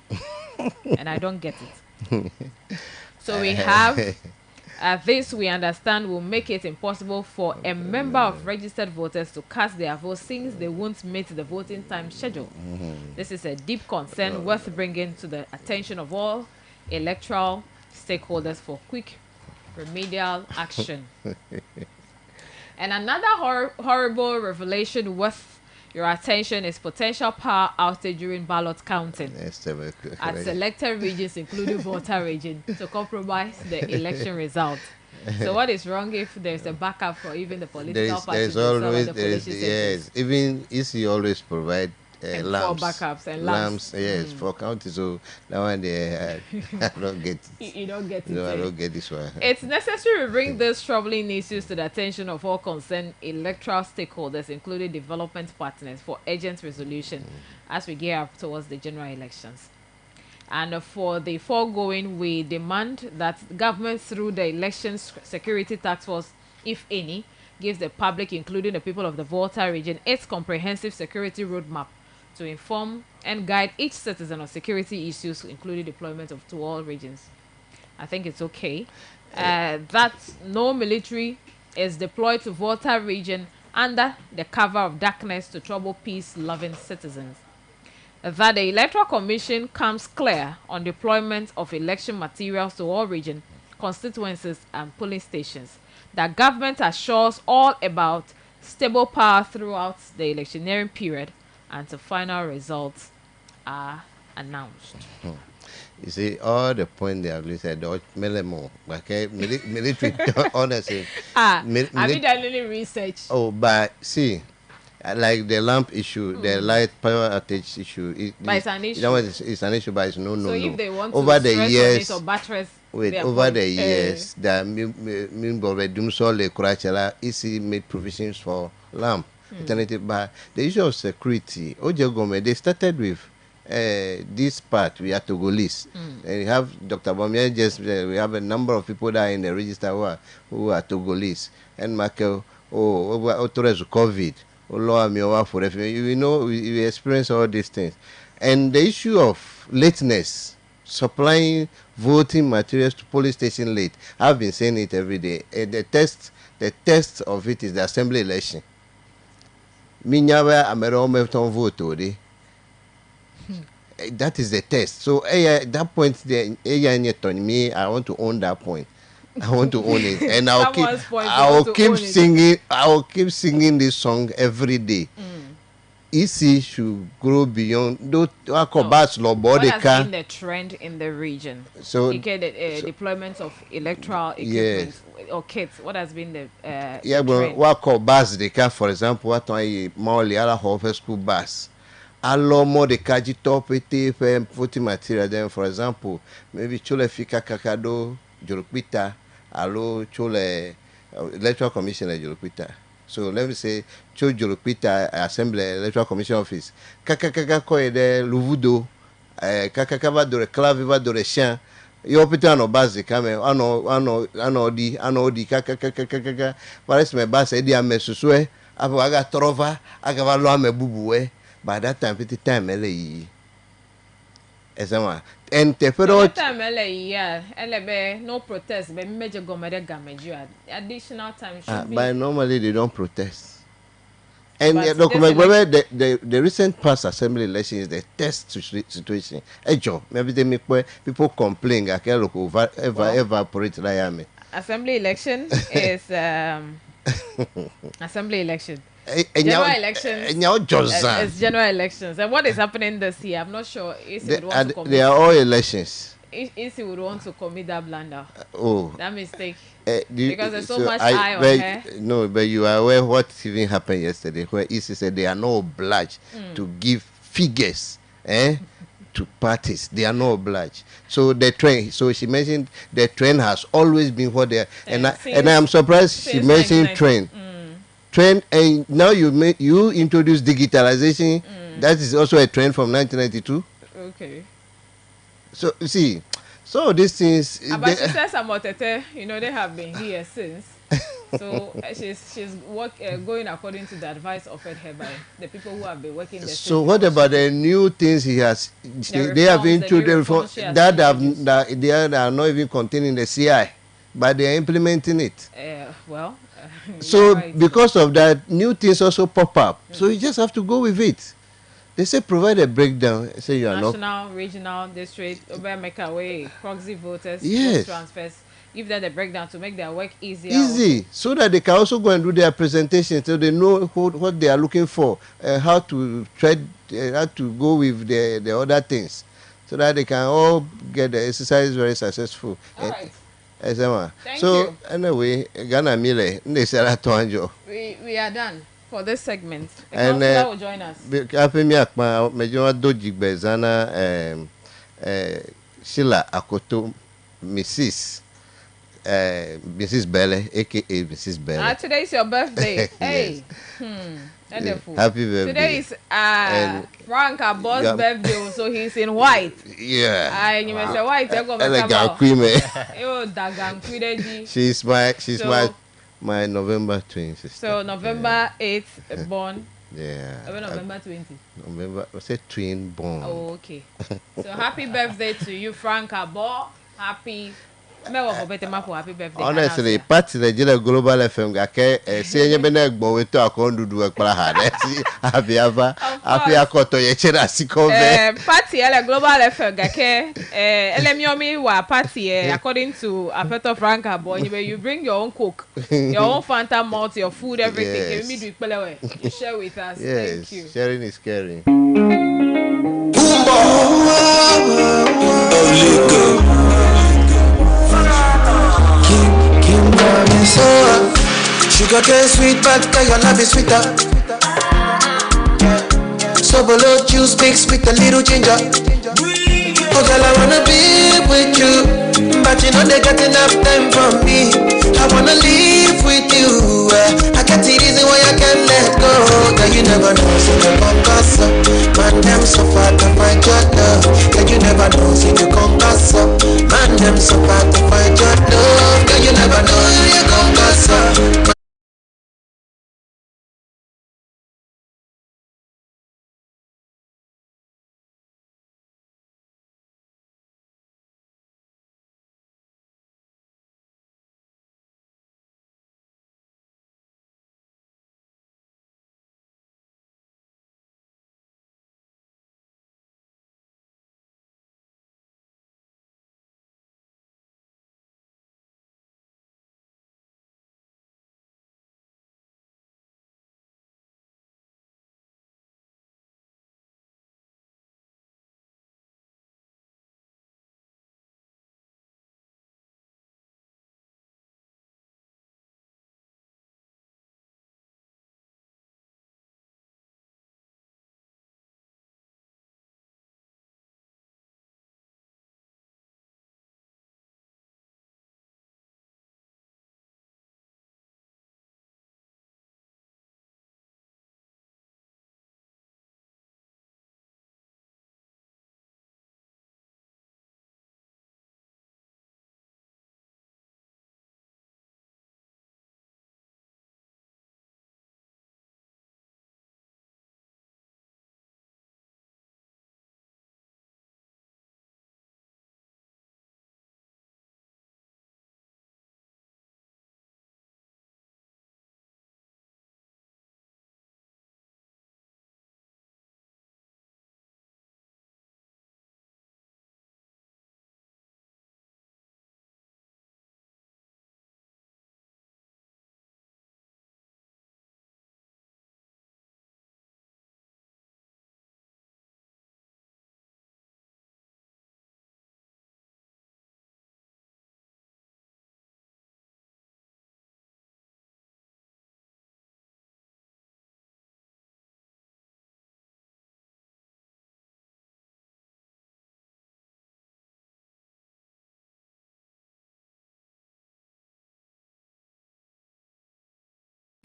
And I don't get it. So we have this, we understand, will make it impossible for a member of registered voters to cast their vote since they won't meet the voting time schedule. This is a deep concern worth bringing to the attention of all electoral stakeholders for quick remedial action. And another horrible revelation worth your attention is potential power outage during ballot counting at selected regions, including Volta region, to compromise the election result. So what is wrong if there's a backup for even the political parties? Yes, even EC always provide lamps, for backups and lamps. Yes, for counting. So that one I don't get it. You don't get it. No, I don't get this one. It's necessary to bring these troubling issues to the attention of all concerned electoral stakeholders, including development partners, for urgent resolution as we gear up towards the general elections. And for the foregoing, we demand that government, through the Elections Security Task Force, if any, gives the public, including the people of the Volta region, its comprehensive security roadmap to inform and guide each citizen on security issues, including deployment to all regions. I think it's okay that no military is deployed to Volta region under the cover of darkness to trouble peace-loving citizens. That the Electoral Commission comes clear on deployment of election materials to all region, constituencies and polling stations. That government assures all about stable power throughout the electioneering period until final results are announced. You see, all the point they have listed, okay, military, honestly. Have you done any research? Oh, but see, like the lamp issue, the light power outage issue. But it's an issue. You know, it's an issue, but it's no. So if they want over to the years, or buttress, over the years, the EC made provisions for lamp. Alternative, but the issue of security, Ojegome, they started with this part, we have to go list. And we have Dr. Bomia, we have a number of people that are in the register who are to go list. And Michael, authorized COVID, you know, we experience all these things. And the issue of lateness, supplying voting materials to police station late, I've been saying it every day. The test of it is the assembly election. Minyawa amero meton vote odi That is the test. So that point there, me, I want to own that point. I want to own it, and I will keep singing this song every day. EC should grow beyond those. What has been the trend in the region? So, deployment of electoral equipment or kits. What has been the but what called bus the car, for example, what I more other Hofer school bus. A lot more the kaji top putting material. Then, for example, maybe chole fika kakado jolopita, alo chole electoral commissioner jolopita. So let me say, Cho Jolopita Assembly Electoral Commission Office. Kaka koe de Luvudo, kaka va do clave va do chien. Yo pita no base kame ano di kaka. Parece me base edi ame susue. Apo aga trova aga va lo ame bubuwe. By that time piti time ele. Esama. And the federal time no protest, but major government additional time should be. But normally they don't protest. And the recent past assembly election is the test situation. A job. Maybe they make people complain. I can't look evaporate like assembly election is assembly election. General elections. It's general elections. And what is happening this year? I'm not sure. They are all elections. Isi would want to commit that blunder. That mistake. Because there's so much eye on her. No, but you are aware what even happened yesterday, where Isi said they are not obliged to give figures to parties. They are not obliged. So the trend. So she mentioned the trend has always been what they are. And I am surprised she mentioned trend. Trend, and now you introduce digitalization. That is also a trend from 1992. Okay. So you see, so these things. But she says about Tete, they have been here since. So she's going according to the advice offered her by the people who have been working. So what about the new things he has? They have introduced that they are not even containing the CI, but they are implementing it. So because of that, new things also pop up. So you just have to go with it. They say provide a breakdown. Say you are national, regional, district, make away proxy voters, transfers. Give them the breakdown to make their work easier. So that they can also go and do their presentation, so they know what they are looking for, how to how to go with the other things, so that they can all get the exercise very successful. All right. Thank you. Anyway, Ghana Mile, we are done for this segment. The councillor will join us. Sheila Akoto, Mrs. Belle, aka Mrs. Belle. Today is your birthday. Hey. Happy birthday. Today is Frank Abo's birthday, so he's in white. Yeah. You may say white. She's my November twin sister. So November 8th born. Yeah. November 20. November, I said twin born. Oh, okay. So happy birthday to you, Frank Abo. Happy honestly, party Nigeria Global FM gake say bene gbo we to akondudu ekpara ha happy akoto ye chera sikove party Global FM gake elemiomi wa party according to Apeto Frank Abo you bring your own coke, your own Fanta malt, your food, everything. Me do ipelewe. You share with us. Yes, thank you. Sharing is caring. Sugar cane sweet, but your love is sweeter. Sobolo juice mixed with a little ginger. Oh girl, I wanna be with you, but you know they got enough time for me. I wanna live with you. I can't see reason why I can't let go. Girl, you never know, so you conquer up. Man, them so far to find your love. Girl, you never know, so you conquer up. Man, them so far to find your love. Girl, you never know, you conquer up.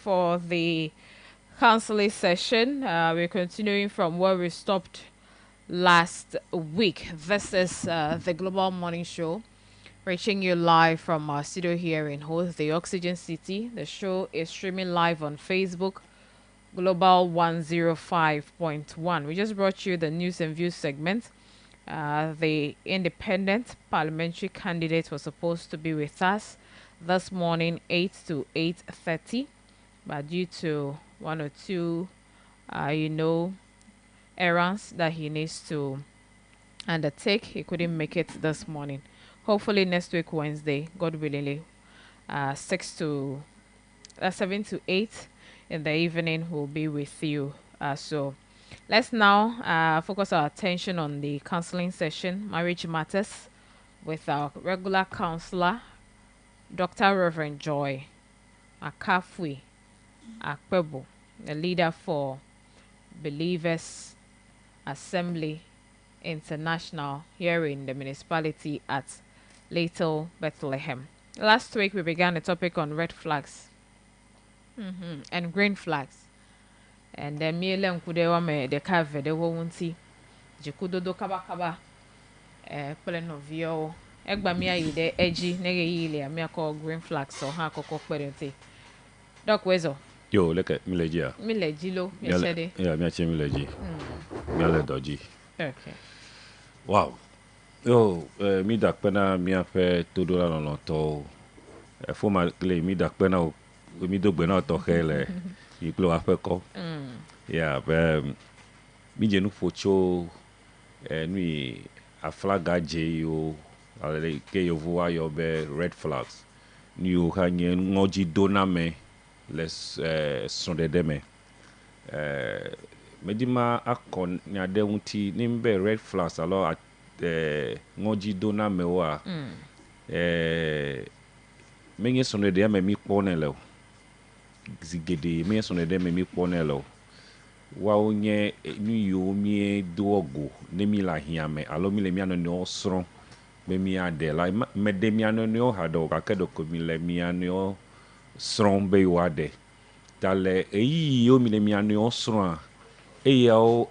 for the counseling session. We're continuing from where we stopped last week. This is the Global Morning Show, reaching you live from our studio here in Hoth, the Oxygen City. The show is streaming live on Facebook, Global 105.1. We just brought you the news and views segment. The independent parliamentary candidate was supposed to be with us this morning, 8 to 8:30, but due to one or two, errands that he needs to undertake, he couldn't make it this morning. Hopefully next week, Wednesday, God willingly, 7 to 8 in the evening, we'll be with you. So let's now focus our attention on the counseling session, marriage matters, with our regular counselor, Dr. Reverend Joy Akafui Akpebo, the leader for Believers Assembly International here in the municipality at Little Bethlehem. Last week we began a topic on red flags and green flags. And then me kudewa me de kave de wonti jikudo do kaba pelen of yo egba mi ayi de eji nege yile ami akọ green flags so ha akọkọ perente Doc Wezo yo leke mileji ya mileji lo mi sede ya mi ache mileji mi ale doji okay wow yo mi dakpena mi afe todo la no to fo ma kle mi dakpena o mi dogbe na to hele iklo afe ko yeah mi jenu focho nui aflaga je yo ale ke yo voa yo be red flags ni o hanye ngoji doname les sonde deme medima akon nyade unti nimbe red flags alors ngoji doname wa menye sonde de me mi ponele zigede menye sonde de me mi ponele wa onye ni yo mi dogo ne mi la hiame alo mi le mi anu no sron me mi ade la me de mi anu no ha do ka kedo ko mi le mi anu sron be wa de dale eyi yo mi le mi anu sron e ya o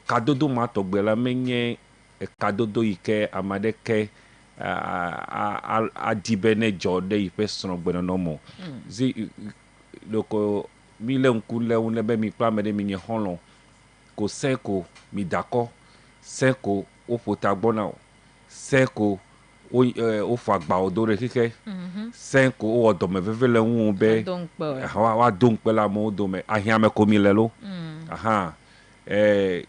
kadodo ma togbe la menye kadodo ike amadeke adibene jode ipe sron gbeno no mo zi loko mi le nku le un be mi pa me de mi nye honlo ko seko mi dako seko o fota gbona seko o fa gba odore kike seko o odo me vevele un be wa don pe la mo do me ahia me ko mi le lo aha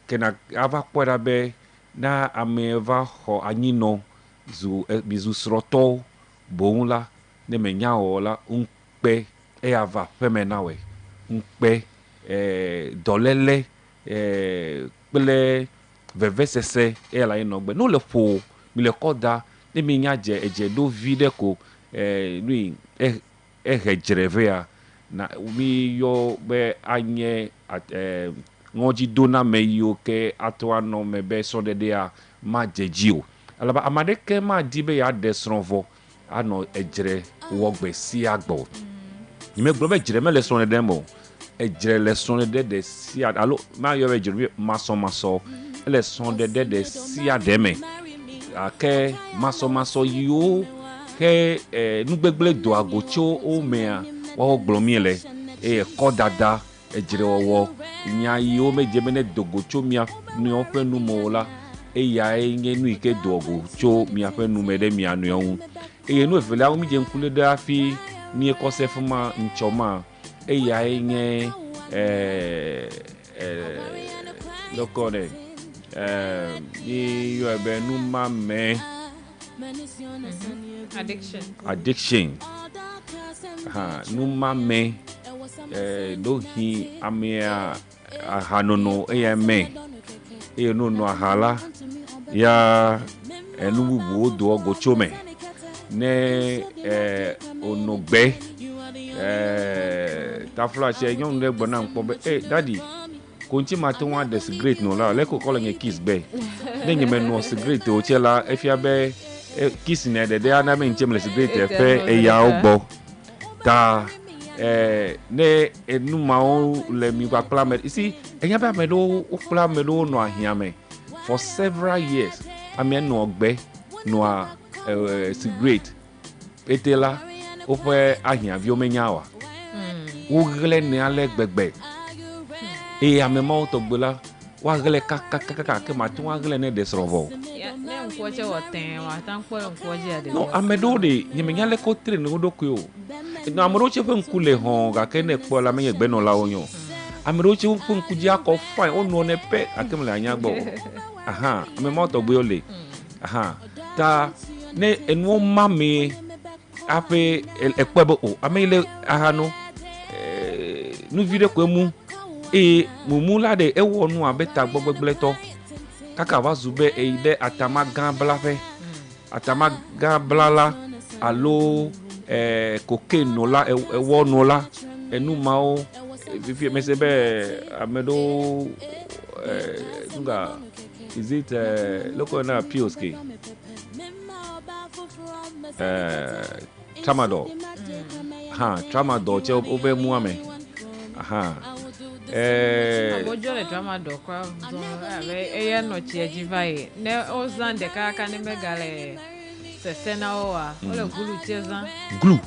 kena ava kwera be na ameva ho anyino zu bizu sroto bonla ne menya ola unpe ava femenawe unpe dolele pele vevesese la inogbe no le fo mi le koda ne menya je eje do vide ko lui hejrevea na mi yo be anye ngoji dona me yo ke atwa no me be so de a ma jeji o alaba amade ke ma dibe ya desronvo ano ejre wogbe si agbo me gbo be jire me le son de mo ejre le son de si alo ma yo be jire maso le son de si ademe ake maso yo ke nugbegble do agocho o mea wo gblomile ko dada ejire owo nya yo meje mene dogocho mia ni o pe nu mo la ya enye nu ike dogo cho mia pe nu mede mia nu yon nu efele awu mi je nkule da fi ni ko se fuma nchoma ya enye lokore ni yo ebe nu ma me addiction nu ma me do hi amia hanono me no ahala ya enubu do ogochome ne onogbe tafla che yon le gbona npo be daddy konti mato wa des great no la le ko call nge kiss be ne nyeme no secret o chela efia be kiss ne de ana me nchemle secret efe ya ogbo ta ne enuma o le mi kwa plamet isi enya ba me do o plamet do no ahiame for several years ami no ogbe no secret etela o fe ahia bi o menyawa o gele ne ale gbegbe ame ma to gbela wa gele ka ke ma tun wa gele ne desrovo ne nkoje woten wa tan po nkoje ade no amedo de nyemenya le ko tre no do ko no amoro che fen kule hon ga ke ne po la me gbe no la onyo amoro che fen kuji akọ fine o no ne pe akemle anya gbo ame ma to gbe ole ta ne enu ma me ape ekpebo o ame ile no nu video ko mu mumula de ewo nu abeta gbogbegle to kaka wa zube ide atama gan blafe atama gan blala alo cocaine no la ewo no la enu mao vivi mesebe amedo nga is it local na pioski tramadol tramadol che obe muame abojo le tramadol kwa zo eye no chieji vai ne ozan de kaka ne megale sesena oa ole gulu cheza glue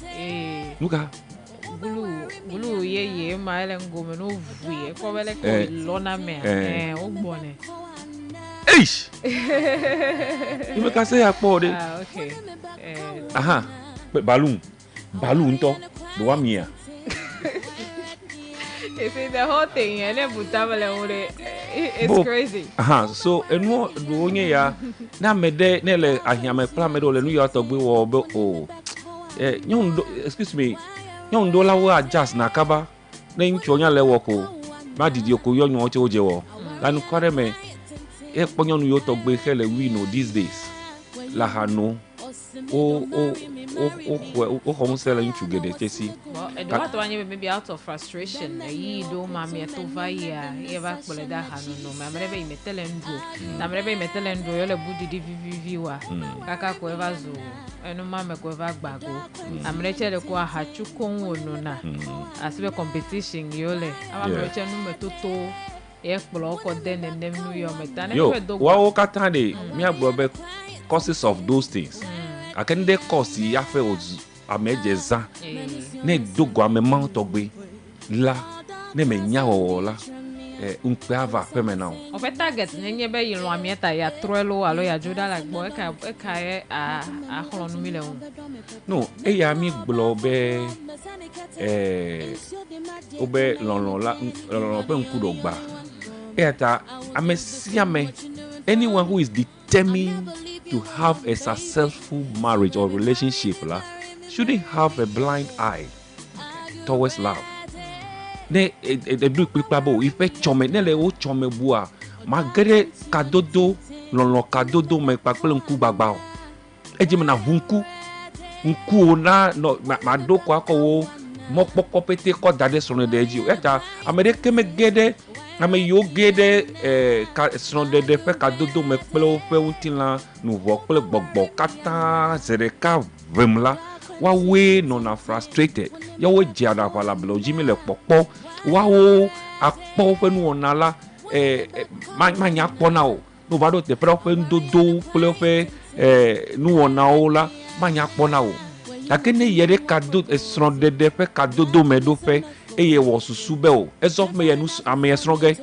nuka gulu ye ma ele ngome no vuye ko bele ko lona me ogbone eish you can say akpo de okay balloon to do wa mia you see the whole thing and it's crazy so enu do onye ya na mede na le ahiame plan mede ole nu ya to gbe wo be o excuse me nyon do lawo adjust na kaba na nchu onya le wo ko ma didi ko yo nyon oche oje wo lanu kore me ponyo nu yo to gbe hele we no these days la hanu o home selling together tesi and what one maybe out of frustration yi do ma me to vaya eva kole da hanu no ma mrebe imetelendo na mrebe imetelendo yo le budi dvv wa kaka ko eva zo enu ma me ko eva gbago amreche le ko ahachu kon wonu na asibe competition yo le amreche nu me toto ekplo ko den nem nu yo meta ne we do wa o katan de mi agbobe causes of those things akende cause ya fe ozu amejeza ne dogo amema to gbe la ne me nya wo la unpe ava permanent o fe target nyenye be yin lo amieta ya troelo alo ya joda la gbo e ka a holonu mi le won no ya mi gbo be obe lon pe nku do gba eta amesiame anyone who is determined to have a successful marriage or relationship shouldn't have a blind eye towards love. Ne do pipa bo ife chome ne le o chome bua magere kadodo lon kadodo me papele nku gbagba o ejime na hunku nku na no ma do ko akowo mo poko pete ko dade so ne deji eta amede keme gede ame yiwo ge ɖe srɔ̃ɖeɖe ƒe kadodo me kple woƒe ŋutilã nuvɔ kple gbɔgbɔ katã ze ɖeka ʋem la woawoe nɔna frustrated ya wodze aɖaʋa le ablɔ dzi mi le kpɔkpɔ woawo akpɔ woƒe nuwɔna la manya kpɔna o no va ɖo teƒe woƒe nudodowo kple woƒe nuwɔnawo la manya kpɔna o gake ne yie ɖe srɔ̃ɖeɖe ƒe kadodo me ɖoƒe eye wɔ susu be o ezɔ me yɛ ame yɛ srɔ̃ ge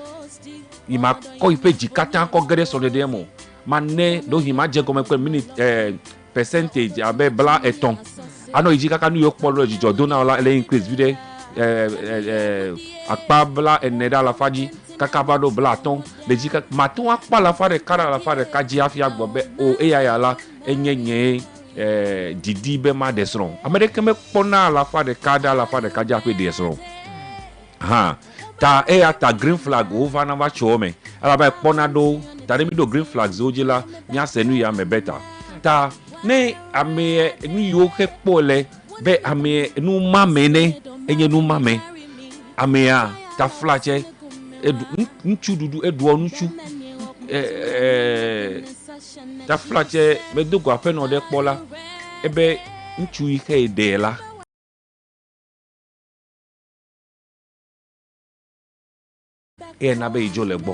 yi ma kɔ yi ƒe dzi katã kɔ ge ɖe srɔ̃ɖeɖe me o ma ne ɖo yi ma dze gɔme kple minute percentage abe bla etɔ̃ anɔ yi dzi kaka nu yiwo kpɔ ɖo dzidzɔ dona la ele increase vi ɖe akpa bla ene ɖe alafa dzi kaka va ɖo bla atɔ̃ le dzi kaka mate ŋu akpa alafa ɖeka ɖe alafa ɖeka dzi hafi agbɔ be o eya ya la enye nye didi be ma ɖe srɔ̃ ame ɖeke mekpɔna alafa ɖeka ɖe alafa ɖeka dzi hafi ɖe srɔ̃ ta eya ta green flag wova na va tso me alaba kpɔna ɖo ta ne mi ɖo green flags wo dzi la miase nu ya me beta ta ne ame nu yiwo ke kpɔ le be ame nu mame ne enye nu mame amea ta fla tse ŋutsu ɖuɖu eɖuɔ ŋutsu ta fla tse medo go aƒenɔ ɖe kpɔ la ebe ŋutsu yi ke ɖe la na be idzo le gbɔ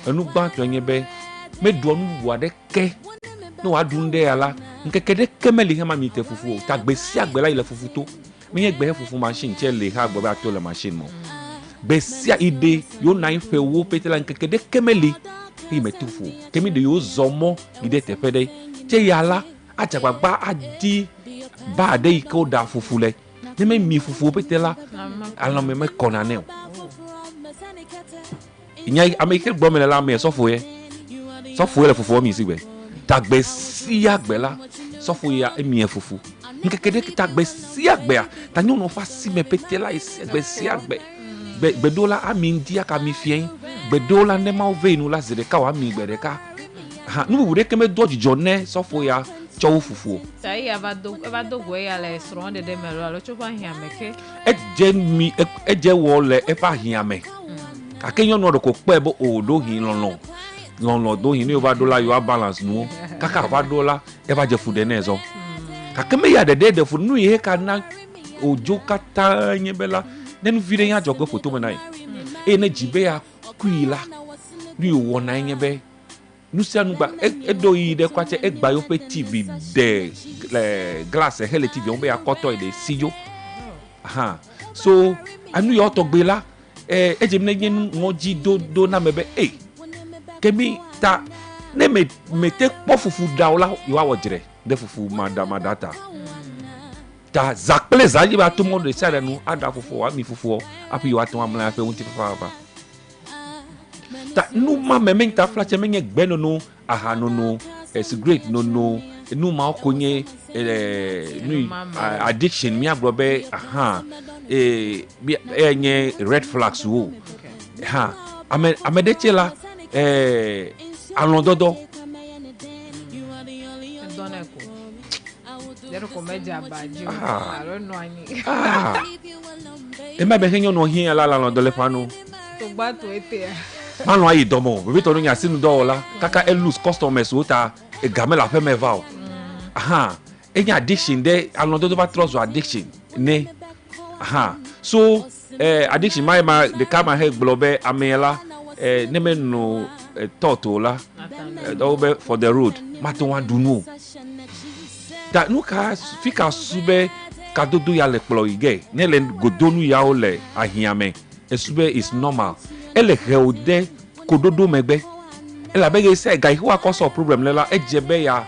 enu gbãtɔ nye be meɖuɔ nu bubu aɖeke ne wòaɖu nu ɖe ya la ŋkeke ɖeke meli hema mi te fufu o ta gbe sia gbe la yi le fufu to menye gbe he fufu machine tse le ha gbɔ be ato le machine mo gbe sia ide yo na yi ƒe wo pete la ŋkeke ɖeke meli yi me to fufu kemi de yo zɔ mɔ yi ɖe teƒe ɖe tse ya la adzagbagba adi ba aɖe yi ke woɖa fufu le ne me mi fufu pete la alɔme me kɔna ne o nya ame yi ke gbɔ me le la ame sɔfo ye le fufu mi si gbe tagbe sia gbe la sɔfo ya emie fufu nkeke ɖe tagbe sia gbea ta nyɔnu ƒe asi me pete la gbe sia gbedo la ami ŋdi aka mi fie gbedo la ne mawo ve nu la zi ɖeka wòa mi gbe ɖeka nu bubu ɖeke me do dzidzɔ ne sɔfo ya tsɔ wo fufu o. ta eya va do go eya le srɔ̃ɖeɖe me alo tso ƒe ahiame ke. edze wɔ le eƒe ahiame gake nyɔnua ɖe ko kpɔe be o ɖo hi lɔlɔ do hi ne yo va ɖo la yo a balance nuwo kaka va ɖo la eva dze fu ɖe ne zɔ gake me ya ɖeɖe fu nu yi ka na odzo katã nye be la ne nu vi ɖe ya dzɔgbe ƒoto me na yi eye ne dzi be ya kui la nu yi wɔna nye be nu sia nu gba eɖo yi ɖe kɔ tse egba yewo ƒe tv de le glace hele tv wɔn be yakɔtɔ yi ɖe si dzo so anu yawo tɔgbe la edze ne nye ŋɔdzi do na me be kemi ta ne me te kpɔ fufu da o la yewoawɔ dzre ɖe fufu mada ta ta za kple za yi ba to mɔ ɖe sia ɖe nu aɖa fufu ami fufu afi yewoate ŋu amlɛ aƒe ŋuti fafafa ta nu ma me ta fla tse menye gbe nono aha nono cigarette nono nu ma ko nye nu addiction miagblɔ be nye red flags wo ame ɖe tse la alɔdɔdɔ ema be he nyɔnu hi la alɔdɔ le ƒano malɔ ayi dɔmɔ bebe tɔ no nya sinu dɔwɔla kaka lose customers wo ta game le aƒe me va o enye addiction ɖe alɔdɔdɔ va trɔ zu addiction ne so addiction ma ɖeka ma he gblɔ be ame la ne me no tɔto la dɔw be for the road ma to wa dunu ta nu ka fi ka su be kadodo ya le kplɔ yi ge ne le godonu yawo le ahiame esu be is normal ele hewo de kododo megbe ela be se ga ihu akɔsɔ problem le la edze be ya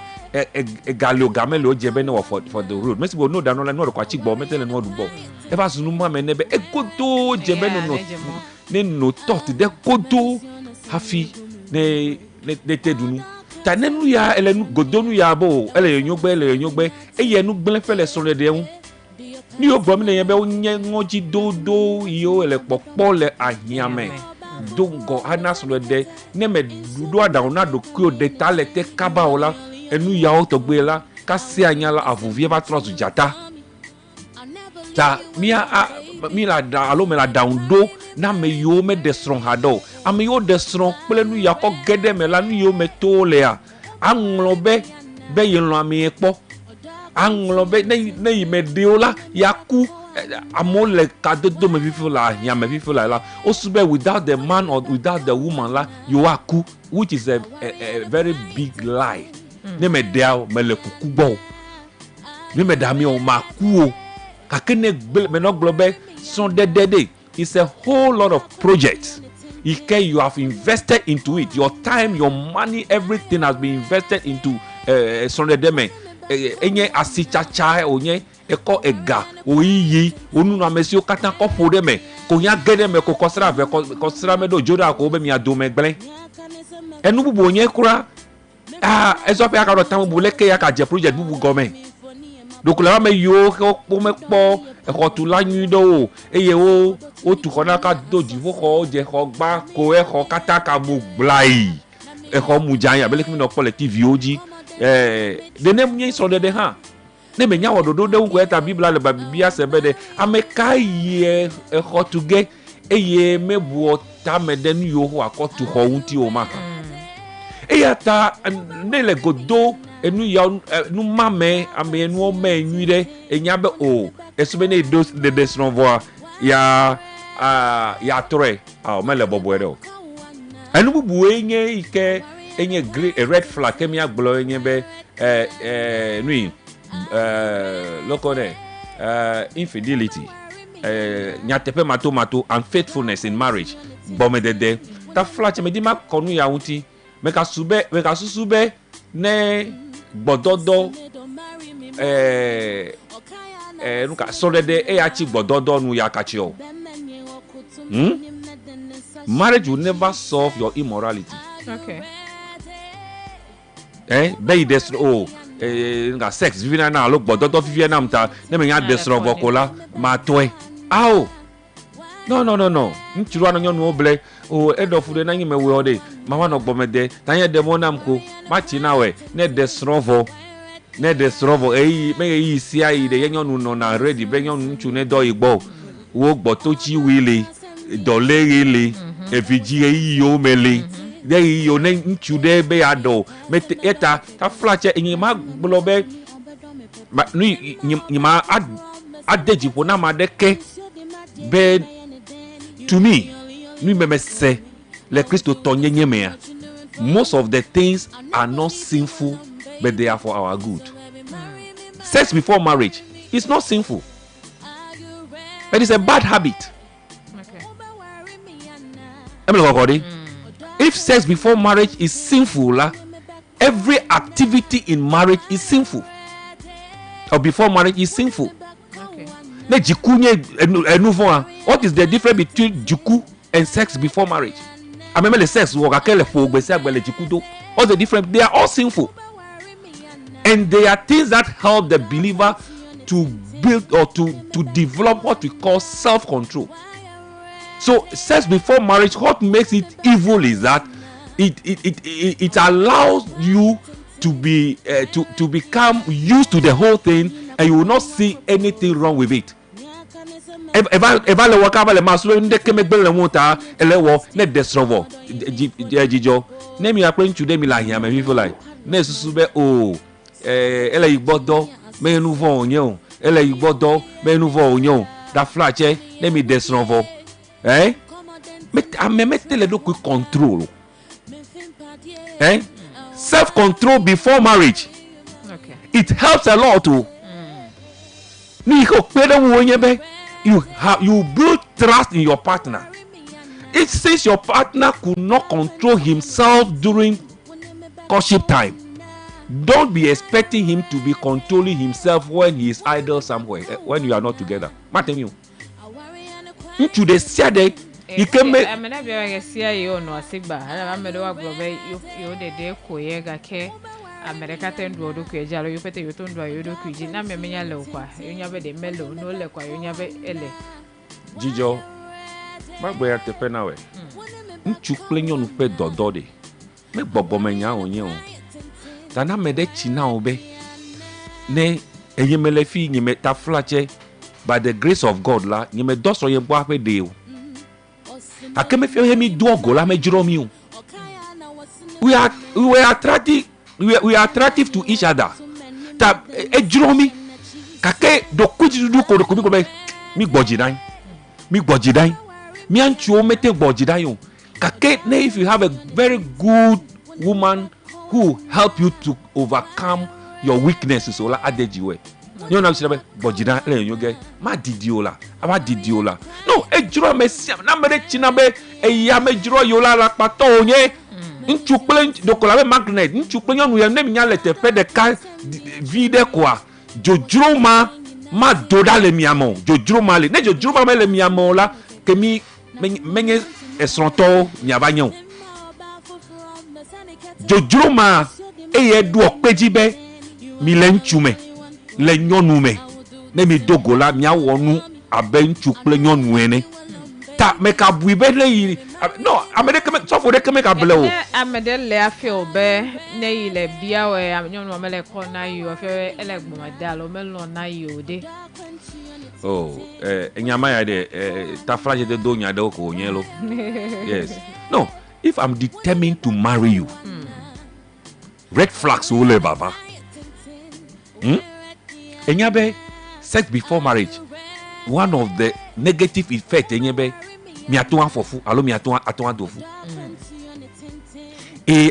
egalio game le o dze be ne wɔ for the road mesi bo no da no la no de kwa tsi gbɔ mete le no du gbɔ eva zunu ma me ne be egodo dze be ne no tɔt de kodo hafi ne te dunu ta ne nu ya ele nu godonu ya bo ele yonyogbe eye nu gble fe le sɔle de ŋu ni yo gblɔ mi ne ye be wonye ŋɔdzi dodo yiwo le kpɔkpɔ le ahiame do ŋgɔ ana sɔle de ne me ɖuɖo aɖaŋu na ɖokuiwo de ta le te kaba o la enu yawo tɔgbe la kasi anya la avuvie va trɔ zu dzata ta mi la da alo me la daŋu do na me yiwo me de srɔ̃ ha ɖo ame yo de srɔ̃ kple nu ya kɔ ge ɖe me la nu yiwo me to lea aŋlɔ be yelɔ ame kpɔ aŋlɔ be ne yi me ɖewo la yaku amewo le kadodo me fifi le ahia me fifi la osu be without the man or without the woman la yewoaku which is a very big lie ne me ɖea me le kuku gbɔ ne me ɖa mi o ma ku o kake ne me nɔ gblɔ be srɔ̃ɖeɖe ɖe it's a whole lot of projects you have invested into it your time your money everything has been invested into srɔ̃ɖeɖe me enye asitsatsa onye ekɔ ega oyiyi onunu amesiwo katã kɔ ƒo ɖe me ko nya ge ɖe me ko kɔsra ve kɔsra me ɖo dzo ɖa ko be miado me gblẽ enu bubu onye kura ezɔƒe aka ɖɔ tam bubu leke ya ka dze project bubu gɔme ɖokula ame yiwo kpɔ mekpɔ exɔtula nyui ɖewo eye wotu xɔ na ka do dziƒoxɔwo dze xɔ gba ko exɔ katã ka mo gblayi exɔ mu dza abe leke mi nɔ kpɔ le TV-wo dzi dene nye srɔ̃ɖeɖe hã ne me nya wɔ ɖoɖo ɖe ŋu eta bibla le babibia se be ɖe ame ka yi exɔ tu ge eye mebuɔ tame ɖe nu yiwo wòakɔ tu xɔ ŋuti o ma eya ta ne le godo enu ya nu ma me ame enuwo me nyui ɖe enya be o esu be ne do ɖeɖe srɔ̃vɔa ya trɔe mele bɔbɔe ɖe o enu bubuwoe nye yi ke enye red flag ke miagblɔ enye be nui loko ne infidelity nyateƒe mato unfaithfulness in marriage bɔmedede ta flag me di ma kɔnu ya ŋuti me ka susu be ne gbɔdɔdɔ nuka srɔ̃ɖeɖe eya tsi gbɔdɔdɔ nu ya katsi o marriage will never solve your immorality. Okay. Be yi des nga sex vivina na lo gbɔdɔdɔ vivia nam ta ne me nya des rɔvɔ ko la ma tɔe awo no ŋutsu anɔ nyɔnuwo ble eɖɔ fu ɖe na nyi me wɔ ɖe mama nɔ gbɔme de ta nye ɖe mɔ nam ko ma tsi na wɛ ne des rɔvɔ eyi me yi sia yi ɖe ye nyɔnu nɔna ready be nyɔnu ŋutsu ne dɔ yi gbɔ wo gbɔtotsi wi le dɔlé le evidzi eyi yiwo me le de yiwo ne ŋutsu ɖe be ya ɖɔ me eta ta flatse enyi ma gblɔ be nu ma ade dziƒo na ma ɖe ke be to me nu me se le Kristo tɔ nyenye mea most of the things are not sinful but they are for our good. Sex before marriage is not sinful but it's a bad habit. If sex before marriage is sinful, every activity in marriage is sinful. Or before marriage is sinful. What is the difference between juku and sex before marriage? I remember the sex. What's the difference? They are all sinful. And they are things that help the believer to build or to develop what we call self-control. So sex before marriage, what makes it evil is that it allows you to be to become used to the whole thing, and you will not see anything wrong with it. Eva le wakaba le masu nde kemegbe le mota elewo ne destrovo jijo ne mi apre nchu de mi la hia me feel like ne susu be ele igbodo me nu vo onye o ele igbodo me nu vo onye o da flache ne mi destrovo metele do quick control self-control before marriage. Okay. It helps a lot too. You build trust in your partner. Since your partner could not control himself during courtship time, don't be expecting him to be controlling himself when he is idle somewhere, when you are not together. Matthew, into the Saturday, you can make. I'm not going to see you no Sigba. I'm a dog, you the day Koyega K. America tend to do Kajalo, you put you don't do you do Kujin, I'm a mania loqua, you never the mellow, no lequa, you never ele. Jijo, my boy at the penawe. You playing on pet doddy. Make Bobomania on you. Tana made china obe. Nay, a yemelefi, you met a flatche. By the grace of God, la, you may dos or your boape deal. akeme fie mi do ogola me jiro mi o we are attractive to each other ta ejiro mi kake do kujidu ko ko be mi gbojidan mi anchu o mete gbojidan yo kake ne if you have a very good woman who help you to overcome your weaknesses so la adejiwe you know na gbojidan le yo ge ma didiola no ejiro me siam na mere chinabe eya me jiro yo la pato onye nchu plen do ko la magnet nchu plen yonu ye ne mi nya lete pe de ka vide quoi jojuro ma doda le miamo jojuro ma le ne jojuro ma le miamo la ke mi menye esronto mi abanyo jojuro ma eye du opeji be mi le nchume le nyonu me ne mi dogola mi awonu abe nchu ple nyonu ene ta me ka buibe le yi no amede keme so for de keme ka ble o amede le afi obe ne yi le bia we nyonu ma le ko na yi o fe ele gboma da lo me lo na yi o de oh enyama ya de ta flash de do nya de ko nyelo yes no if I'm determined to marry you red flags ole baba enyabe sex before marriage one of the negative effect enyabe mi atu afofu alo mi atu adofu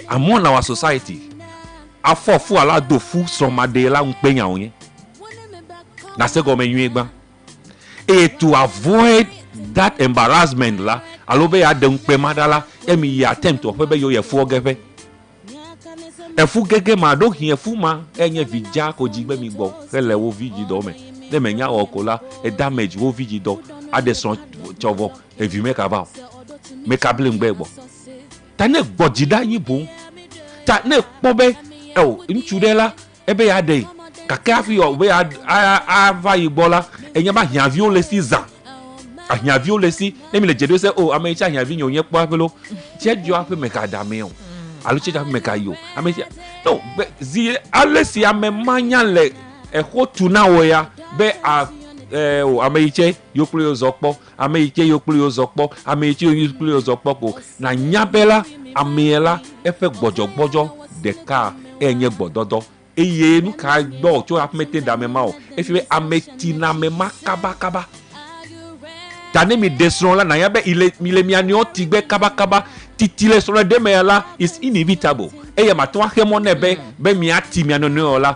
among our society afofu ala dofu somade la npenya onye na se go menyu egba to avoid that embarrassment la alo be ya de npe madala emi ya attempt to be yo ye fu ogefe efu gege ma do hin efu ma enye vija ko jigbe mi gbo hele wo viji do me de menya okola e damage wo viji do adeson chovo e vi make about make able ngbe gbo ta ne gbojida yin bo ta ne pobe nchudela ebe ya de kaka afi yo we ava igbola enya ba hian avion le si zan ahian avion le si emi le jedo se ame cha hian avion yen po apelo jejo afi me ka da me o alu che da me ka yo ame no zi alesi ame manya le ehotu na wo ya be ame iche yokuri ozokpo ame iche yokuri ozokpo ame iche yokuri ozokpo ko na nyabela amiela efe gbojogbojo de ka enye gbododo eye nu ka gbo cho apmete da me ma o efi ameti na me ma kaba tane mi desron la na ya be ile mi ani o ti gbe kaba titile so de me la is inevitable eye ma to ahemo na be mi ati mi anu la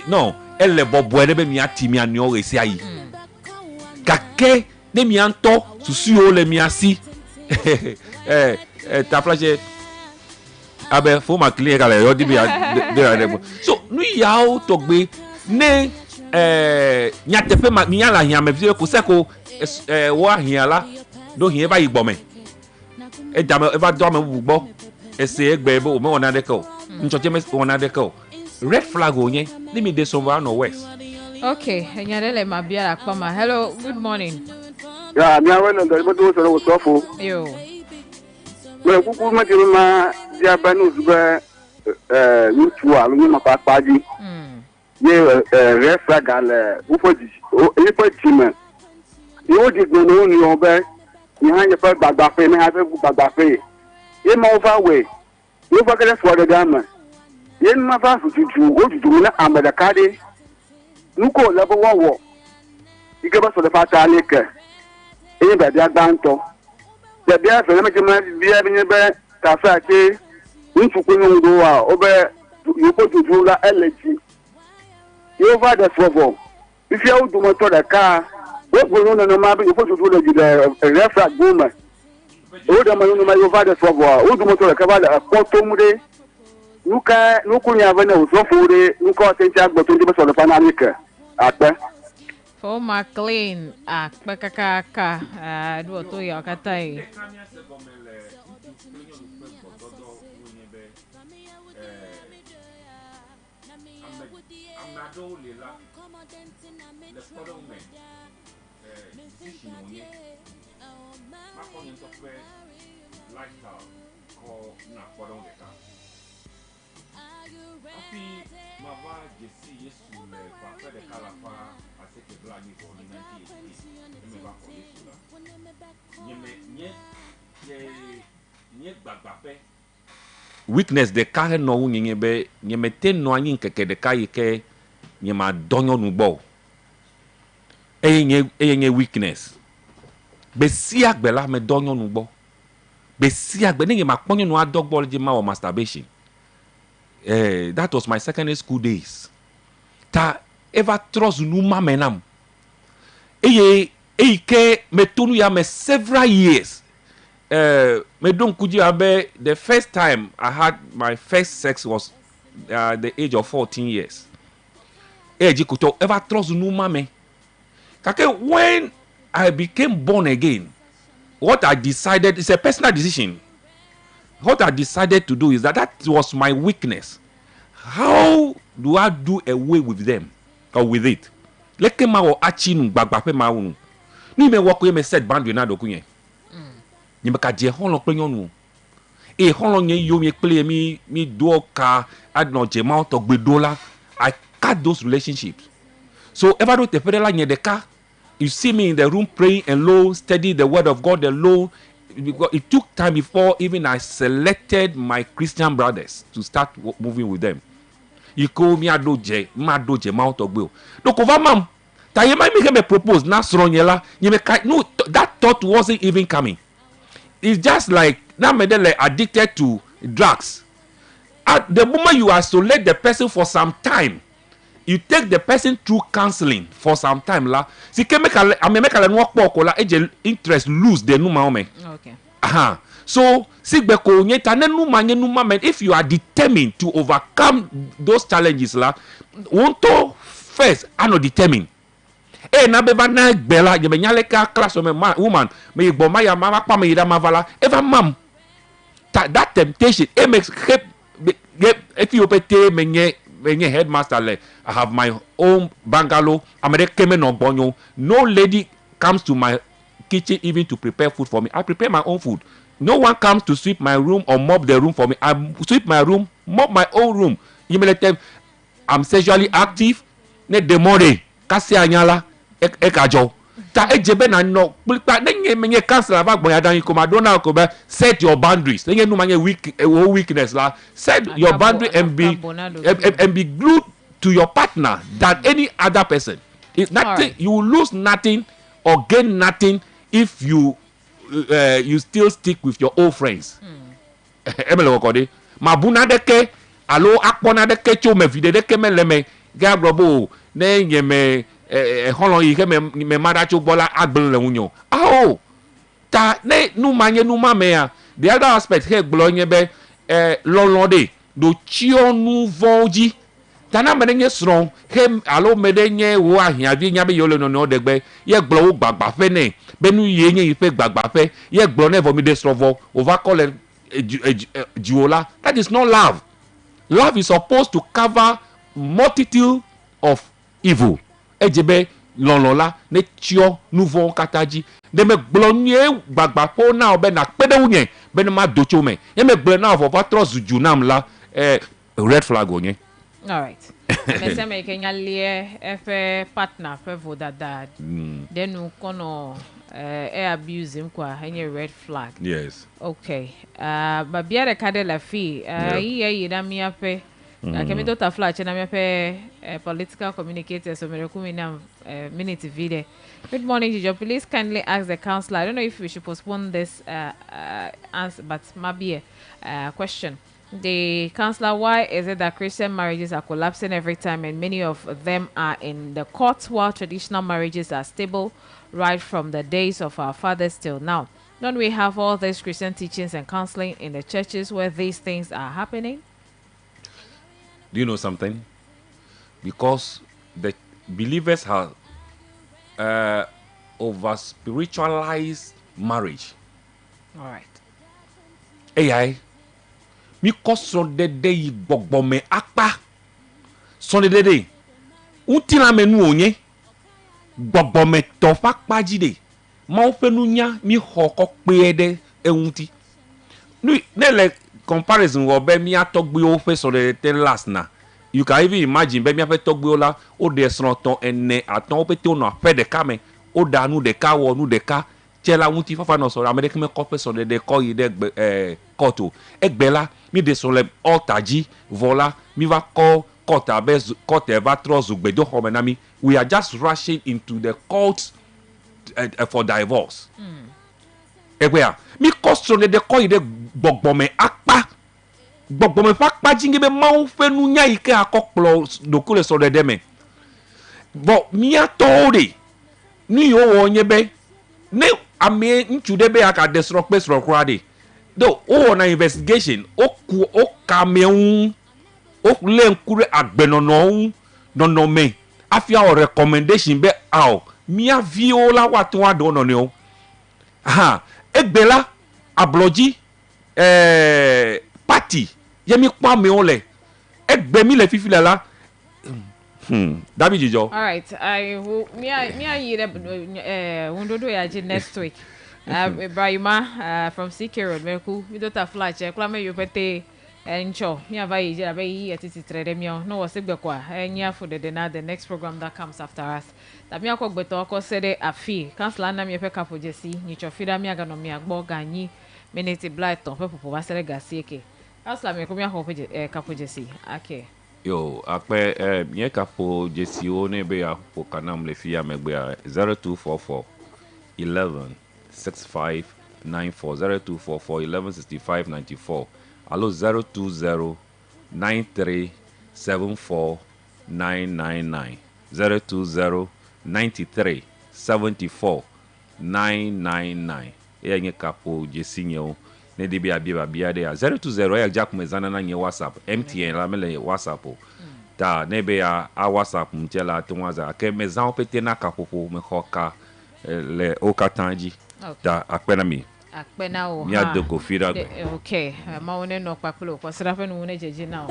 no ele bobo ede be mi ati mi ani o resi ayi kake de mi anto susu o le mi asi ta flash abe fo ma clear kala yo di bi de so nu ya o to gbe ne nya tepe ma mi ala hian me fi ko se ko wo ahian la do hian ba igbo me dame e ba do me bugbo se egbe bo me wona de ko nchoche me wona de ko red flag onye let me dey somewhere no west okay enyadele ma bia akpa ma hello good morning ya mi awe no do do so so fo yo me kuku ma jiro ma dia ba no zuba nutu alu ni ma pa ji ye red flag ale ufoji me yo di gbo no ni obe ni han ye fa gbagba fe me ha fe gbagba fe ye ma over way yo fa kele for the gama ye ma fa fututu ojuju na amada kade nuko lebo wo ike ba so le fa ta ni ke e ba dia gbanto de bia fe me jima bia bi be ta fa ke nchuku no ndo wa obe yo ko juju la eleji yo va de fovo if you do motor the car we go no ma be yo ko juju le de refra goma o de ma no ma yo va de fovo o do motor the car ba de ko mure nuku nya va na o so fure nuko atenti agbo to be so le panalika ape for McLean akpa kaka do to ya katai weakness de ka no wu nyenye be nyemete no anyi nkeke de ka yike nyema donyo nu bo eyenye weakness be si agbela me donyo nu bo be si agbe ne ma ponyo nu adogbo je ma o masturbation. That was my secondary school days. Ta ever trust nu ma menam ke me tonu ya me several years. Me don't kuji abe the first time I had my first sex was the age of 14 years. Eji kuto ever trust nu ma me. Kake when I became born again, what I decided is a personal decision. What I decided to do is that was my weakness. How do I do away with them or with it? Leke ma wo achi nu gbagbape ma unu. Ni me wo ko me set boundary na dokunye. Ni me ka je hon lo pe yonu. E hon lo yen yo me ple mi do ka adno je ma to gbedola. I cut those relationships. So ever do te fedela nye de ka, you see me in the room praying and low, study the word of God and low. It took time before even I selected my Christian brothers to start moving with them. You call me adoje, mount of will. Look over mom. You might make me propose now strong no, that thought wasn't even coming. It's just like now me like addicted to drugs. At the moment you isolate the person for some time, you take the person through counseling for some time la. Si ke make a work pokola interest lose the numa ome. Okay. So sigbeko nyeta numa men if you are determined to overcome those challenges la, wonto first ano determined. Na beba na gbela je nyale ka class woman me gbo ma ya mama pa me ida mavala ever mam that temptation it makes if you pete menye headmaster le I have my own bungalow no lady comes to my kitchen even to prepare food for me. I prepare my own food. No one comes to sweep my room or mop the room for me. I sweep my room, mop my own room. You may let them I'm sexually active ne demore kasi anyala ekajo ta ejebe na no nenye menye cancel aba gbon ya dan ko madonna ko be set your boundaries nenye no manye weakness la set your boundary and be glued to your partner than any other person. It's nothing right. You will lose nothing or gain nothing if you still stick with your old friends. Emele wakode mabuna deke alo akpona deke cho me vide deke me leme ga grobo ne nyeme holon yi ke me mada cho bola agbele unyo aho ta ne nu manye nu mamea. The other aspect he gblo nyebe lolode do chio nu voji tana medenye strong he alo medenye wo ahia bi nya be yolo no degbe ye gblo wo gbagba fe ne benu yenye ife gbagba fe ye gblo ne vo mi de strovo over call juola. That is not love. Love is supposed to cover multitude of evil. Ejebe lolola ne chio nouveau kataji de me glonye gbagba po na obe na pede unye be ma docho me ye me gble na for patros junam la red flag onye. All right. Me say me kenya lie efe partner fe voda dad then u kono abuse him kwa any red flag. Yes. Okay. But biere kade la fi yi na mi ape kemi to ta flash na mi ape political communicator so me rekumi na minute video. Good morning, Gijo. Please kindly ask the counselor. I don't know if we should postpone this answer, but maybe a question. The counselor, why is it that Christian marriages are collapsing every time and many of them are in the courts while traditional marriages are stable right from the days of our fathers till now? Don't we have all these Christian teachings and counseling in the churches where these things are happening? Do you know something? Because the believers have over spiritualized marriage. All right. AI. Mi ko son dede yi gbogbo me apa son dede unti la menu onye gbogbo me to fa pajide ma o fenu nya mi ho ko pe ede ehunti nu ne le comparison wo be mi atogbe o fe so de last na you can even imagine be mi afe togbe ola o de son ton ene aton o pe te ona fe de ka me o da nu de ka wo nu de ka tchela wuti fafa no so amede keme kope so de ko yi de koto egbela mi de so le altaji vola mi va ko kota be kota va trozu gbedo homenami we are just rushing into the court for divorce egbea mi kostro de ko yi de gbogbome apa gbogbome fa pa jinge be mawo fenu nya ike akokplo dokule so de me bo mi atore ni yo wonye be ne ame nchude be aka desro pe sro krade do o na investigation o kameun o le nkure agbenono no me afia o recommendation be ao mi aviola watu ado no ne o ha egbela abloji party yemi pa me o le egbe mi le fifile la Dabi Jijo. All right. I will me Wundodo yaji next week. Ibrahima from CK Road Meku. We don't have flash. Klame you pete encho. Me avayi je abayi etiti trade me no wasegbe kwa. Enya for the next program that comes after us. That me akọ gbeto akọ sede afi. Council na me pe kapo jesi. Nicho fida me aga no me agbo ganyi. Minute blight ton pe popo wasere gasieke. Council me ko me akọ kapo jesi. Okay. Yo, akpe nye kapo JCO ne be ya po kanam le fia megbe 0244 11 65 94 0244 11 65 94 allo 020 93 74 999 020 93 74 999 nye kapo JC nyo ne de bia de 020 ya jack mezana na nye WhatsApp MTN la mele WhatsApp ta ne be ya a WhatsApp mtela tunwaza ke mezan pete na kapopo me hoka le okatanji ta akpena mi akpena o mi adoko fira okay ma woni no papulo ko sira fe no woni jeje na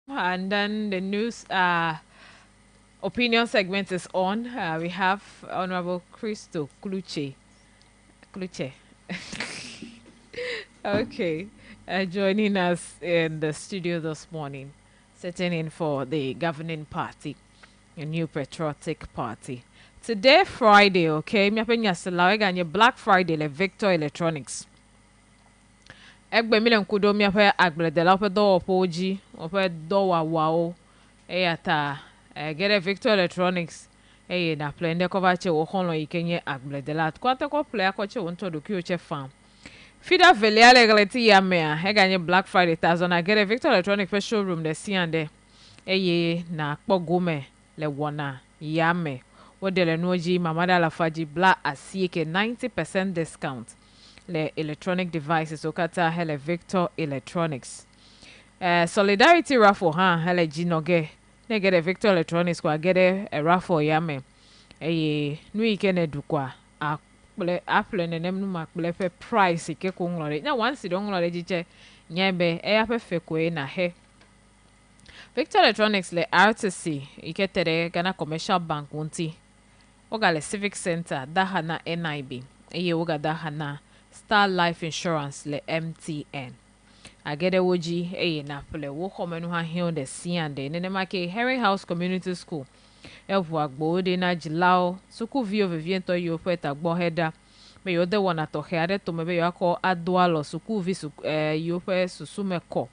And then the news opinion segment is on. We have Honorable Christo Kluche. Okay. Joining us in the studio this morning, sitting in for the governing party, a New Patriotic Party. Today, Friday, okay, mi apenya selawe ganye Black Friday le Victor Electronics. Egbe mi le nkudo mi ape agbledela ope do opoji, ope do wawao. Eyata get Victor Electronics. Na play nde cover che wo honlo ikenye agbledela. Kwate ko play akoche wonto do ki oche farm. Fida Veliale Galati Yamea, Heganye Black Friday Tazon, I get a Victor Electronic First Showroom, the Siande, Eye, na Pogome, Le Wana, Yame, Wodele Noji, Mamada Lafaji, Bla Asieke, 90% discount. Le electronic devices, Okata, Hele Victor Electronics. Solidarity raffle, Hele Ginoge, ne get a Victor Electronics, kwa get a raffle Yame, Eye, Nui Kene Dukwa, Apple ne nem no makple fe price ke ko nglore na once don nglore jiche nyebe e ya fe na he Victor Electronics le RTC iketere Ghana Commercial Bank wonti oga le Civic Center dahana NIB eye oga dahana Star Life Insurance le MTN agede woji eye na ple wo komenu ha de siande ne make Henry House Community School Elvu agbo de na jilao suku vio viviento yo peta gbo heda me yo de wona to heade to me yo akọ adualo suku vi yo pe susume ko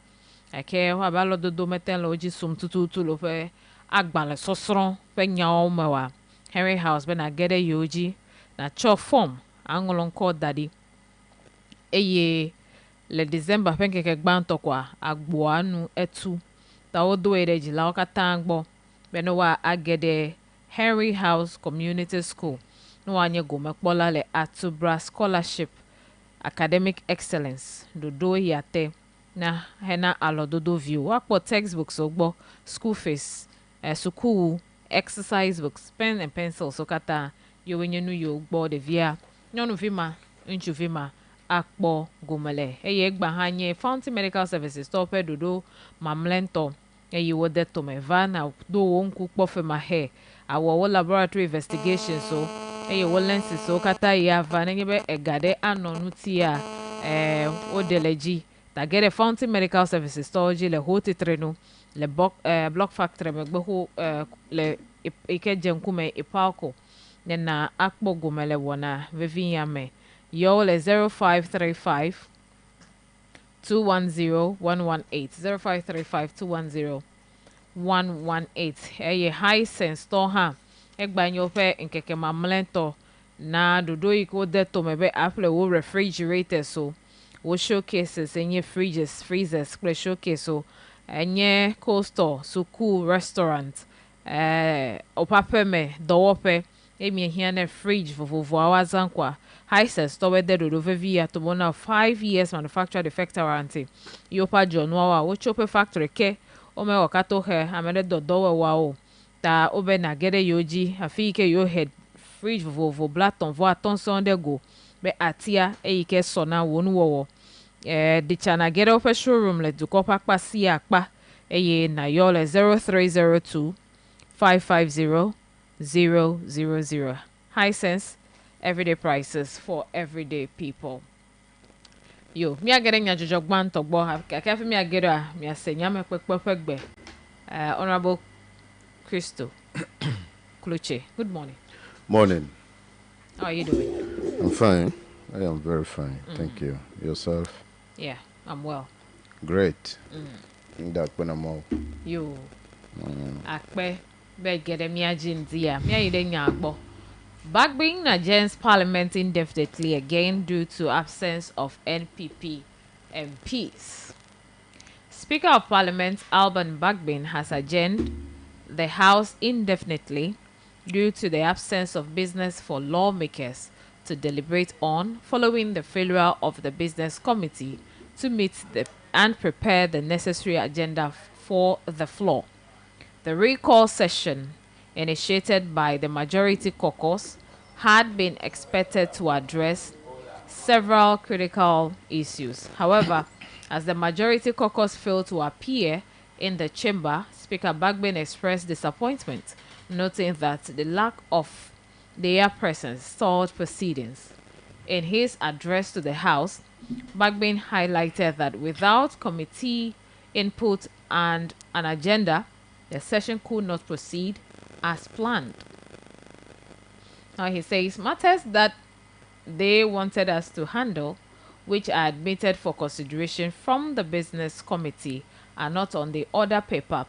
ake ho abalo dodo meten lo ji sum tututu lo pe agbale sosron pe nyawo mewa Henry House be na gede yoji na cho form angolon ko dadi eye le December penke ke gbanto kwa agbo anu etu ta odo ere jilao katangbo Benowa agede Henry House Community School. No anye gome kpola le Atubra Scholarship Academic Excellence. Dodo yate na hena alododo view. Wakpo textbooks ogbo school fees. Suku exercise books, pen and pencils okata yo wenye nu yo ogbo de via. Nyonu vima, unchu vima akpo gomele. Eye egba hanye Fountain Medical Services tope dodo mamlento. Eyi wo de to me van na do wonku kpofe ma he awo laboratory investigation so eyi wo lenses so kata ya van ngebe egade anonu tia o deleji ta get a Fountain Medical Services storage le hoti treno le block factory me gbo le ike jenkume ipalko na akpo gomele wona vevinya me yo le 0535 210-118 0535-210-118 eye high sense to ha egbanyo pe nkeke mamlento na dodo iko de to mebe apple wo refrigerator so wo showcases enye fridges freezers kle showcase so enye cold store so cool restaurant opapeme dowope emi hia na fridge vovovo awazankwa Hisense to de do via to bona 5 years manufacturer defect warranty. Yopa John Wawa wo chope factory ke o me wakato he amede do wa o ta obe na gede yoji afi ke yo head fridge vovo blaton vo atonson de go be atia e ike sona wonu wo di chana gede ope showroom le duko pakpa si akpa eye na yo le 0302 550 000 Hisense everyday prices for everyday people. Yo, me agere nya jojo gban to gbo ha ka fi me agere a me asenya me pepepegbe. Honorable Christo Kluche, good morning. Morning. How are you doing? I'm fine. I am very fine. Thank you. Yourself? Yeah, I'm well. Great. That when I'm all. Yo. Akpe be gere me agin dia. Me ayide nya agbo. Bagbin adjourns Parliament indefinitely again due to absence of NPP MPs. Speaker of Parliament Alban Bagbin has adjourned the House indefinitely due to the absence of business for lawmakers to deliberate on following the failure of the Business Committee to meet and prepare the necessary agenda for the floor. The recall session initiated by the Majority Caucus had been expected to address several critical issues. However, as the Majority Caucus failed to appear in the chamber, Speaker Bagbin expressed disappointment, noting that the lack of their presence stalled proceedings. In his address to the House, Bagbin highlighted that without committee input and an agenda, the session could not proceed as planned. Now he says matters that they wanted us to handle, which are admitted for consideration from the Business Committee, are not on the order paper.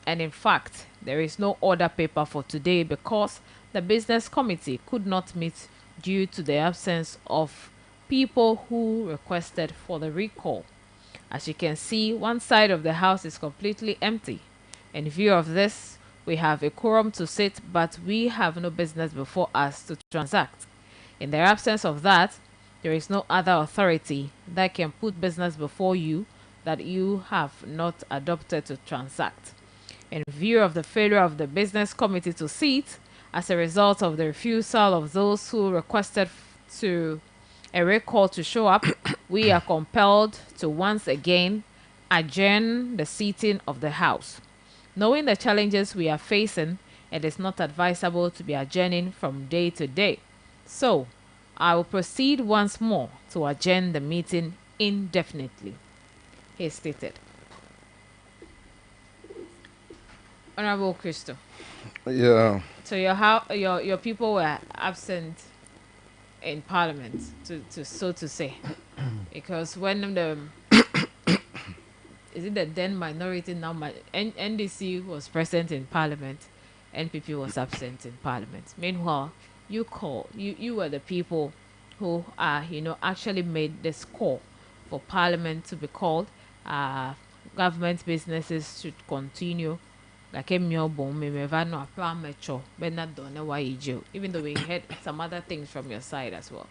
And in fact, there is no order paper for today because the Business Committee could not meet due to the absence of people who requested for the recall. As you can see, one side of the House is completely empty. In view of this, we have a quorum to sit, but we have no business before us to transact. In the absence of that, there is no other authority that can put business before you that you have not adopted to transact. In view of the failure of the business committee to sit, as a result of the refusal of those who requested to a recall to show up, we are compelled to once again adjourn the sitting of the House. Knowing the challenges we are facing, it is not advisable to be adjourning from day to day. So, I will proceed once more to adjourn the meeting indefinitely, he stated. Honorable Christo. Yeah. So your people were absent in Parliament, so to say, because when the is it the then minority now NDC was present in Parliament, NPP was absent in Parliament. Meanwhile, you were the people who actually made this call for Parliament to be called. Government businesses should continue. Like even though we heard some other things from your side as well.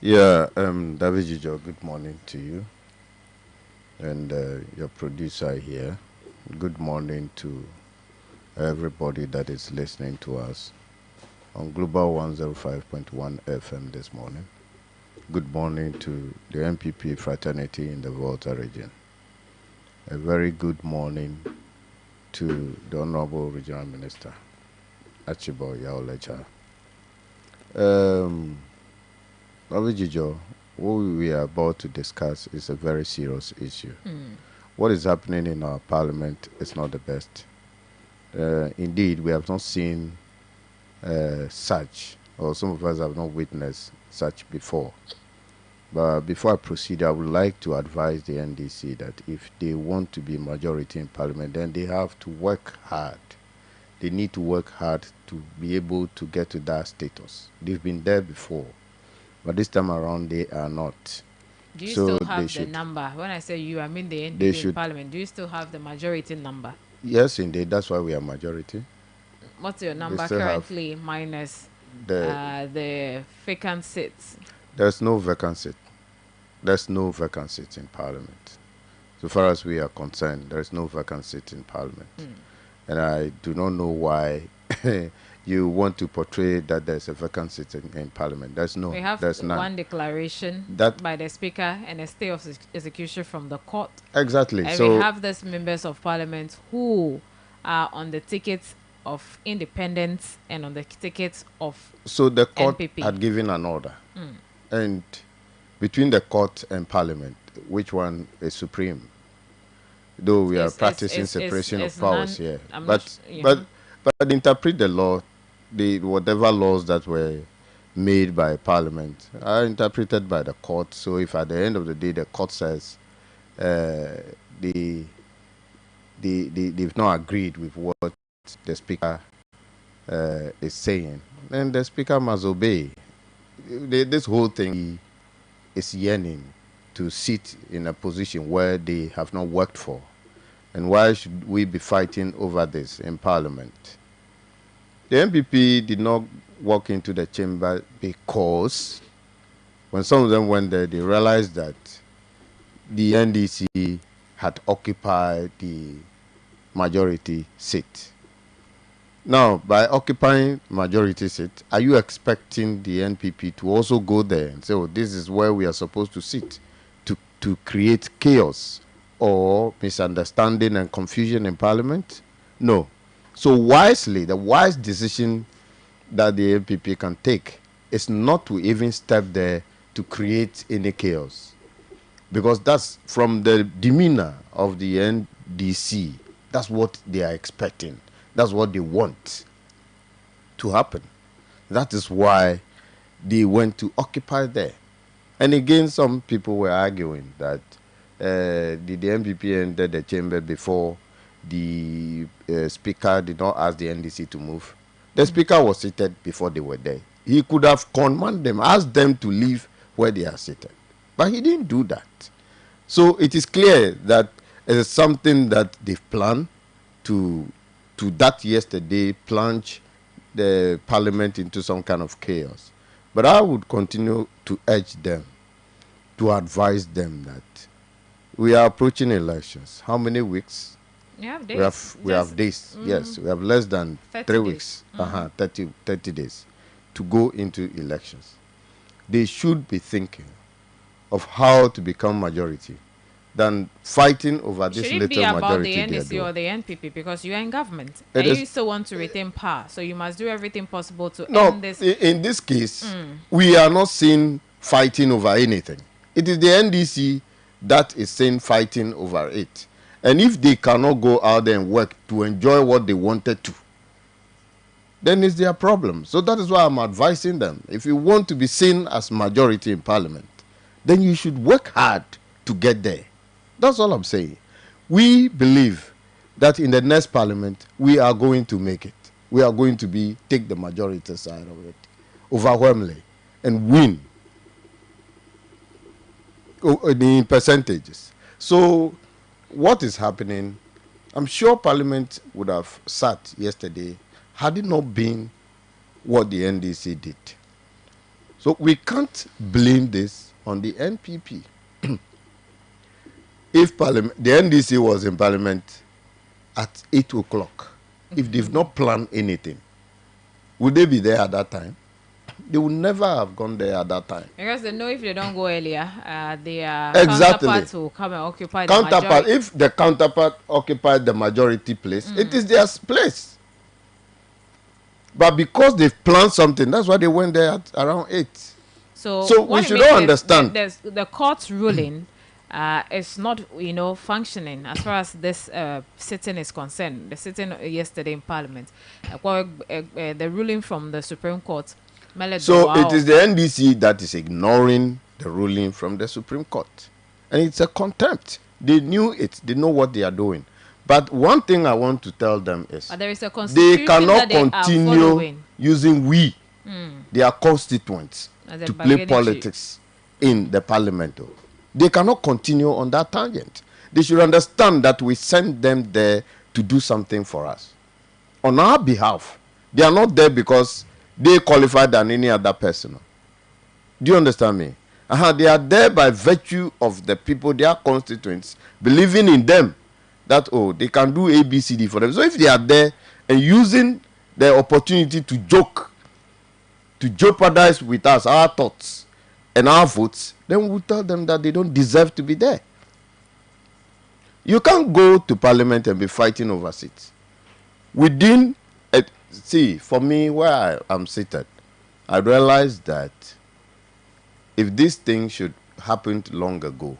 Yeah, David Jijo, good morning to you and your producer here. Good morning to everybody that is listening to us on Global 105.1 FM this morning. Good morning to the MPP fraternity in the Volta region. A very good morning to the Honorable Regional Minister, Archibald Yao-Lecha. Avijijo, what we are about to discuss is a very serious issue. What is happening in our parliament is not the best. Indeed, we have not seen such, or some of us have not witnessed such before. But before I proceed, I would like to advise the NDC that if they want to be majority in parliament, then they have to work hard. They need to work hard to be able to get to that status. They've been there before, but this time around they are not. Do you still have the number? When I say you, I mean the NDC in parliament. Do you still have the majority number? Yes, indeed. That's why we are majority. What's your number currently minus the vacant seats? There's no vacancy. There's no vacancy in Parliament. So far as we are concerned, there's no vacancy in Parliament. And I do not know why you want to portray that there's a vacancy in Parliament. There's no. We have there's none. One declaration by the Speaker and a stay of execution from the court. Exactly. And so we have these members of Parliament who are on the tickets of independence and on the tickets of So the court NPP. had given an order. And between the court and Parliament, which one is supreme? Though we are practicing separation of powers here. But interpret the law, whatever laws that were made by Parliament are interpreted by the court. So if at the end of the day the court says they've not agreed with what the Speaker is saying, then the Speaker must obey. This whole thing is yearning to sit in a position where they have not worked for. And why should we be fighting over this in Parliament? The MPP did not walk into the chamber because when some of them went there, they realized that the NDC had occupied the majority seat. Now, by occupying majority seat, are you expecting the NPP to also go there and say, oh, this is where we are supposed to sit, to create chaos or misunderstanding and confusion in Parliament? No. So wisely, the wise decision that the NPP can take is not to even step there to create any chaos. Because that's from the demeanor of the NDC, that's what they are expecting. That's what they want to happen. That is why they went to occupy there. And again, some people were arguing that the MPP entered the chamber before the Speaker did not ask the NDC to move. The Speaker was seated before they were there. He could have commanded them, asked them to leave where they are seated. But he didn't do that. So it is clear that it is something that they've planned to that yesterday plunge the parliament into some kind of chaos. But I would continue to urge them, to advise them that we are approaching elections. How many weeks? Yeah, days. We have days. Yes, we have less than 3 weeks. 30 days to go into elections. They should be thinking of how to become majority than fighting over this little majority. Should it be about the NDC or the NPP, because you are in government and you still want to retain power, so you must do everything possible to end this. In this case, we are not seeing fighting over anything. It is the NDC that is saying fighting over it. And if they cannot go out there and work to enjoy what they wanted to, then it's their problem. So that is why I'm advising them. If you want to be seen as majority in parliament, then you should work hard to get there. That's all I'm saying. We believe that in the next parliament, we are going to make it. We are going to take the majority side of it overwhelmingly and win in percentages. So what is happening, I'm sure Parliament would have sat yesterday had it not been what the NDC did. So we can't blame this on the NPP. If the NDC was in Parliament at 8 o'clock, if they've not planned anything, would they be there at that time? They would never have gone there at that time. Because they know if they don't go earlier, their counterparts will come and occupy the majority. If the counterpart occupied the majority place, it is their place. But because they've planned something, that's why they went there at around 8. So we should all understand. The court's ruling is not, functioning as far as this sitting is concerned. The sitting yesterday in Parliament, the ruling from the Supreme Court. So it is the NDC that is ignoring the ruling from the Supreme Court. And it's a contempt. They knew it. They know what they are doing. But one thing I want to tell them is there is a constitution they cannot that continue using their constituents, to play politics in the parliament. They cannot continue on that tangent. They should understand that we send them there to do something for us. On our behalf, they are not there because they qualify than any other person. Do you understand me? They are there by virtue of the people, their constituents, believing in them that, they can do ABCD for them. So if they are there and using the opportunity to joke, to jeopardize with us our thoughts and our votes, then we'll tell them that they don't deserve to be there. You can't go to parliament and be fighting over seats. For me, where I am seated, I realize that if this thing should happen long ago,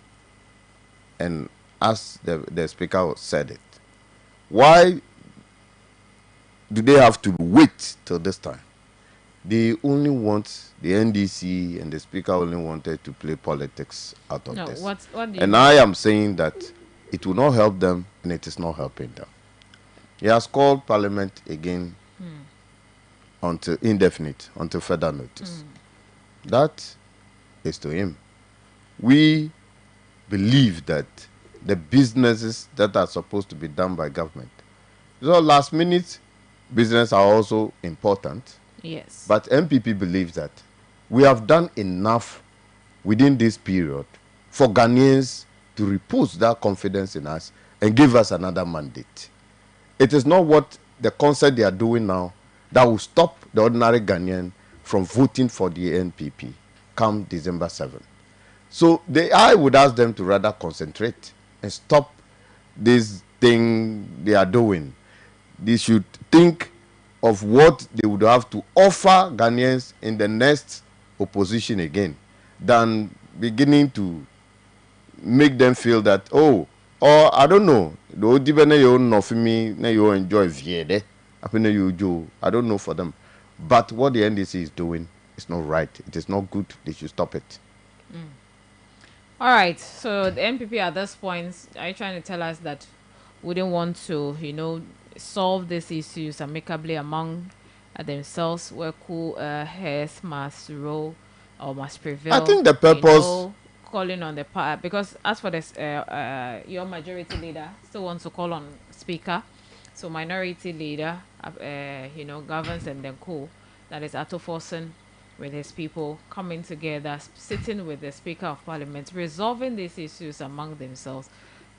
and as the speaker said it, why do they have to wait till this time? They only want, the NDC and the speaker only wanted to play politics out of this. What and I am saying that it will not help them, and it is not helping them. He has called parliament again until indefinite, until further notice. That is to him. We believe that the businesses that are supposed to be done by government, so last minute business are also important. Yes. But MPP believes that we have done enough within this period for Ghanaians to repose that confidence in us and give us another mandate. It is not what the concert they are doing now that will stop the ordinary Ghanaian from voting for the NPP come December 7. So I would ask them to rather concentrate and stop this thing they are doing. They should think of what they would have to offer Ghanaians in the next opposition again, than beginning to make them feel that, or I don't know, you enjoy Viede, I don't know for them. But what the NDC is doing is not right. It is not good. They should stop it. All right. So the NPP at this point, are you trying to tell us that we don't want to, solve these issues amicably among themselves? Weku Hes Masro or must prevail. I think the purpose. Calling on the part, because as for this, your majority leader still wants to call on speaker, so minority leader, governs and then that is Ato Forson with his people coming together, sitting with the Speaker of Parliament, resolving these issues among themselves.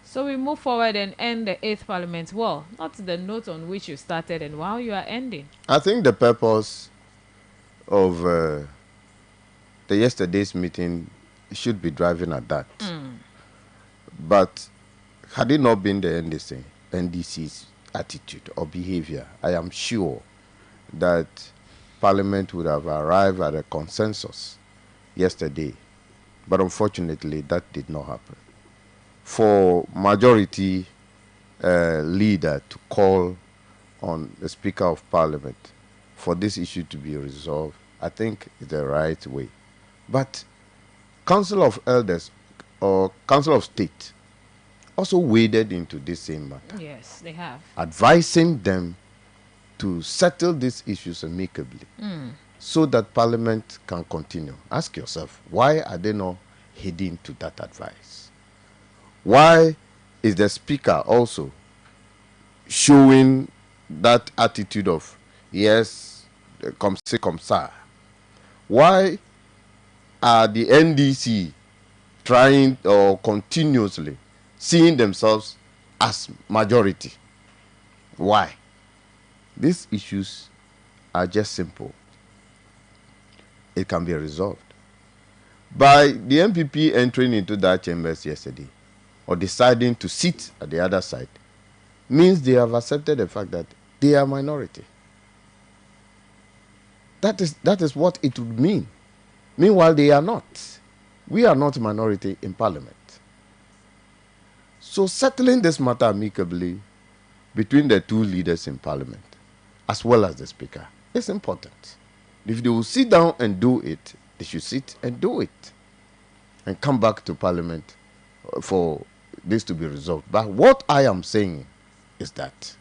So we move forward and end the 8th Parliament well, not the note on which you started and while you are ending. I think the purpose of the yesterday's meeting should be driving at that. But had it not been the NDC's attitude or behavior, I am sure that Parliament would have arrived at a consensus yesterday. But unfortunately, that did not happen. For majority leader to call on the Speaker of Parliament for this issue to be resolved, I think is the right way. But Council of Elders or Council of State also waded into this same matter. Yes, they have. Advising them to settle these issues amicably so that Parliament can continue. Ask yourself, why are they not heeding to that advice? Why is the Speaker also showing that attitude of, yes, comme c'est comme ça? Why are the NDC trying or continuously seeing themselves as majority? Why? These issues are just simple. It can be resolved. By the MPP entering into that chambers yesterday or deciding to sit at the other side means they have accepted the fact that they are minority. That is what it would mean. Meanwhile, they are not. We are not minority in Parliament. So settling this matter amicably between the two leaders in Parliament, as well as the Speaker, is important. If they will sit down and do it, they should sit and do it and come back to Parliament for this to be resolved. But what I am saying is that,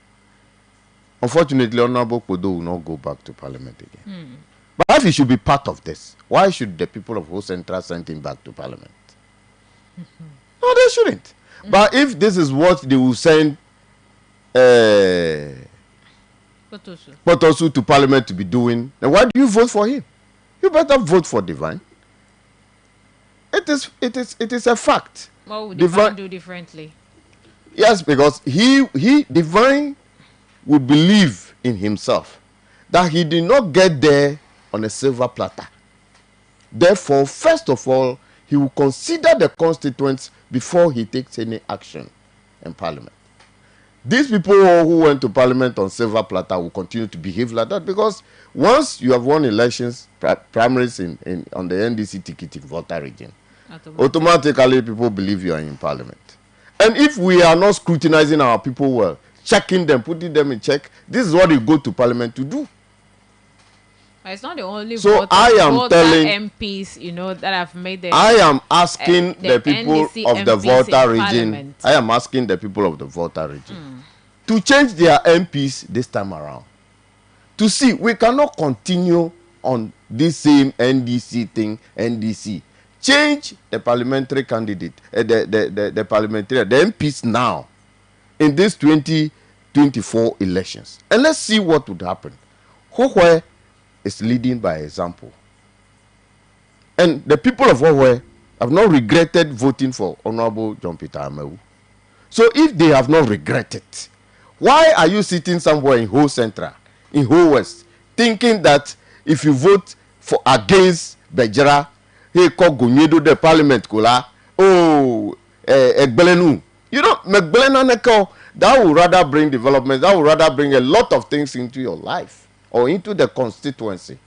unfortunately, Honorable Kodo will not go back to Parliament again. But if he should be part of this, why should the people of Ho Central send him back to Parliament? No, they shouldn't. But if this is what they will send Potosu to Parliament to be doing, then why do you vote for him? You better vote for Divine. It is a fact. What would Divine do differently? Yes, because he Divine would believe in himself that he did not get there on a silver platter. Therefore, first of all, he will consider the constituents before he takes any action in Parliament. These people who went to Parliament on silver platter will continue to behave like that, because once you have won elections, primaries on the NDC ticket in Volta region, automatically people believe you are in Parliament. And if we are not scrutinizing our people well, checking them, putting them in check, this is what you go to Parliament to do. It's not the only so I am telling MPs, that have made the. I am asking the people NDC of the MPs Volta region. I am asking the people of the Volta region to change their MPs this time around. To see, we cannot continue on this same NDC thing. NDC, change the parliamentary candidate, the parliamentary, the MPs now in this 2024 elections, and let's see what would happen. Hohwe is leading by example. And the people of Hohwe have not regretted voting for Honorable John Peter Amewu. So if they have not regretted, why are you sitting somewhere in Ho Central, in Ho West, thinking that if you vote for against Bejara, he called Gonyedo the parliament kola, Egbelenu. You know, Megbelenu, that will rather bring development, that will rather bring a lot of things into your life or into the constituency.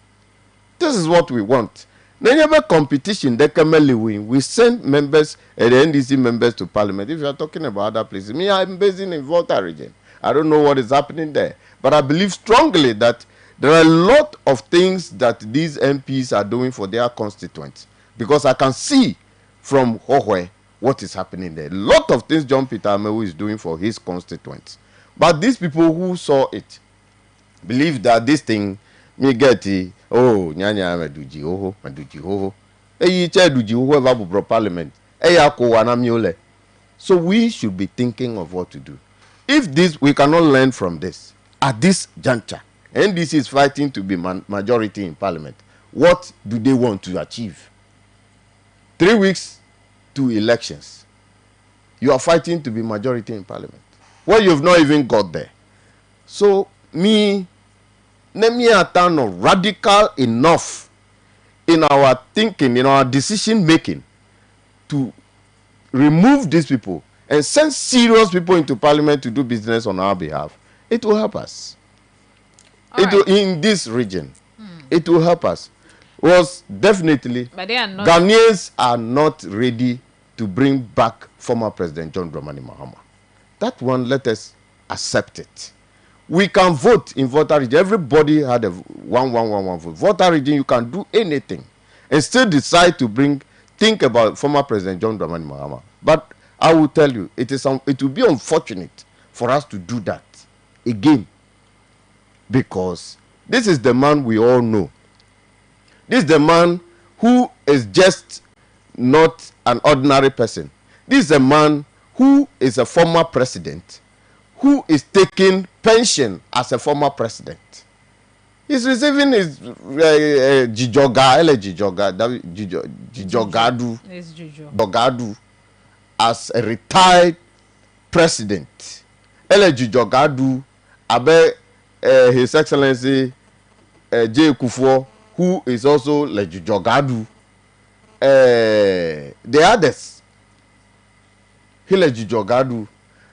This is what we want. Whenever competition, they can win. We send members, the NDC members to Parliament. If you are talking about other places, me, I'm based in Volta region. I don't know what is happening there. But I believe strongly that there are a lot of things that these MPs are doing for their constituents. Because I can see from Hohwe what is happening there. A lot of things John Peter Amewu is doing for his constituents. But these people who saw it believe that this thing, me get it, oh, nyanya maduji ho, eyi cheduji whoever bubro parliament eya ko wana miole. So we should be thinking of what to do. If this, we cannot learn from this at this juncture. NDC is fighting to be majority in parliament. What do they want to achieve? 3 weeks to elections. You are fighting to be majority in parliament. Well, you've not even got there. So me are radical enough in our thinking, in our decision making, to remove these people and send serious people into parliament to do business on our behalf. It will help us. In this region, it will help us. Was definitely, but they are not. Ghanaians are not ready to bring back former President John Dramani Mahama. That one, let us accept it. We can vote in voter region. Everybody had a 1-1-1-1 vote. Voter region, you can do anything and still decide to think about former President John Dramani Mahama. But I will tell you, it will be unfortunate for us to do that again, because this is the man we all know. This is the man who is just not an ordinary person. This is a man who is a former president, who is taking pension as a former president. He's receiving his Jijogadu as a retired president. Jijogadu abe His Excellency J. Kufuor, who is also Lejijogadu. The others, Hilejijogadu.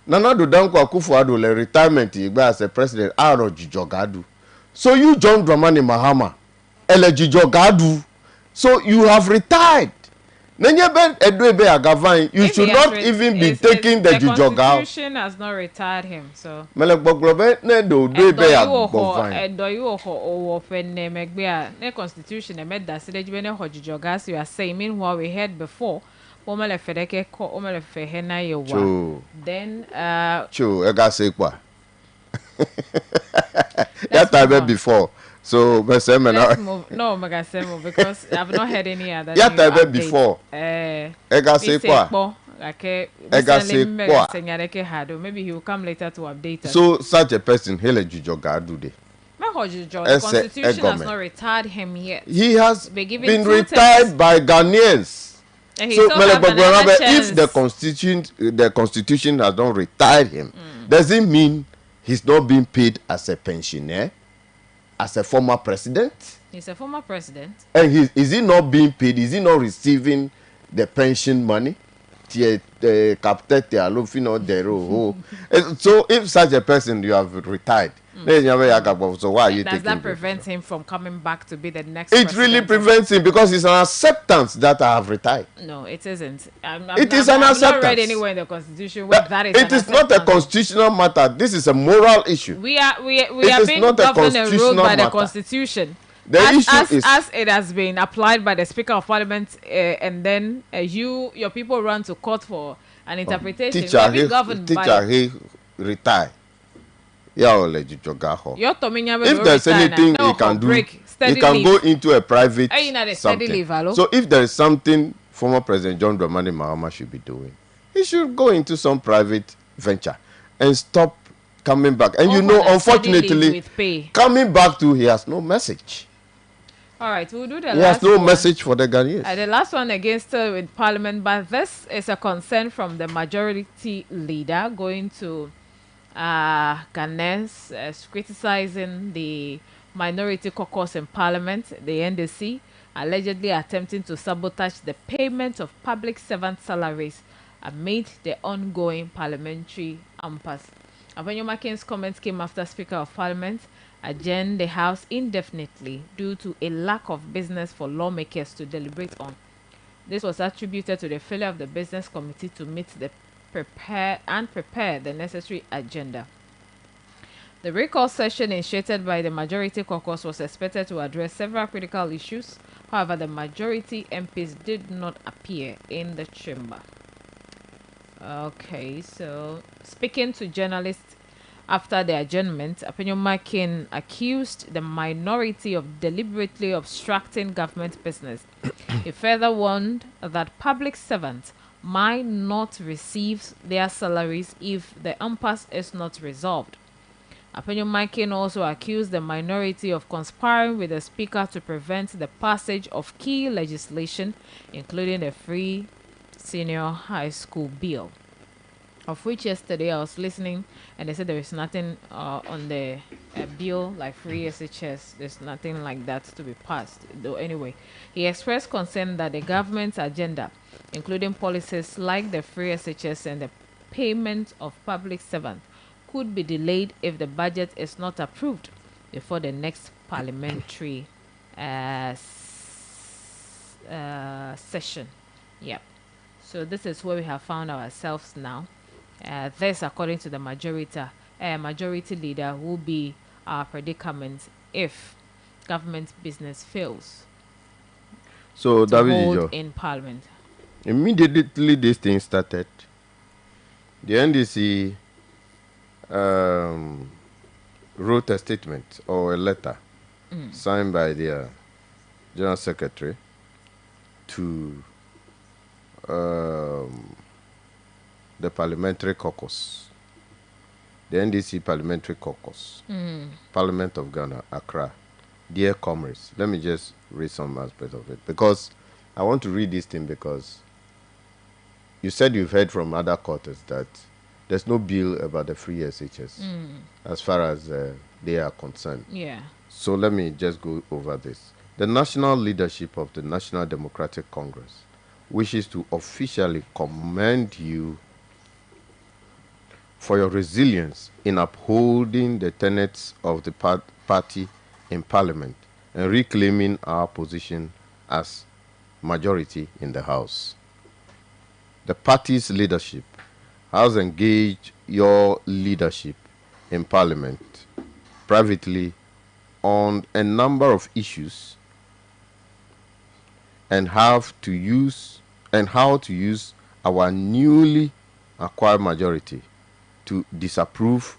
Nana do Danko Akufo-Addo le retirement as a president Aro Jijogadu. So you John Dramani Mahama, Elejijogadu. So you have retired. You should not even be taking the Jijogadu. The Constitution has not retired him, so. The Constitution you are saying. Meanwhile, we heard before. Then I got say what? That time before. So let's move. No, because I've not heard any other. Yeah, time before. I got say what? Maybe he will come later to update us. So such a person, Hele Jijogadu de. The Constitution has not retired him yet. He has been retired by Ghanaians. So if the constitution has not retired him, does it mean he's not being paid as a pensioner, as a former president? He's a former president. And is he not being paid? Is he not receiving the pension money? So if such a person you have retired, so why are you does that prevent him from coming back to be the next president? Really prevents him, because it's an acceptance that I have retired. No, it isn't. It is an acceptance. Not read anywhere in the Constitution where that is. It is not a constitutional matter. This is a moral issue. We are being governed and ruled by the Constitution. The issue is, as it has been applied by the Speaker of Parliament, and then your people run to court for an interpretation. He retired. If there's anything he can do, he can go into a private something. So if there is something former President John Dramani Mahama should be doing, he should go into some private venture and stop coming back. And unfortunately, coming back he has no message. All right, we'll do the he has no message for the Ghanaians. The last one against with Parliament, but this is a concern from the majority leader going to Ghanaians, criticizing the minority caucus in Parliament, the NDC, allegedly attempting to sabotage the payment of public servant salaries amid the ongoing parliamentary impasse. Avonyo Makin's comments came after Speaker of Parliament adjourned the House indefinitely due to a lack of business for lawmakers to deliberate on. This was attributed to the failure of the Business Committee to meet the prepare the necessary agenda. The recall session initiated by the majority caucus was expected to address several critical issues. However, the majority MPs did not appear in the chamber. Okay, so speaking to journalists After the adjournment, Apenyumakin accused the minority of deliberately obstructing government business. He further warned that public servants might not receive their salaries if the impasse is not resolved. Apenyumakin also accused the minority of conspiring with the speaker to prevent the passage of key legislation, including the free senior high school bill, of which yesterday I was listening and they said there is nothing on the bill like free SHS. There's nothing like that to be passed. Though anyway, he expressed concern that the government's agenda, including policies like the free SHS and the payment of public servants, could be delayed if the budget is not approved before the next parliamentary session. Yep. So this is where we have found ourselves now. This, according to the majority leader, will be our predicament if government business fails. So, to David hold Ijo, in Parliament. Immediately this thing started, the NDC wrote a statement or a letter signed by their General Secretary to the Parliamentary Caucus, the NDC Parliamentary Caucus, Parliament of Ghana, Accra. Dear comrades, let me just read some aspects of it, because I want to read this thing because you said you've heard from other quarters that there's no bill about the free SHS as far as they are concerned. Yeah. So let me just go over this. The national leadership of the National Democratic Congress wishes to officially commend you for your resilience in upholding the tenets of the party in Parliament and reclaiming our position as majority in the House. The party's leadership has engaged your leadership in Parliament privately on a number of issues and how to use our newly acquired majority to disapprove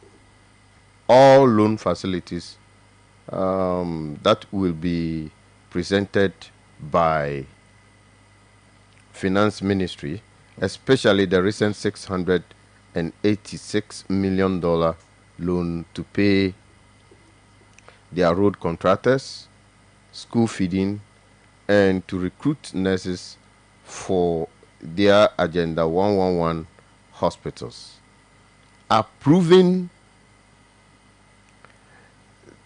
all loan facilities that will be presented by Finance Ministry, especially the recent $686 million loan to pay their road contractors, school feeding, and to recruit nurses for their Agenda 111 hospitals. Approving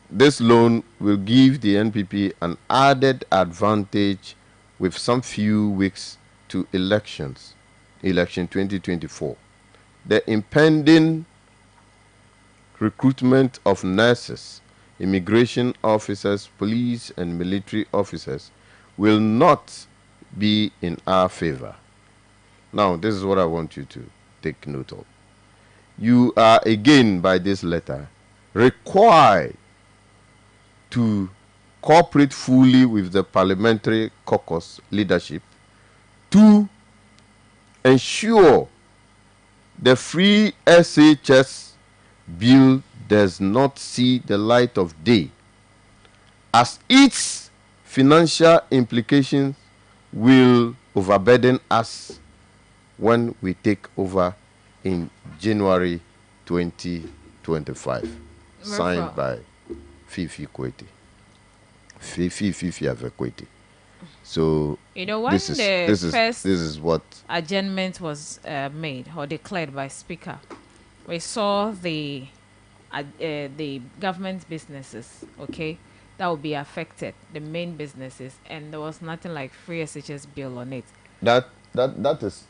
this loan will give the NPP an added advantage with some few weeks to election 2024. The impending recruitment of nurses, immigration officers, police and military officers will not be in our favor. Now, this is what I want you to take note of. You are again, by this letter, required to cooperate fully with the Parliamentary Caucus leadership to ensure the free SHS bill does not see the light of day, as its financial implications will overburden us when we take over in January 2025. Signed by Fifi Kweti. Fifi Kweti. So you know, when this is what adjournment was made or declared by Speaker, we saw the government businesses, okay, that would be affected, the main businesses, and there was nothing like free SHS bill on it. That is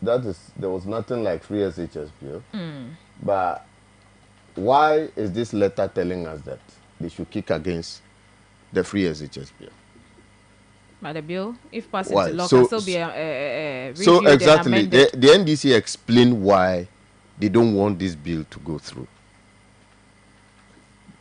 there was nothing like free SHS bill. But why is this letter telling us that they should kick against the free SHS bill? But the bill, if passed into law, so, can still be so exactly, and amended. the NDC explained why they don't want this bill to go through.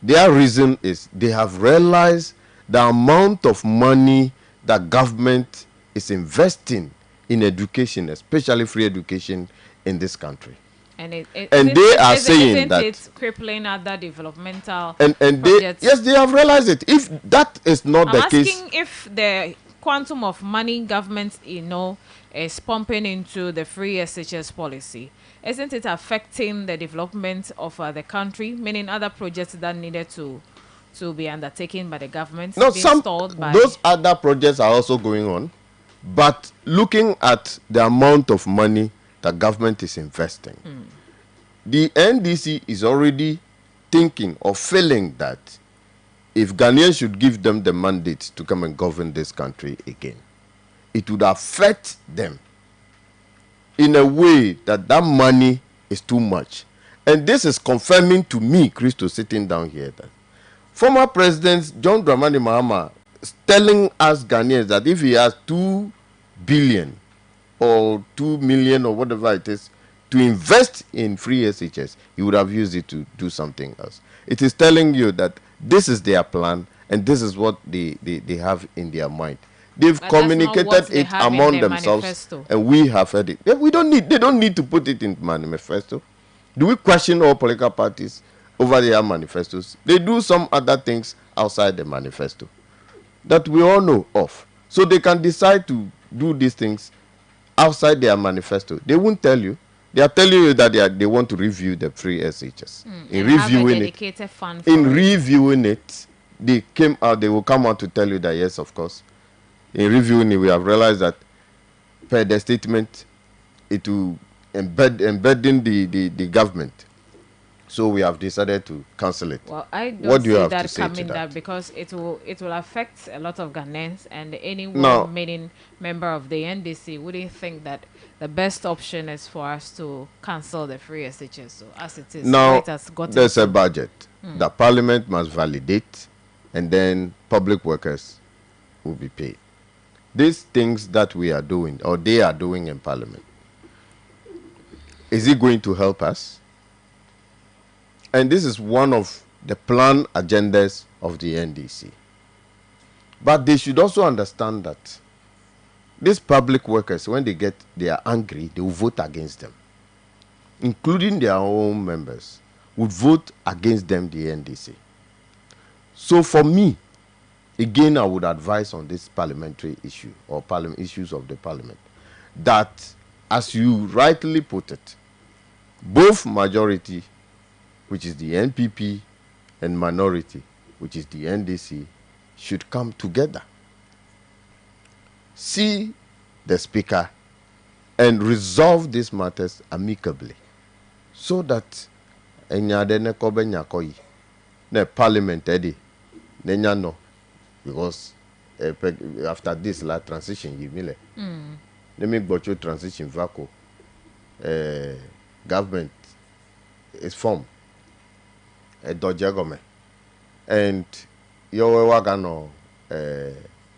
Their reason is they have realized the amount of money that government is investing in education, especially free education in this country. And they are saying isn't that it's crippling other developmental and projects? they have realized it. If that is not I'm the case, asking if the quantum of money government is pumping into the free SHS policy, isn't it affecting the development of the country, meaning other projects that needed to be undertaken by the government no, being stalled by those other projects are also going on, but looking at the amount of money the government is investing, the NDC is already thinking or feeling that if Ghanaians should give them the mandate to come and govern this country again, it would affect them in a way that money is too much. And this is confirming to me, Christo, sitting down here, that former President John Dramani Mahama is telling us Ghanaians that if he has 2 billion or 2 million or whatever it is to invest in free SHS, he would have used it to do something else. It is telling you that this is their plan and this is what they have in their mind. They've communicated it among themselves manifesto. And we have heard it. They don't need to put it in manifesto. Do we question all political parties over their manifestos? They do some other things outside the manifesto that we all know of. So they can decide to do these things outside their manifesto. They won't tell you. They are telling you that they want to review the free SHS. In reviewing it, they will come out to tell you that yes, of course. In reviewing it, we have realized that per the statement, it will embedding the government. So we have decided to cancel it. Well, I don't what do you see have that to say coming to that? Because it will affect a lot of Ghanaians, and any well-meaning member of the NDC wouldn't think that the best option is for us to cancel the free SHS. So as it is, now it has gotten there's a budget that Parliament must validate, and then public workers will be paid. These things that we are doing, or they are doing in Parliament, is it going to help us? And this is one of the planned agendas of the NDC. But they should also understand that these public workers, when they are angry, they will vote against them, including their own members, would vote against them, the NDC. So for me, again, I would advise on this parliamentary issue or issues of the parliament that, as you rightly put it, both majority, which is the NPP, and minority, which is the NDC, should come together, see the speaker, and resolve these matters amicably, so that the parliament no, because after this la transition let me go to transition vacuum. Government is formed a dojagome, and your wagano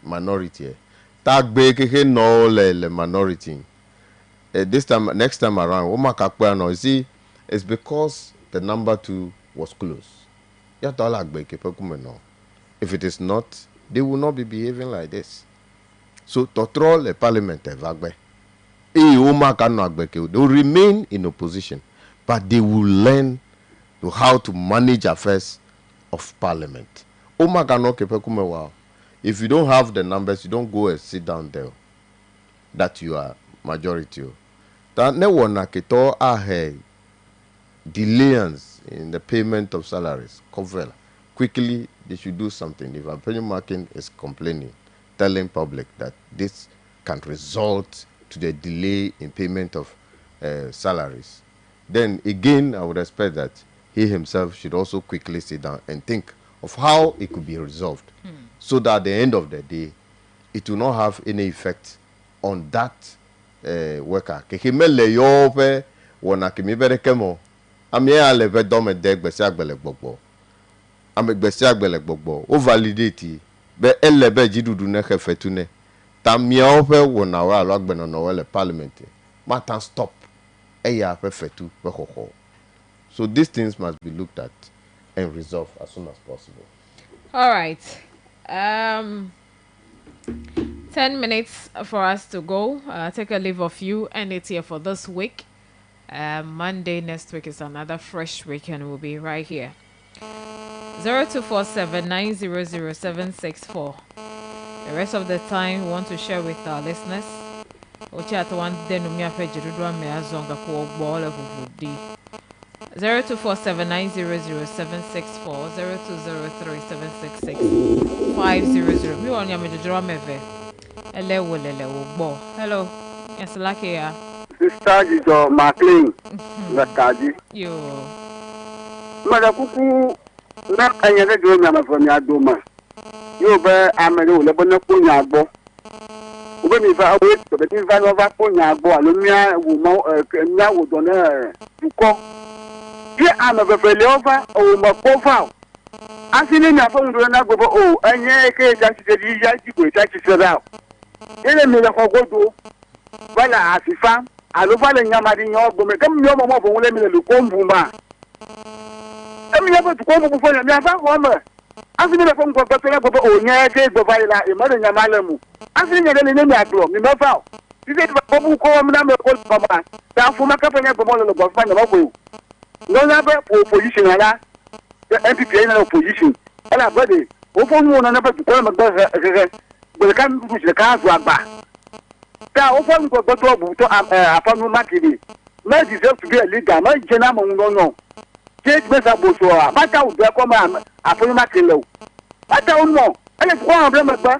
minority tag beke no le minority next time around you see, it's because the number 2 was close. If it is not, they will not be behaving like this. So to troll the parliament, they will remain in opposition, but they will learn how to manage affairs of parliament. If you don't have the numbers, you don't go and sit down there that you are majority. That ne wana keto ahe delays in the payment of salaries. Quickly, they should do something. If Antonio Markin is complaining, telling public that this can result to the delay in payment of salaries, then again, I would expect that he himself should also quickly sit down and think of how it could be resolved, so that at the end of the day, it will not have any effect on that worker. Kekemele yope wana kimibere kemo amye aleve dome deg besi agbele gbogbo. Ame gbesi agbele gbogbo o validate be elebe jidudu ne khefetune tamia ope wona wa lo agbeno no wele parliament matan stop eya perfetu be koko. So these things must be looked at and resolved as soon as possible. All right. 10 minutes for us to go. Take a leave of you, and it's here for this week. Monday next week is another fresh week, and we'll be right here. 0247-900-764. The rest of the time, we want to share with our listeners. 0247-900-764, 0203-766-500. We want to drum meve. Hello. Yes, lucky ya. Sister Jijo McLean. Lakaji. Yo. Mada kuku na kanyere do nyama from ya doma. Yo be amere o lebo na ko nya agbo. Ube mi fa we to be fa no va ko nya agbo alumia wo mo nya wo do na ko. Ye amabe fe le over o ma ko fa. Asini nya fa ndo na go o anye ke ja ti di ya ti ko ta ti sera. Ele mi la ko godo. Wala asifa alofa le nyama di nyo gbo me kam nyo mo fo wole mi le ko mbuma. Emi ya ko ko mo fo nya mi afa ko ma. Asini le fo ko ko le gbo o nya ke gbo fa ila e mo de nyama le mu. Asini nya le ni mi aglo mi ma fa. Ti se ko bu ko mi na me ko ko ma. Ta fu ma ka fa nya gbo mo le gbo fa nya mo ko. No na be opposition ala. The MPP na opposition. Ala body. O fo mu na na be ko ma gbo re. Gbo kan du je ka zo agba. Ta o fo ko gbo bu to apanu makidi. May deserve to be a leader. May jena mo no. Take mesa boso a. Mata u be ko ma apanu makilo. Mata u no. Ele ko an blame gba.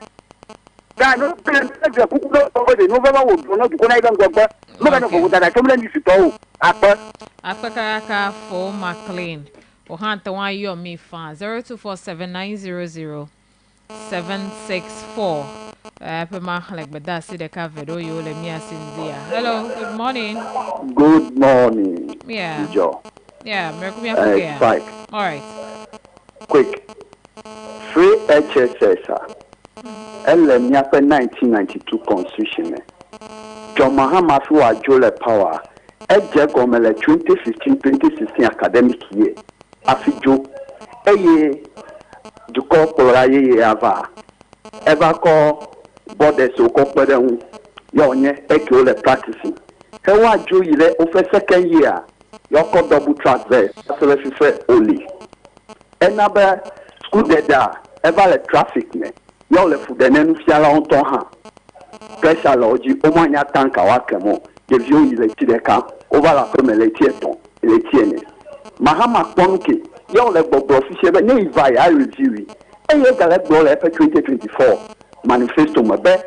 Ta no be de kuku do o de no ba wo no ko na idan gba. Mo ga no ko da to mle ni sito o. Apa Kaka for McLean. O hanta wa yo mi fan 0247900764. Pema like but that's the cover do you let me asindia. Hello, good morning. Good morning. Yeah. Joe. Yeah, Spike. All right. Quick. Free HSS. LM 1992 Constitution. John Mahama fi wa jole power. Eje gomele 2015-2016 academic year. Afijo. Eye duko pora ye ava. Eva ko borders o ko pere hu. Yo nye eke o le practicing. He wa jo ile o fe second year. Yo ko double track there. So le fi only. Enabe school deda eva le traffic ne. Yo le fu de nenu fiala on ton ha. Pressure loji o mo nya tanka wa kemo. De vieux il est de camp. On va la comme les tietons, les tiennes. Mahama Ponke, yon le bobo officiel, mais il va y aller review. Et il y a le bobo 2024 manifesto me be.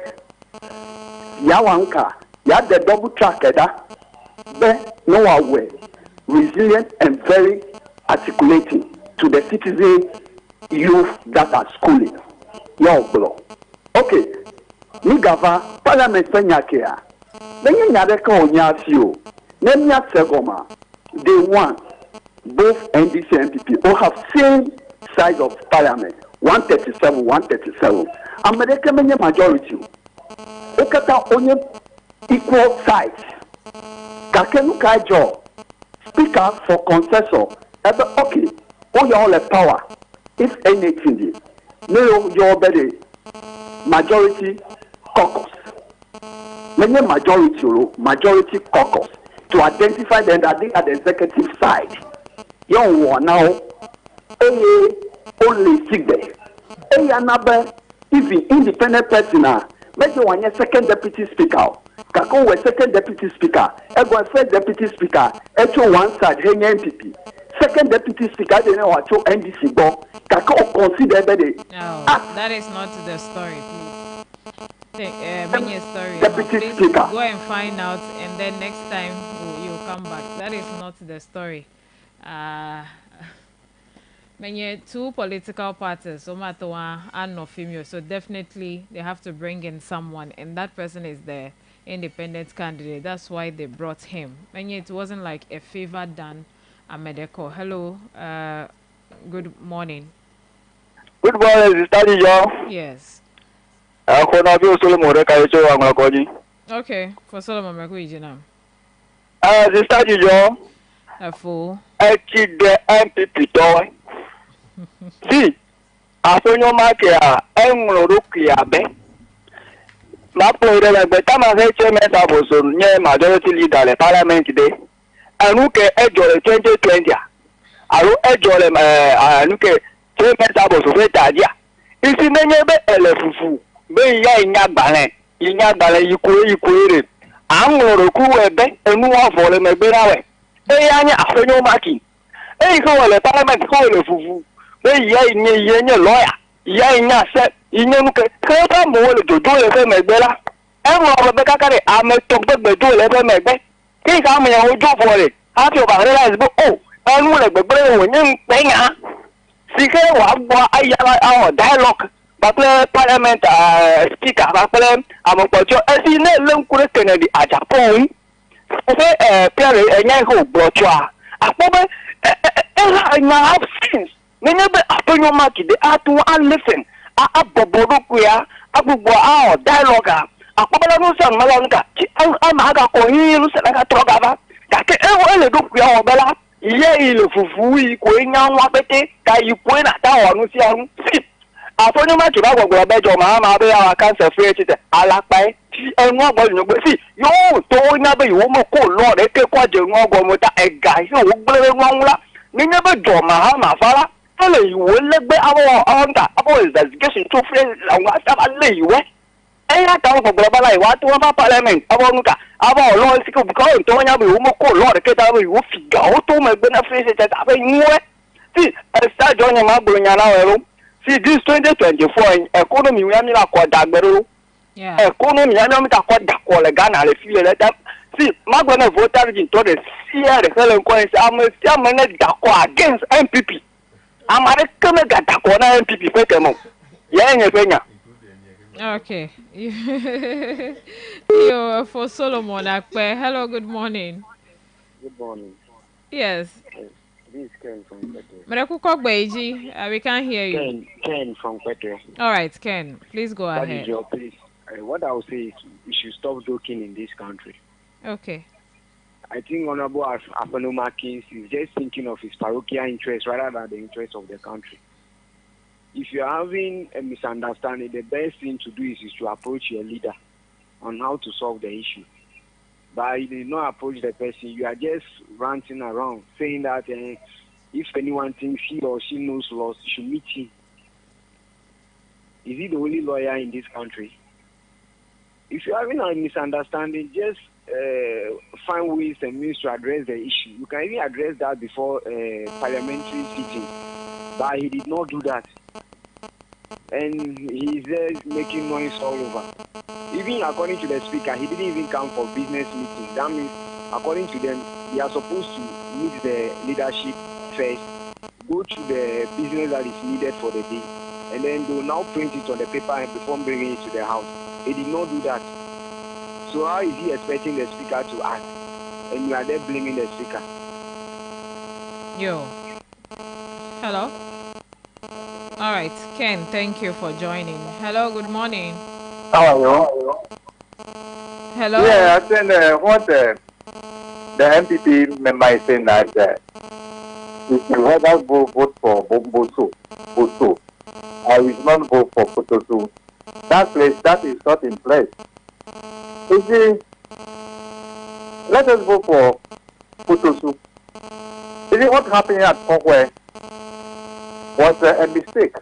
Yawanka, ya the double track da. Be no way, resilient and very articulating to the citizen youth that are schooling. Yon blo. Okay, Nigava Parliament Fenyakea. When you have a call, you Nemia Segoma, they want both NDC and MPP all have same size of parliament, 137. America majority. Okata only equal size. Kakenu Kaijo, speaker for consensus. Okay, all your the power. If anything, no your better majority caucus. Many majority caucus to identify them that they are the executive side. Young one now, only sit there. Another even independent person now. Maybe one year second deputy speaker. Kako was second deputy speaker. Ego first deputy speaker. Echo one side. Hey MPP. Second deputy speaker. They know what NDC go. Kako consider that. No, that is not the story, please. Bring your story. Deputy Speaker. Go and find out, and then next time you'll come back. That is not the story. Many two political parties, Omatoa and Nofimio, so definitely they have to bring in someone, and that person is the independent candidate. That's why they brought him. Many it wasn't like a favor done. Amedeko. Hello. Good morning. Good morning, Sister Joe. Yes. Okay, for Solomon Makuijina. Sister Joe. A fool. I keep the MPP toy. See, I saw no market. I'm looking at me. My point is like the time I say chairman was near majority leader the parliament today. anuke ejole 2020 aro ejole anuke 3 months abo so feta dia isi nenyebe elefufu be ya inya gbale ikure anwụrụ ku ebe enu afọ megbe nawe anya afenyo maki ko wele parliament ko wele fufu be ya inye lawyer ya inya se inye nuke ka mo wele jojo le fe megbe la enwo be kakare ame to gbegbe jo le fe megbe ki ka mo yan ojo fo re ha ti o ba realize bo enu le gbegbe wo nye npeya sike wa gbo ayala our dialogue bakle parliament speaker bakle amopojo esi ne lenkure Kennedy Ajapon se pere enya ho brochwa apobe nya have since nenyebe atonyo makide atu and listen abobodo kuya agbugbo our dialogue akpọbala n'ụsọ mmadụ nka ama ha ga-akọ ihe ilu sị na ka tọrọ gaba ka ke ele dokwu ya ọbala ihe ile fufu ikwe nya nwa pete ka ikwe na ta ọnụ si ọnụ si afọnye maki ba gwagwara bejo ma ma be ya cancer free tite alapa ti enu ogbo nyogbe si yo to nya be yo mo ko lo re ke kwa je nu ogbo mo ta ega si o gbere nwanwula ni nya be jo ma ma fara ele iwo legbe awo onda abo investigation to free àwọn asaba le iwe eya ta won gboro bala iwa to won ba parliament abo nuka abo lo si ko because to nya be yo mo ko lo re ke ta be yo figa o to mo egbe na free tite ta be nwe si esa jo nya ma gboro nya na wero. See, this 2024 economy we are not called Dagbero. Economy we are not called Dakola Ghana. See, my brother voted into the CR, the Helen Coins. I'm a Dako against MPP. I'm a recommend Dakona MPP. Yeah, okay. Yo, for Solomon Akpe. Hello, good morning. Good morning. Yes. This is Ken from Kwete. We can't hear you. Ken from Kwete. All right, Ken, please go ahead. Please. What I will say is we should stop joking in this country. Okay. I think Honorable Afenoma-Kings is just thinking of his parochial interest rather than the interest of the country. If you are having a misunderstanding, the best thing to do is to approach your leader on how to solve the issue. But you did not approach the person. You are just ranting around, saying that if anyone thinks he or she knows laws, you should meet him. Is he the only lawyer in this country? If you're having a misunderstanding, just find ways and means to address the issue. You can even address that before parliamentary sitting. But he did not do that. And he's there making noise all over. Even according to the speaker, he didn't even come for business meeting. That means, according to them, they are supposed to meet the leadership first, go to the business that is needed for the day, and then they will now print it on the paper and before bringing it to the house. He did not do that. So how is he expecting the speaker to act? And you are there blaming the speaker. Yo. Hello? All right, Ken, thank you for joining. Hello, good morning. How are you? Hello? Yeah, I think what the MPP member is saying that if you rather vote for Boso, I will not vote for Potosu. That is not in place. You see, let us vote for Potosu. You see, what happened at Kongwe was a mistake.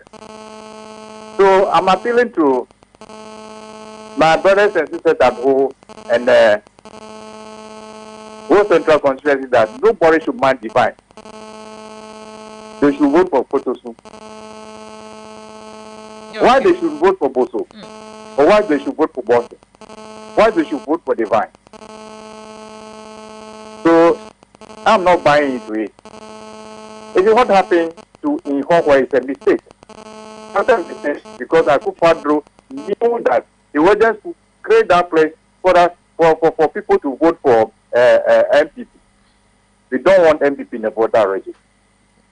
So I'm appealing to my brothers and sisters at home and whole central constituency that nobody should mind divine. They should vote for Potosu. Okay. Why they should vote for Boso? Or why they should vote for Boso? Why they should vote for divine? So I'm not buying into it. If what happened to in Hongkong is a mistake. Because Akufo-Addo knew that he was just to create that place for people to vote for MPP. We don't want MPP in the voter register.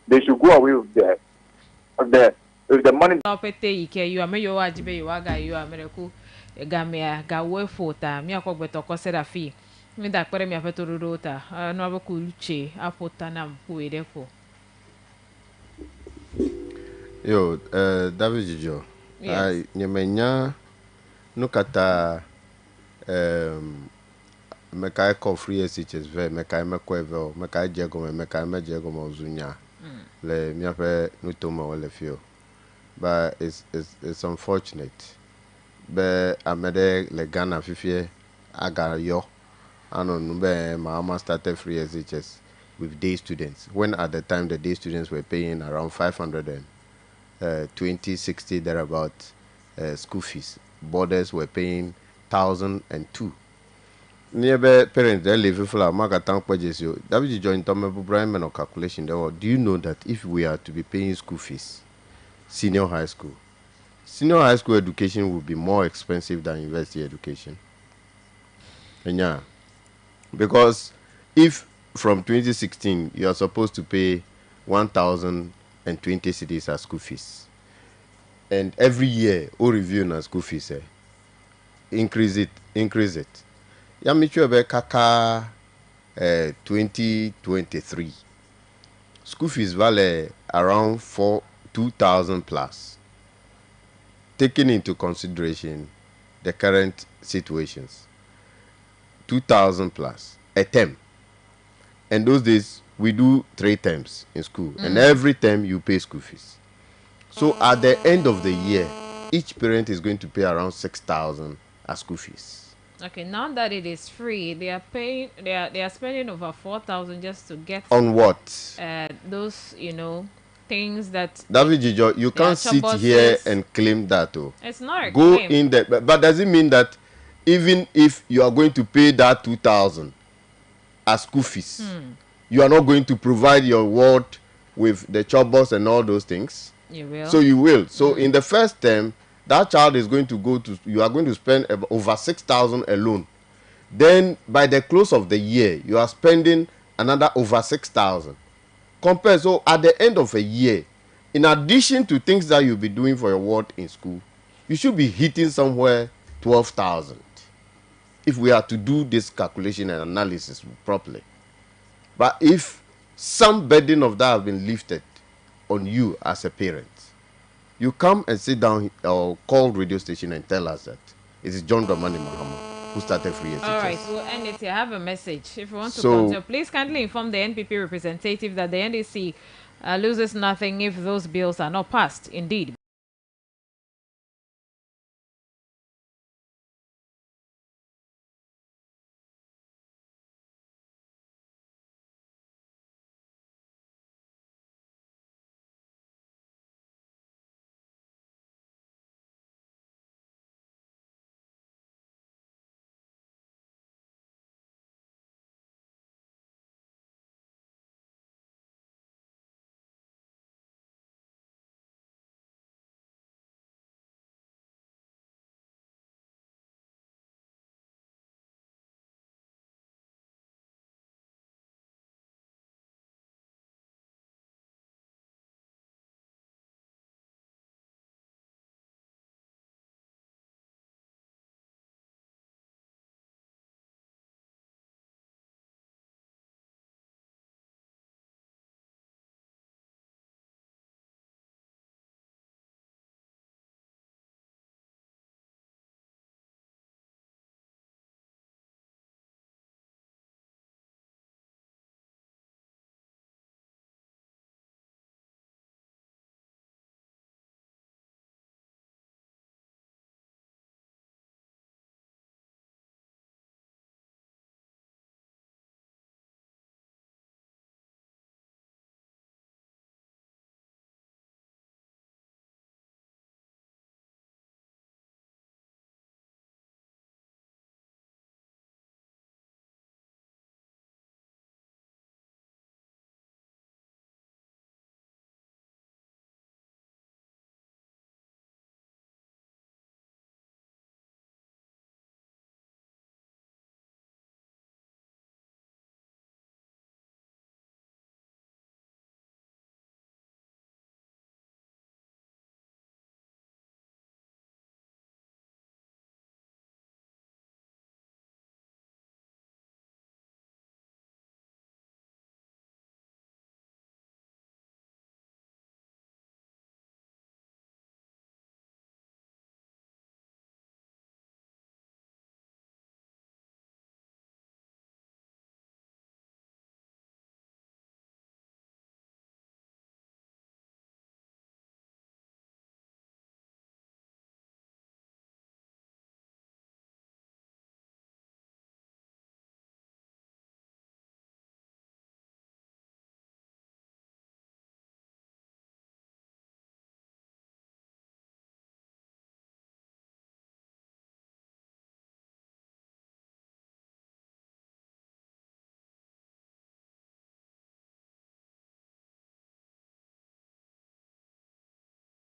They should go away with the money. You are mayor Ajibe, you are guy, you are Miracle, Gamia, Gawe Fota, Miako Betoko Serafi. Me that Peremia Fetorota, Nova Kuluche, Apotanam, who is therefore. Yo, David Jijo. Yes. Nyemenya nukata mekai call free SHS ve mekai mekwevel mekai jegome mekai mejegome zunya le miape nutoma wale fio but it's unfortunate be amede le Ghana fifie aga yo ano nube mama started free SHS with day students when at the time the day students were paying around 520 60 thereabout school fees. Boarders were paying 1,002. Nearby parents they live for Magatan Pajesio. That was joint Brian or calculation there. Do you know that if we are to be paying school fees, senior high school education will be more expensive than university education? And yeah, because if from 2016 you are supposed to pay 1,020 cedis as school fees, and every year or review na school fees increase it. Ya michwe kaka 2023 school fees vale around 2,000 plus, taking into consideration the current situations. 2,000 plus a term, and those days we do 3 terms in school, and every term you pay school fees. So at the end of the year, each parent is going to pay around 6,000 as school fees. Okay, now that it is free, they are paying. They are spending over 4,000 just to get on what? Those things that. David Jijo, you can't sit here and claim that. Oh, it's not a go claim. in there, but does it mean that even if you are going to pay that 2,000 as school fees, you are not going to provide your ward with the chobos and all those things? You will. So you will. So in the first term, that child is going to you are going to spend over 6,000 alone. Then by the close of the year, you are spending another over 6,000. Compare. So at the end of a year, in addition to things that you'll be doing for your ward in school, you should be hitting somewhere 12,000. If we are to do this calculation and analysis properly. But if some burden of that has been lifted on you as a parent, you come and sit down or call radio station and tell us that it is John Dramani Mahama who started free SHS. All right, we'll end it here. I have a message. If you want to continue, please kindly inform the NPP representative that the NDC loses nothing if those bills are not passed. Indeed.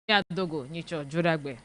Adogo Nicho Juragbe.